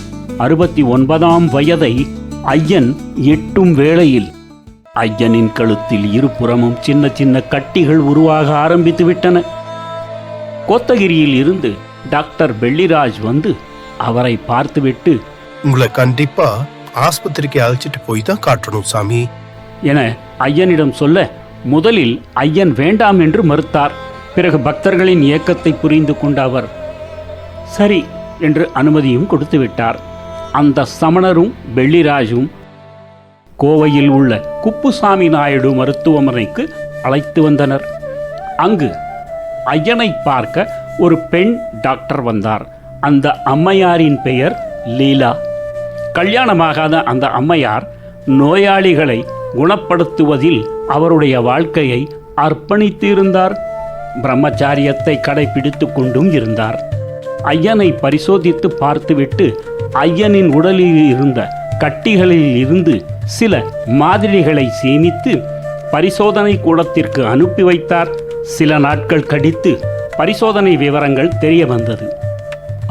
69ஆம் வயதை ஐயன் எட்டும் வேளையில் ஐயனின் கழுத்தில் இருபுறமும் சின்ன சின்ன கட்டிகள் உருவாக ஆரம்பித்து விட்டன. கோத்தகிரியில் இருந்து டாக்டர் பெள்ளிராஜ் வந்து அவரை பார்த்துவிட்டு, உங்களை கண்டிப்பா ஆஸ்பத்திரிக்கு அழைச்சிட்டு போய் தான் காட்டணும் சாமி என ஐயனிடம் சொல்ல, முதலில் ஐயன் வேண்டாம் என்று மறுத்தார். பிறகு பக்தர்களின் ஏக்கத்தை புரிந்து கொண்ட அவர் சரி என்று அனுமதியும் கொடுத்து விட்டார். அந்த சமணரும் பெள்ளிராஜும் கோவையில் உள்ள குப்புசாமி நாயுடு மருத்துவமனைக்கு அழைத்து வந்தனர். அங்கு ஐயனை பார்க்க ஒரு பெண் டாக்டர் வந்தார். அந்த அம்மையாரின் பெயர் லீலா. கல்யாணமாகாத அந்த அம்மையார் நோயாளிகளை குணப்படுத்துவதில் அவருடைய வாழ்க்கையை அர்ப்பணித்து இருந்தார். பிரம்மச்சாரியத்தை கடைபிடித்து கொண்டும் இருந்தார். ஐயனை பரிசோதித்து பார்த்துவிட்டு ஐயனின் உடலில் இருந்த கட்டிகளில் இருந்து சில மாதிரிகளை சேமித்து பரிசோதனை கூடத்திற்கு அனுப்பி வைத்தார். சில நாட்கள் கழித்து பரிசோதனை விவரங்கள் தெரிய வந்தது.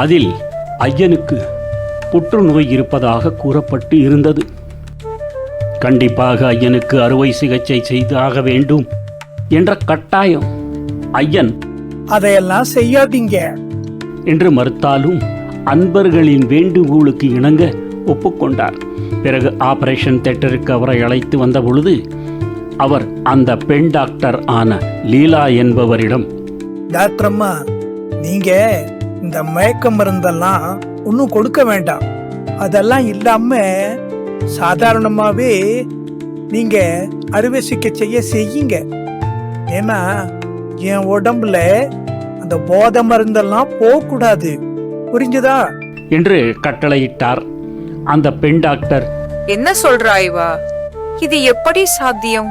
அதில் ஐயனுக்கு புற்றுநோய் இருப்பதாக கூறப்பட்டு இருந்தது. கண்டிப்பாக ஐயனுக்கு அறுவை சிகிச்சை செய்து ஆக வேண்டும் என்ற கட்டாயம். ஐயன் அதையெல்லாம் செய்யாதீங்க என்று மறுத்தாலும் அன்பர்களின் வேண்டுகோளுக்கு இணங்க ஒப்புக்கொண்டார். பிறகு ஆபரேஷன் தியேட்டருக்கு அவரை அழைத்து வந்த பொழுது அவர் அந்த பெண் டாக்டர் ஆன லீலா என்பவரிடம், டாக்டர் அம்மா, நீங்க இந்த மயக்க மருந்தெல்லாம் ஒன்றும் கொடுக்க வேண்டாம். அதெல்லாம் இல்லாம சாதாரணமாவே நீங்க அறுவை சிகிச்சையை செய்யுங்க. ஏன்னா என் உடம்புல அந்த போதை மருந்தெல்லாம் போகக்கூடாது, புரிஞ்சுதா என்று கட்டளையிட்டார். அந்த பெண் டாக்டர் என்ன சொல்றாய்வா, இது எப்படி சாத்தியம்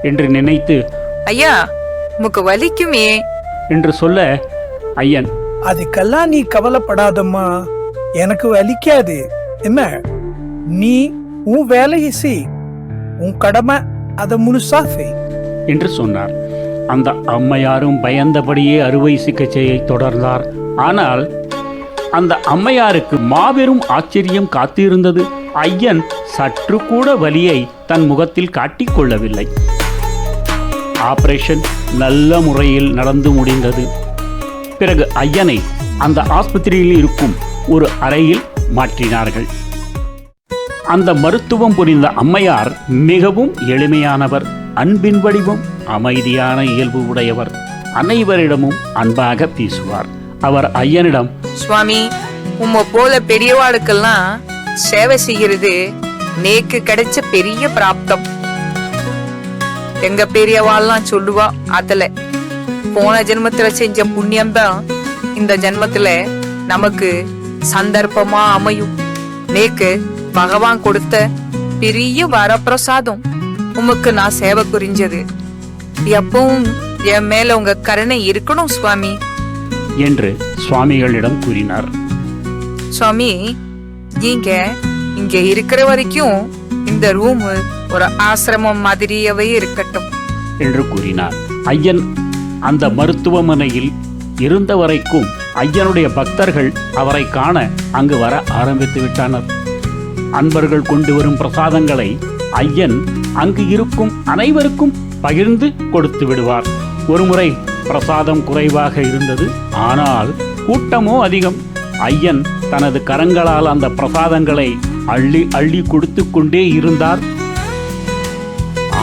என்று நினைத்து, ஐயா, உமக்கு வலிக்குமே என்று சொல்ல, ஐயன், அதுக்கெல்லாம் நீ கவலைப்படாதம்மா, எனக்கு வலிக்காது. என்ன, நீ உன் வேலையை செய், உன் கடமை அதை முழுசா செய் என்று சொன்னார். அந்த அம்மையாரும் பயந்தபடியே அறுவை சிகிச்சையை தொடர்ந்தார். ஆனால் அந்த அம்மையாருக்கு மாபெரும் ஆச்சரியம் காத்திருந்தது. ஐயன் சற்று கூட வலியை தன் முகத்தில் காட்டிக்கொள்ளவில்லை. ஆபரேஷன் நல்ல முறையில் நடந்து முடிந்தது. பிறகு ஐயனை அந்த ஆஸ்பத்திரியில் இருக்கும் ஒரு அறையில் மாற்றினார்கள். அந்த மருத்துவம் புரிந்த அம்மையார் மிகவும் எளிமையானவர், அன்பின் வடிவம், அமைதியான இயல்பு உடையவர், அனைவரிடமும் அன்பாக பேசுவார். அவர் ஐயனிடம், சுவாமி, உம்ம போல பெரியவாளுக்கெல்லாம் சேவை செய்கிறது நேக்கு கிடைச்ச பெரிய பிராப்தம். எங்க பெரியவாள்லாம் சொல்லுவா, அதுல போன ஜென்மத்துல செஞ்ச புண்ணியம்தான் இந்த ஜென்மத்துல நமக்கு சந்தர்ப்பமா அமையும். நேக்கு பகவான் கொடுத்த பெரிய வரப்பிரசாதம். உமக்கு நான் சேவை புரிஞ்சது. எப்பவும் என் மேல உங்க கருணை இருக்கணும் சுவாமி என்று சுவாமிகளிடம் கூறினார். சுவாமி, நீங்க இங்க இருக்கிற வரைக்கும் இந்த ரூம் ஒரு ஆசிரமம் மாதிரியவே இருக்கட்டும். என்று கூறினார். ஐயன் அந்த மருத்துவமனையில் இருந்த வரைக்கும் ஐயனுடைய பக்தர்கள் அவரை காண அங்கு வர ஆரம்பித்து விட்டனர். அன்பர்கள் கொண்டு வரும் பிரசாதங்களை ஐயன் அங்கு இருக்கும் அனைவருக்கும் பகிர்ந்து கொடுத்து விடுவார். ஒருமுறை பிரசாதம் குறைவாக இருந்தது, ஆனால் கூட்டமோ அதிகம். ஐயன் தனது கரங்களால் அந்த பிரசாதங்களை அள்ளி அள்ளி கொடுத்து கொண்டே இருந்தார்.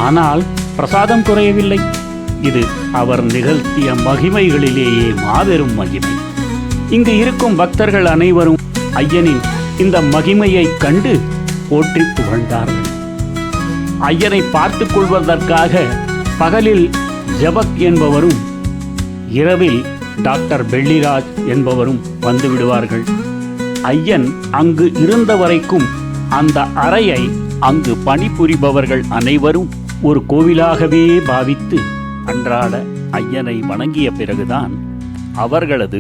ஆனால் பிரசாதம் குறையவில்லை. இது அவர் நிகழ்த்திய மகிமைகளிலேயே மாபெரும் மகிமை. இங்கு இருக்கும் பக்தர்கள் அனைவரும் ஐயனின் இந்த மகிமையை கண்டு போற்றி புகழ்ந்தார்கள். ஐயனை பார்த்துக் கொள்வதற்காக பகலில் ஜபக் என்பவரும் இரவில் டாக்டர் பெள்ளிராஜ் என்பவரும் வந்து விடுவார்கள். ஐயன் அங்கு இருந்த வரைக்கும் அந்த அறையை அங்கு பணிபுரிபவர்கள் அனைவரும் ஒரு கோவிலாகவே பாவித்து அன்றாட ஐயனை வணங்கிய பிறகுதான் அவர்களது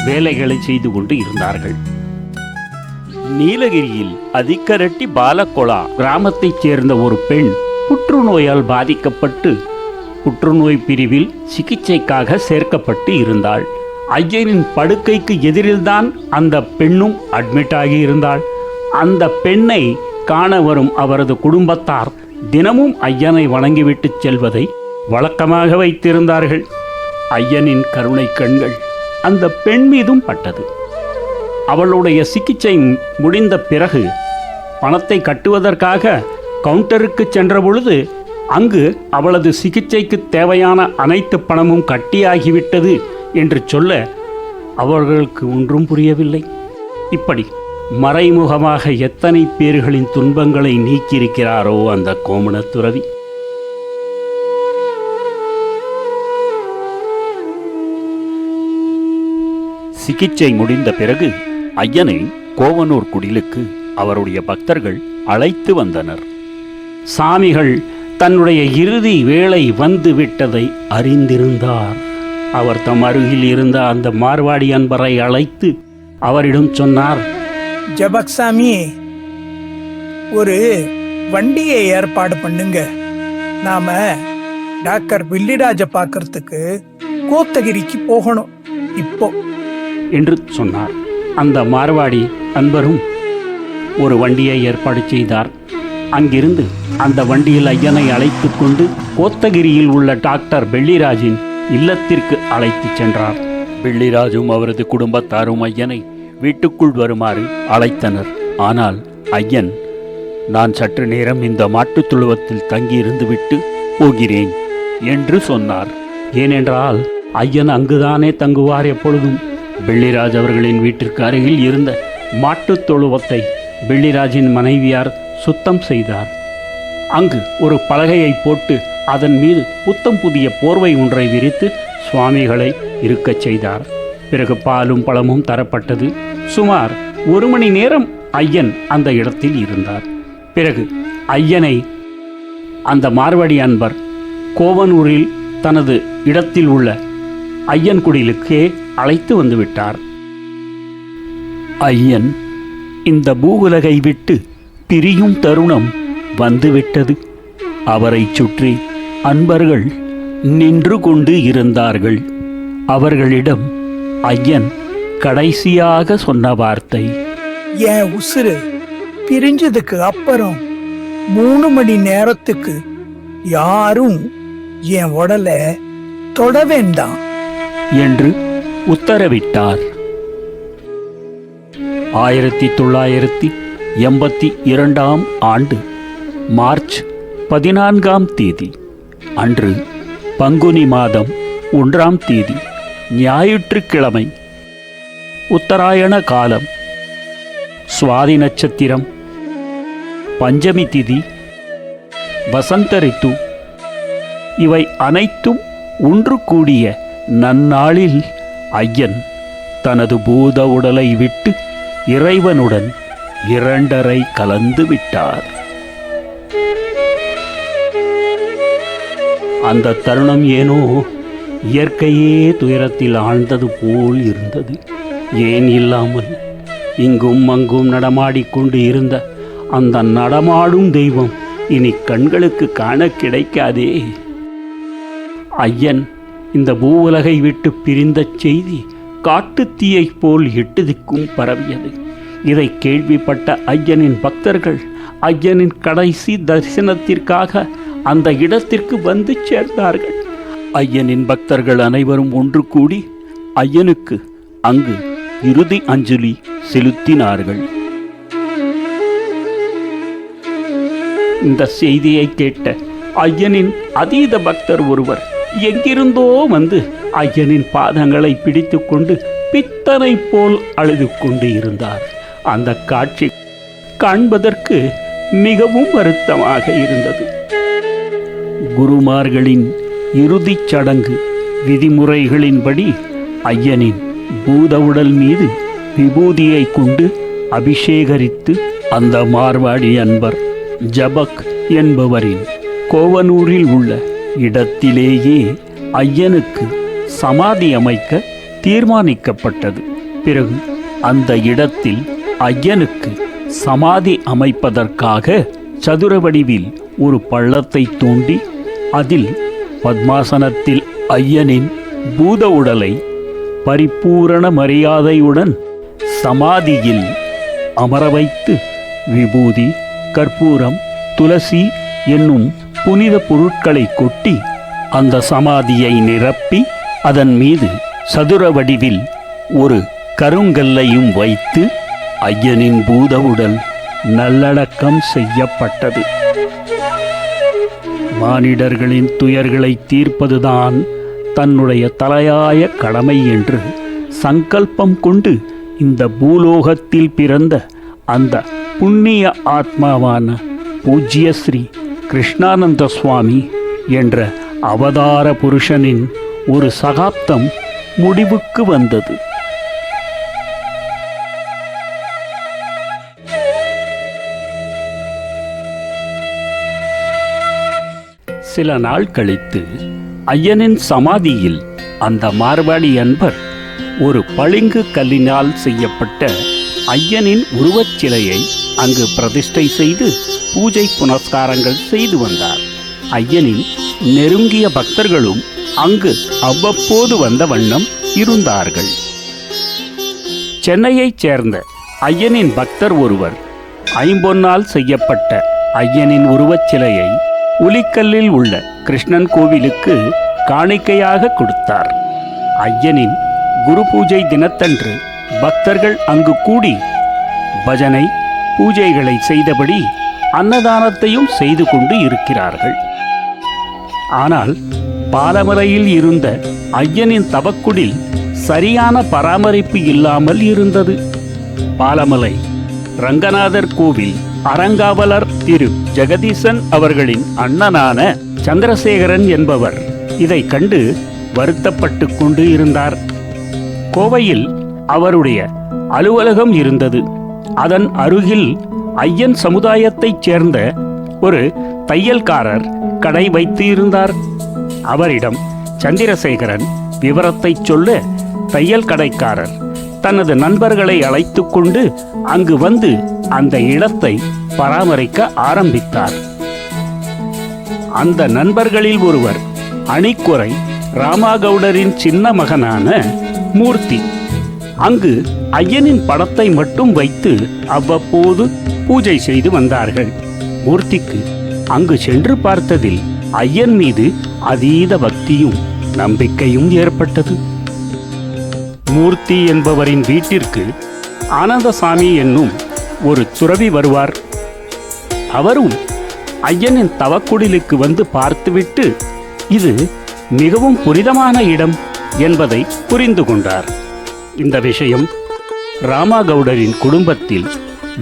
வேலைகளை செய்து கொண்டு இருந்தார்கள். நீலகிரியில் அதிக்கரட்டி பாலக்கொளா கிராமத்தைச் சேர்ந்த ஒரு பெண் புற்றுநோயால் பாதிக்கப்பட்டு புற்றுநோய் பிரிவில் சிகிச்சைக்காக சேர்க்கப்பட்டு இருந்தாள். ஐயனின் படுக்கைக்கு எதிரில்தான் அந்த பெண்ணும் அட்மிட் ஆகி இருந்தாள். அந்த பெண்ணை காண வரும் அவரது குடும்பத்தார் தினமும் ஐயனை வணங்கிவிட்டு செல்வதை வழக்கமாக வைத்திருந்தார்கள். ஐயனின் கருணை கண்கள் அந்த பெண் மீதும் பட்டது. அவளுடைய சிகிச்சை முடிந்த பிறகு பணத்தை கட்டுவதற்காக கவுண்டருக்கு சென்ற பொழுது அங்கு அவளது சிகிச்சைக்கு தேவையான அனைத்து பணமும் கட்டியாகிவிட்டது என்று சொல்ல அவர்களுக்கு ஒன்றும் புரியவில்லை. இப்படி மறைமுகமாக எத்தனை பேர்களின் துன்பங்களை நீக்கியிருக்கிறாரோ அந்த கோமணத் துறவி. சிகிச்சை முடிந்த பிறகு ஐயனை கோவனூர் குடிலுக்கு அவருடைய பக்தர்கள் அழைத்து வந்தனர். சாமிகள் தன்னுடைய இறுதி வேளை வந்து விட்டதை அறிந்திருந்தார். அவர் தம் அருகில் இருந்த அந்த மார்வாடி அன்பரை அழைத்து அவரிடம் சொன்னார், ஜபக் சாமி, ஒரு வண்டியை ஏற்பாடு பண்ணுங்க. நாம டாக்டர் பில்லிராஜ பார்க்கறதுக்கு கோத்தகிரிக்கு போகணும் இப்போ என்று சொன்னார். அந்த மார்வாடி அன்பரும் ஒரு வண்டியை ஏற்பாடு செய்தார். அங்கிருந்து அந்த வண்டியில் ஐயனை அழைத்து கொண்டு கோத்தகிரியில் உள்ள டாக்டர் பெள்ளிராஜின் இல்லத்திற்கு அழைத்து சென்றார். பெள்ளிராஜும் அவரது குடும்பத்தாரும் ஐயனை வீட்டுக்குள் வருமாறு அழைத்தனர். ஆனால் ஐயன், நான் சற்று நேரம் இந்த மாட்டுத் தொழுவத்தில் தங்கியிருந்து விட்டு போகிறேன் என்று சொன்னார். ஏனென்றால் ஐயன் அங்குதானே தங்குவார் எப்பொழுதும். பெள்ளிராஜ் அவர்களின் வீட்டிற்கு அருகில் இருந்த மாட்டுத் தொழுவத்தை பெள்ளிராஜின் மனைவியார் சுத்தம் செய்தார். அங்கு ஒரு பலகையை போட்டு அதன் மீது புத்தம் புதிய போர்வை ஒன்றை விரித்து சுவாமிகளை இருக்கச் செய்தார். பிறகு பாலும் பழமும் தரப்பட்டது. சுமார் 1 மணி நேரம் ஐயன் அந்த இடத்தில் இருந்தார். பிறகு ஐயனை அந்த மார்வாடி அன்பர் கோவனூரில் தனது இடத்தில் உள்ள ஐயன் குடிலுக்கே அழைத்து வந்து விட்டார். ஐயன் இந்த பூவுலகை விட்டு பிரியும் தருணம் வந்துவிட்டது. அவரை சுற்றி அன்பர்கள் நின்று கொண்டு இருந்தார்கள். அவர்களிடம் ஐயன் கடைசியாக சொன்ன வார்த்தை, என் உசுறு பிரிஞ்சதுக்கு அப்புறம் 3 மணி நேரத்துக்கு யாரும் என் உடலை தொட வேண்டாம் என்று உத்தரவிட்டார். 1982 ஆண்டு மார்ச் 14ஆம் தேதி அன்று பங்குனி மாதம் 1ஆம் தேதி ஞாயிற்றுக்கிழமை, உத்தராயண காலம், சுவாதி நட்சத்திரம், பஞ்சமி திதி, வசந்த ரித்து இவை அனைத்தும் ஒன்று கூடிய நன்னாளில் ஐயன் தனது பூத உடலை விட்டு இறைவனுடன் 2 கலந்து விட்டார். அந்த தருணம் ஏனோ இயற்கையே துயரத்தில் ஆழ்ந்தது போல் இருந்தது. ஏன் இல்லாமல் இங்கும் அங்கும் நடமாடிக்கொண்டு இருந்த அந்த நடமாடும் தெய்வம் இனி கண்களுக்கு காண கிடைக்காதே. ஐயன் இந்த பூவுலகை விட்டு பிரிந்த செய்தி காட்டுத்தீயைப் போல் எட்டு திக்கும் பரவியது. இதை கேள்விப்பட்ட ஐயனின் பக்தர்கள் ஐயனின் கடைசி தரிசனத்திற்காக அந்த இடத்திற்கு வந்து சேர்ந்தார்கள். ஐயனின் பக்தர்கள் அனைவரும் ஒன்று கூடி ஐயனுக்கு அங்கு இறுதி அஞ்சலி செலுத்தினார்கள். இந்த செய்தியை கேட்ட ஐயனின் அதீத பக்தர் ஒருவர் எங்கிருந்தோ வந்து ஐயனின் பாதங்களை பிடித்து கொண்டு பித்தனை போல் அழுது கொண்டு இருந்தார். அந்த காட்சி காண்பதற்கு மிகவும் வருத்தமாக இருந்தது. குருமார்களின் இறுதிச் சடங்கு விதிமுறைகளின்படி ஐயனின் பூத உடல் மீது விபூதியை கொண்டு அபிஷேகரித்து அந்த மார்வாடி அன்பர் ஜபக் என்பவரின் கோவனூரில் உள்ள இடத்திலேயே ஐயனுக்கு சமாதி அமைக்க தீர்மானிக்கப்பட்டது. பிறகு அந்த இடத்தில் ஐயனுக்கு சமாதி அமைப்பதற்காக சதுர வடிவில் ஒரு பள்ளத்தை தோண்டி அதில் பத்மாசனத்தில் ஐயனின் பூத உடலை பரிபூரண மரியாதையுடன் சமாதியில் அமர வைத்து விபூதி, கற்பூரம், துளசி என்னும் புனித பொருட்களை கொட்டி அந்த சமாதியை நிரப்பி அதன் மீது சதுர வடிவில் ஒரு கருங்கல்லையும் வைத்து ஐயனின் பூத உடல் நல்லடக்கம் செய்யப்பட்டது. மானிடர்களின் துயர்களை தீர்ப்பதுதான் தன்னுடைய தலையாய கடமை என்று சங்கல்பம் கொண்டு இந்த பூலோகத்தில் பிறந்த அந்த புண்ணிய ஆத்மாவான பூஜ்ய ஸ்ரீ கிருஷ்ணானந்த சுவாமி என்ற அவதார புருஷனின் ஒரு சகாப்தம் முடிவுக்கு வந்தது. சில நாள் கழித்து ஐயனின் சமாதியில் அந்த மார்வாடி அன்பர் ஒரு பளிங்கு கல்லினால் செய்யப்பட்ட ஐயனின் உருவச் சிலையை அங்கு பிரதிஷ்டை செய்து பூஜை புனஸ்காரங்கள் செய்து வந்தார். ஐயனின் நெருங்கிய பக்தர்களும் அங்கு அவ்வப்போது வந்த வண்ணம் இருந்தார்கள். சென்னையைச் சேர்ந்த ஐயனின் பக்தர் ஒருவர் ஐம்பொன்னால் செய்யப்பட்ட ஐயனின் உருவச் சிலையை உலிக்கல்லில் உள்ள கிருஷ்ணன் கோவிலுக்கு காணிக்கையாக கொடுத்தார். ஐயனின் குரு பூஜை தினத்தன்று பக்தர்கள் அங்கு கூடி பஜனை பூஜைகளை செய்தபடி அன்னதானத்தையும் செய்து கொண்டு இருக்கிறார்கள். ஆனால் பாலமலையில் இருந்த ஐயனின் தவக்குடில் சரியான பராமரிப்பு இல்லாமல் இருந்தது. பாலமலை ரங்கநாதர் கோவில் அறங்காவலர் திரு ஜெகதீசன் அவர்களின் அண்ணனான சந்திரசேகரன் என்பவர் இதை கண்டு வருத்தப்பட்டு கொண்டு இருந்தார். கோவையில் அவருடைய அலுவலகம் இருந்தது. அதன் அருகில் ஐயன் சமுதாயத்தைச் சேர்ந்த ஒரு தையல்காரர் கடை வைத்து இருந்தார். அவரிடம் சந்திரசேகரன் விவரத்தை சொல்ல தையல் கடைக்காரர் தனது நண்பர்களை அழைத்து கொண்டு அங்கு வந்து அந்த இடத்தை பராமரிக்க ஆரம்பித்தார். அந்த நண்பர்களில் ஒருவர் அணிக்குறை ராமாகவுடரின் சின்ன மகனான மூர்த்தி. அங்கு ஐயனின் படத்தை மட்டும் வைத்து அவ்வப்போது பூஜை செய்து வந்தார்கள். மூர்த்திக்கு அங்கு சென்று பார்த்ததில் ஐயன் மீது அதீத பக்தியும் நம்பிக்கையும் ஏற்பட்டது. மூர்த்தி என்பவரின் வீட்டிற்கு ஆனந்தசாமி என்னும் ஒரு துறவி வருவார். அவரும் ஐயனின் தவக்குடிலுக்கு வந்து பார்த்துவிட்டு இது மிகவும் புனிதமான இடம் என்பதை புரிந்து கொண்டார். இந்த விஷயம் ராமாகவுடரின் குடும்பத்தில்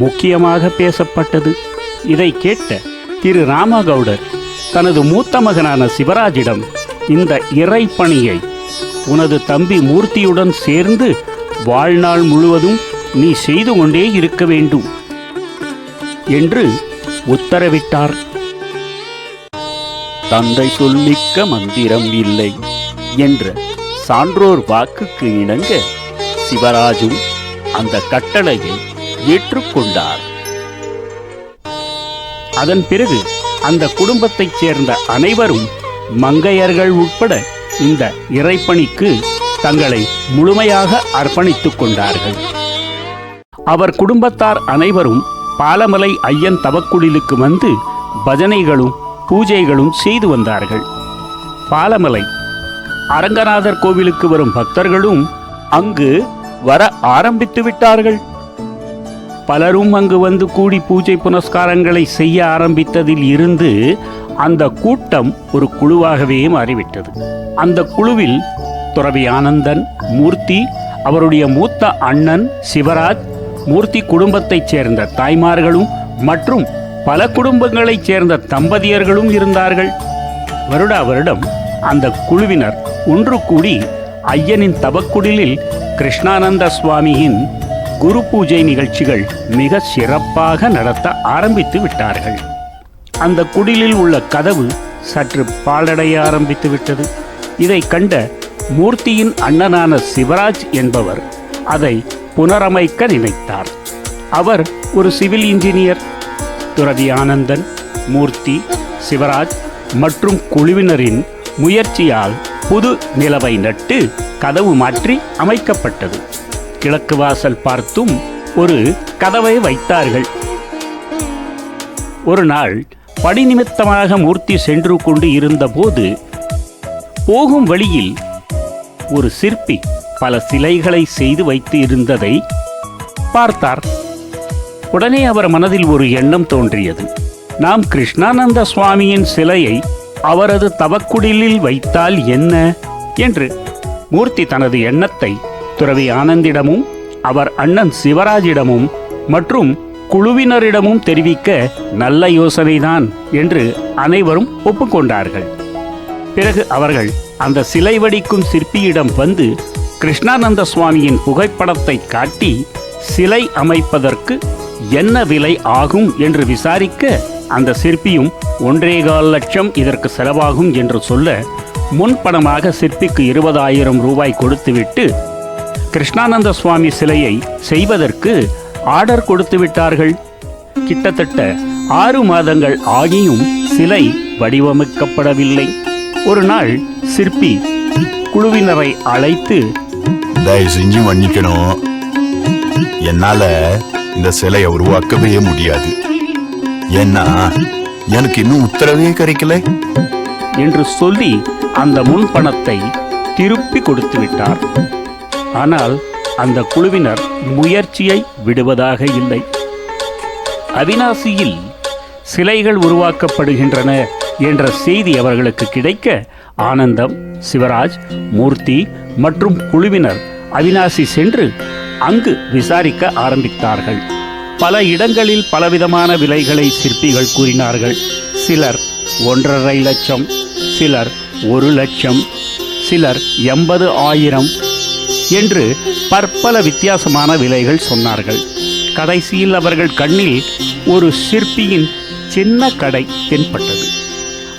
முக்கியமாக பேசப்பட்டது. இதை கேட்ட திரு ராமகவுடர் தனது மூத்த மகனான சிவராஜிடம் இந்த இறைப்பணியை உனது தம்பி மூர்த்தியுடன் சேர்ந்து வாழ்நாள் முழுவதும் நீ செய்து கொண்டே இருக்க வேண்டும் என்று உத்தரவிட்டார். தந்தை சொல்மிக்க மந்திரம் இல்லை என்ற சான்றோர் வாக்குக்கு இணங்க சிவராஜும் அந்த கட்டளையை ஏற்றுக்கொண்டார். அதன் பிறகு அந்த குடும்பத்தைச் சேர்ந்த அனைவரும் மங்கையர்கள் உட்பட இந்த இறைப்பணிக்கு தங்களை முழுமையாக அர்ப்பணித்துக் கொண்டார்கள். அவர் குடும்பத்தார் அனைவரும் பாலமலை ஐயன் தவக்குடிலுக்கு வந்து பஜனைகளும் பூஜைகளும் செய்து வந்தார்கள். பாலமலை அரங்கநாதர் கோவிலுக்கு வரும் பக்தர்களும் அங்கு வர ஆரம்பித்து விட்டார்கள். பலரும் அங்கு வந்து கூடி பூஜை புனஸ்காரங்களை செய்ய ஆரம்பித்ததில் இருந்து அந்த கூட்டம் ஒரு குழுவாகவே மாறிவிட்டது. அந்த குழுவில் துறவி ஆனந்தன், மூர்த்தி, அவருடைய மூத்த அண்ணன் சிவராஜ், மூர்த்தி குடும்பத்தைச் சேர்ந்த தாய்மார்களும் மற்றும் பல குடும்பங்களைச் சேர்ந்த தம்பதியர்களும் இருந்தார்கள். வருடா வருடம் அந்த குழுவினர் ஒன்று கூடி ஐயனின் தவக்குடிலில் கிருஷ்ணானந்த சுவாமியின் குரு பூஜை நிகழ்ச்சிகள் மிக சிறப்பாக நடத்த ஆரம்பித்து விட்டார்கள். அந்த குடிலில் உள்ள கதவு சற்று பாழடைய ஆரம்பித்து விட்டது. இதை கண்ட மூர்த்தியின் அண்ணனான சிவராஜ் என்பவர் அதை புனரமைக்க நினைத்தார். அவர் ஒரு சிவில் இன்ஜினியர். துறவி ஆனந்தன், மூர்த்தி, சிவராஜ் மற்றும் குழுவினரின் முயற்சியால் புது நிலவை நட்டு கதவு மாற்றி அமைக்கப்பட்டது. கிழக்கு வாசல் பார்த்தும் ஒரு கதவை வைத்தார்கள். ஒரு நாள் பணி நிமித்தமாக மூர்த்தி சென்று கொண்டு இருந்தபோது போகும் வழியில் ஒரு சிற்பி பல சிலைகளை செய்து வைத்து இருந்ததை பார்த்தார். உடனே அவர் மனதில் ஒரு எண்ணம் தோன்றியது. நாம் கிருஷ்ணானந்த சுவாமியின் சிலையை அவரது தவக்குடிலில் வைத்தால் என்ன என்று மூர்த்தி தனது எண்ணத்தை துறவி ஆனந்திடமும் அவர் அண்ணன் சிவராஜிடமும் மற்றும் குழுவினரிடமும் தெரிவிக்க நல்ல யோசனைதான் என்று அனைவரும் ஒப்புக்கொண்டார்கள். பிறகு அவர்கள் அந்த சிலை வடிக்கும் சிற்பியிடம் வந்து கிருஷ்ணானந்த சுவாமியின் புகைப்படத்தை காட்டி சிலை அமைப்பதற்கு என்ன விலை ஆகும் என்று விசாரிக்க அந்த சிற்பியும் 1.25 லட்சம் இதற்கு செலவாகும் என்று சொல்ல முன்பணமாக சிற்பிக்கு 20,000 ரூபாய் கொடுத்துவிட்டு கிருஷ்ணானந்த சுவாமி சிலையை செய்வதற்கு ஆர்டர் கொடுத்து விட்டார்கள். கிட்டத்தட்ட 6 மாதங்கள் ஆகியும் சிலை வடிவமைக்கப்படவில்லை. ஒரு நாள் சிற்பி குழுவினரை அழைத்து, தயவு செஞ்சு மன்னிக்கணும், என்னால இந்த சிலையை உருவாக்கவே முடியாது. ஏன்னா எனக்கு இன்னும் உத்தரவே கிடைக்கல என்று சொல்லி அந்த முன்பணத்தை திருப்பி கொடுத்து விட்டார். ஆனால் அந்த குழுவினர் முயற்சியை விடுவதாக இல்லை. அவிநாசியில் சிலைகள் உருவாக்கப்படுகின்றன என்ற செய்தி அவர்களுக்கு கிடைக்க ஆனந்தம், சிவராஜ், மூர்த்தி மற்றும் குழுவினர் அவிநாசி சென்று அங்கு விசாரிக்க ஆரம்பித்தார்கள். பல இடங்களில் பலவிதமான விலைகளை சிற்பிகள் கூறினார்கள். சிலர் 1.5 லட்சம், சிலர் 1 லட்சம், சிலர் 80,000 என்று பற்பல வித்தியாசமான விலைகள் சொன்னார்கள். கடைசியில் அவர்கள் கண்ணில் ஒரு சிற்பியின் சின்ன கடை தென்பட்டது.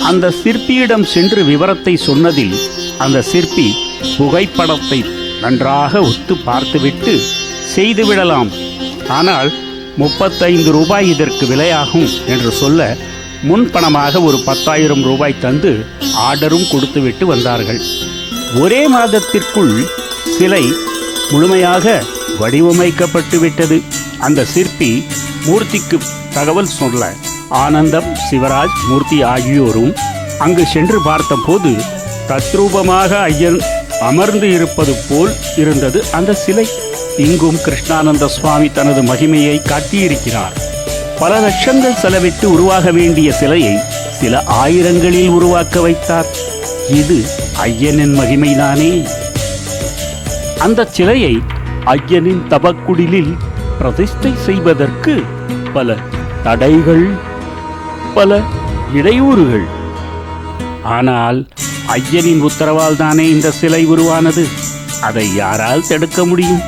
அந்த சிற்பியிடம் சென்று விவரத்தை சொன்னதில் அந்த சிற்பி புகைப்படத்தை நன்றாக ஒத்து பார்த்துவிட்டு செய்துவிடலாம், ஆனால் 35 ரூபாய் இதற்கு விலையாகும் என்று சொல்ல முன்பணமாக ஒரு 10,000 ரூபாய் தந்து ஆர்டரும் கொடுத்துவிட்டு வந்தார்கள். ஒரே மாதத்திற்குள் சிலை முழுமையாக வடிவமைக்கப்பட்டு விட்டது. அந்த சிற்பி மூர்த்திக்கு தகவல் சொல்ல ஆனந்தம், சிவராஜ், மூர்த்தி ஆகியோரும் அங்கு சென்று பார்த்தபோது தத்ரூபமாக ஐயன் அமர்ந்து இருப்பது போல் இருந்தது அந்த சிலை. இங்கும் கிருஷ்ணானந்த சுவாமி தனது மகிமையை காட்டியிருக்கிறார். பல லட்சங்கள் செலவிட்டு உருவாக வேண்டிய சிலையை சில ஆயிரங்களில் உருவாக்க வைத்தார். இது ஐயனின் மகிமைதானே. அந்த சிலையை ஐயனின் தவக்குடிலில் பிரதிஷ்டை செய்வதற்கு பல தடைகள், பல இடையூறுகள். ஆனால் ஐயனின் உத்தரவால் தானே இந்த சிலை உருவானது. அதை யாரால் தடுக்க முடியும்?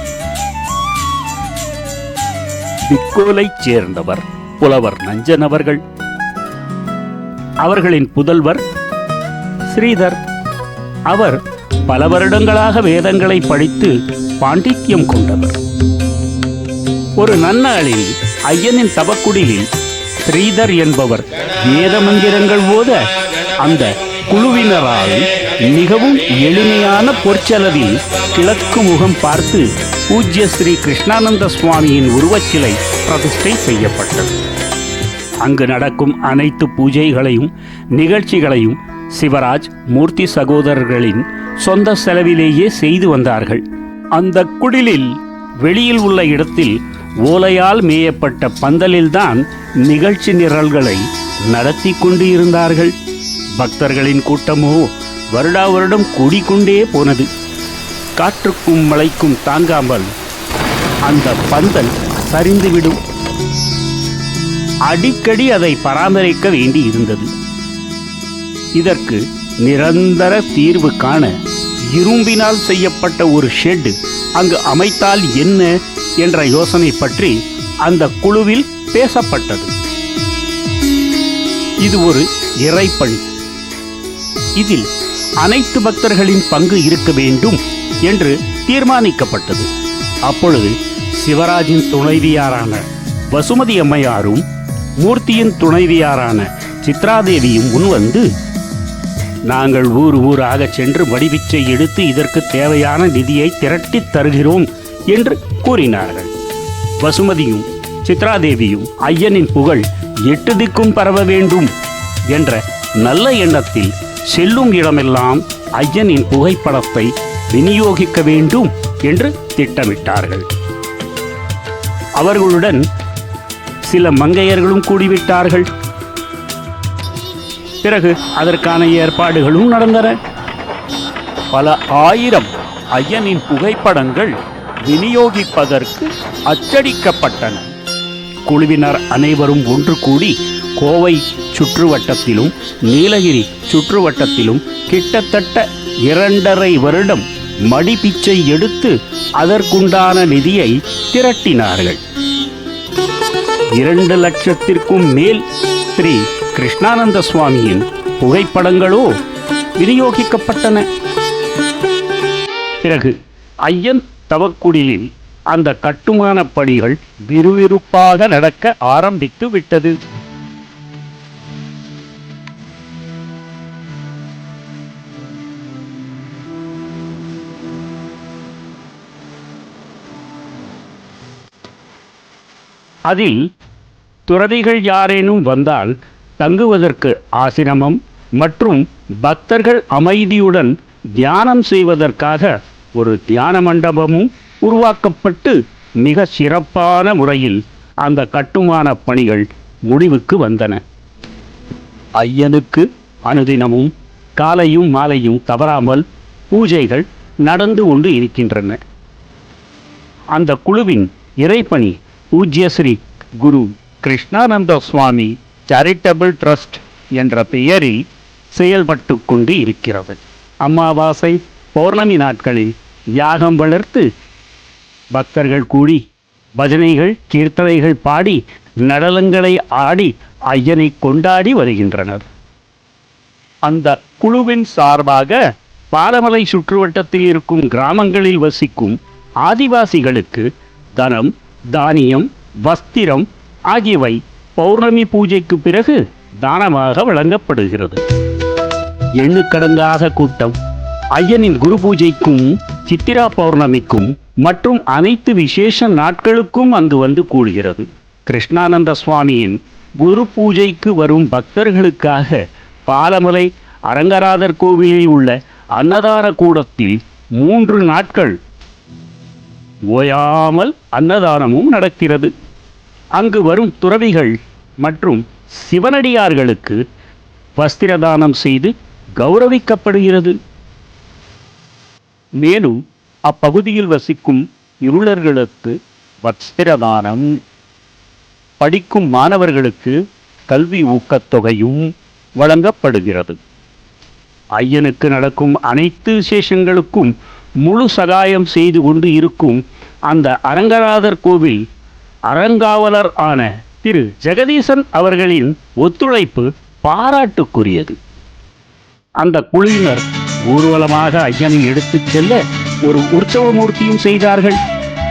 பிக்கோலைச் சேர்ந்தவர் புலவர் நஞ்சன் அவர்கள். அவர்களின் புதல்வர் ஸ்ரீதர். அவர் பல வருடங்களாக வேதங்களை படித்து பாண்டித்யம் கொண்டவர். ஒரு நன்னாளில் ஐயனின் தவக்குடிலில் ஸ்ரீதர் என்பவர் வேத மந்திரங்கள் ஓத அந்த குழுவினரால் மிகவும் எளிமையான பொற்செலவில் கிழக்கு முகம் பார்த்து பூஜ்ய ஸ்ரீ கிருஷ்ணானந்த சுவாமியின் உருவச்சிலை பிரதிஷ்டை செய்யப்பட்டது. அங்கு நடக்கும் அனைத்து பூஜைகளையும் நிகழ்ச்சிகளையும் சிவராஜ் மூர்த்தி சகோதரர்களின் சொந்த செலவிலேயே செய்து வந்தார்கள். அந்த குடிலில் வெளியில் உள்ள இடத்தில் ஓலையால் மேயப்பட்ட பந்தலில்தான் நிகழ்ச்சி நிரல்களை நடத்தி கொண்டு இருந்தார்கள். பக்தர்களின் கூட்டமோ வருடா வருடம் கூடிக்கொண்டே போனது. காற்றுக்கும் மழைக்கும் தாங்காமல் அந்த பந்தல் சரிந்துவிடும். அடிக்கடி அதை பராமரிக்க வேண்டி இருந்தது. இதற்கு நிரந்தர தீர்வு காண இரும்பினால் செய்யப்பட்ட ஒரு ஷெட் அங்கு அமைத்தால் என்ன என்ற யோசனை பற்றி அந்த குழுவில் பேசப்பட்டது. இது ஒரு இறைப்பணி. இதில் அனைத்து பக்தர்களின் பங்கு இருக்க வேண்டும் என்று தீர்மானிக்கப்பட்டது. அப்பொழுது சிவராஜின் துணைவியாரான வசுமதி அம்மையாரும் மூர்த்தியின் துணைவியாரான சித்ராதேவியும் முன்வந்து, நாங்கள் ஊராக சென்று வடிவிச்சை எடுத்து இதற்கு தேவையான நிதியை திரட்டித் தருகிறோம் என்று கூறினார்கள். வசுமதியும் சித்ராதேவியும் ஐயனின் புகழ் 8 திக்கும் பரவ வேண்டும் என்ற நல்ல எண்ணத்தில் செல்லும் இடமெல்லாம் ஐயனின் புகைப்படத்தை விநியோகிக்க வேண்டும் என்று திட்டமிட்டார்கள். அவர்களுடன் சில மங்கையர்களும் கூடிவிட்டார்கள். பிறகு அதற்கான ஏற்பாடுகளும் நடந்தன. பல ஆயிரம் ஐயனின் புகைப்படங்கள் விநியோகிப்பதற்கு அச்சடிக்கப்பட்டன. குழுவினர் அனைவரும் ஒன்று கூடி கோவை சுற்றுவட்டத்திலும் நீலகிரி சுற்றுவட்டத்திலும் கிட்டத்தட்ட 2.5 வருடம் மடிப்பிச்சை எடுத்து அதற்குண்டான நிதியை திரட்டினார்கள். 2 லட்சத்திற்கும் மேல் ஸ்ரீ கிருஷ்ணானந்த சுவாமியின் புகைப்படங்களோ விநியோகிக்கப்பட்டன. பிறகு ஐயன் தவக்குடிலில் அந்த கட்டுமான பணிகள் விறுவிறுப்பாக நடக்க ஆரம்பித்து விட்டது. அதில் துறவிகள் யாரேனும் வந்தால் தங்குவதற்கு ஆசிரமம் மற்றும் பக்தர்கள் அமைதியுடன் தியானம் செய்வதற்காக ஒரு தியான மண்டபமும் உருவாக்கப்பட்டு மிக சிறப்பான முறையில் அந்த கட்டுமான பணிகள் முடிவுக்கு வந்தன. ஐயனுக்கு அனுதினமும் காலையும் மாலையும் தவறாமல் பூஜைகள் நடந்து கொண்டு இருக்கின்றன. அந்த குழுவின் இறைப்பணி பூஜ்ய ஸ்ரீ குரு கிருஷ்ணானந்த சுவாமி சேரிட்டபிள் ட்ரஸ்ட் என்ற பெயரில் செயல்பட்டு கொண்டு இருக்கிறது. அமாவாசை பௌர்ணமி நாட்களில் யாகம் வளர்த்து பக்தர்கள் கூடி பஜனைகள் கீர்த்தனைகள் பாடி நடனங்களை ஆடி ஐயனை கொண்டாடி வருகின்றனர். அந்த குழுவின் சார்பாக பாலமலை சுற்றுவட்டத்தில் இருக்கும் கிராமங்களில் வசிக்கும் ஆதிவாசிகளுக்கு தனம், தானியம், வஸ்திரம் ஆகியவை பௌர்ணமி பூஜைக்கு பிறகு தானமாக வழங்கப்படுகிறது. எண்ணுக்கடங்காத கூட்டம் ஐயனின் குரு பூஜைக்கும் சித்திரா பௌர்ணமிக்கும் மற்றும் அனைத்து விசேஷ நாட்களுக்கும் அங்கு வந்து கூடுகிறது. கிருஷ்ணானந்த சுவாமியின் குரு பூஜைக்கு வரும் பக்தர்களுக்காக பாலமலை அரங்கநாதர் கோவிலில் உள்ள அன்னதான கூடத்தில் 3 நாட்கள் ஓயாமல் அன்னதானமும் நடக்கிறது. அங்கு வரும் துறவிகள் மற்றும் சிவனடியார்களுக்கு வஸ்திரதானம் செய்து கௌரவிக்கப்படுகிறது. மேலும் அப்பகுதியில் வசிக்கும் இருளர்களுக்கு வஸ்திரதானம், படிக்கும் மாணவர்களுக்கு கல்வி ஊக்கத்தொகையும் வழங்கப்படுகிறது. ஐயனுக்கு நடக்கும் அனைத்து விசேஷங்களுக்கும் முழு சகாயம் செய்து கொண்டு இருக்கும் அந்த அரங்கநாதர் கோவில் அறங்காவலர் ஆன திரு ஜெகதீசன் அவர்களின் ஒத்துழைப்பு பாராட்டுக்குரியது. அந்த குழுவினர் ஊர்வலமாக ஐயனை எடுத்துச் செல்ல ஒரு உற்சவ மூர்த்தியும் செய்தார்கள்.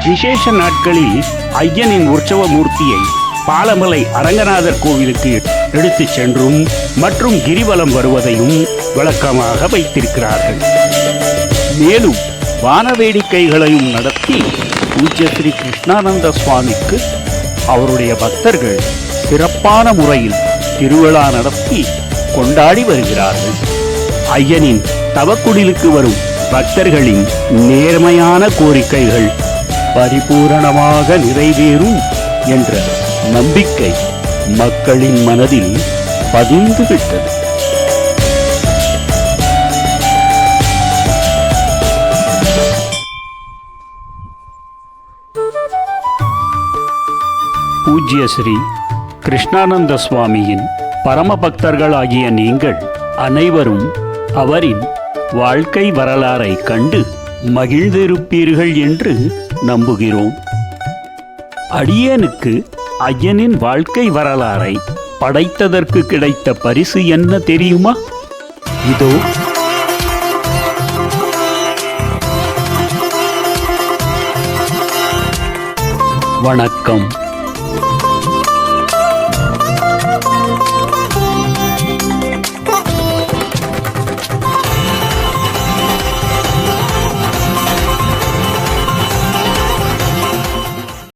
விசேஷ நாட்களில் ஐயனின் உற்சவ மூர்த்தியை பாலமலை அரங்கநாதர் கோவிலுக்கு எடுத்துச் சென்றும் மற்றும் கிரிவலம் வருவதையும் வழக்கமாக வைத்திருக்கிறார்கள். மேலும் வானவேடிக்கைகளையும் நடத்தி பூஜ்ய ஸ்ரீ கிருஷ்ணானந்த சுவாமிக்கு அவருடைய பக்தர்கள் சிறப்பான முறையில் திருவிழா நடத்தி கொண்டாடி வருகிறார்கள். ஐயனின் தவக்குடிலுக்கு வரும் பக்தர்களின் நேர்மையான கோரிக்கைகள் பரிபூரணமாக நிறைவேறும் என்ற நம்பிக்கை மக்களின் மனதில் பதிந்துவிட்டது. பூஜ்ய ஸ்ரீ கிருஷ்ணானந்த சுவாமியின் பரம பக்தர்களாகிய நீங்கள் அனைவரும் அவரின் வாழ்க்கை வரலாறை கண்டு மகிழ்ந்திருப்பீர்கள் என்று நம்புகிறோம். அடியேனுக்கு ஐயனின் வாழ்க்கை வரலாறை படைத்ததற்கு கிடைத்த பரிசு என்ன தெரியுமா? இதோ. வணக்கம்.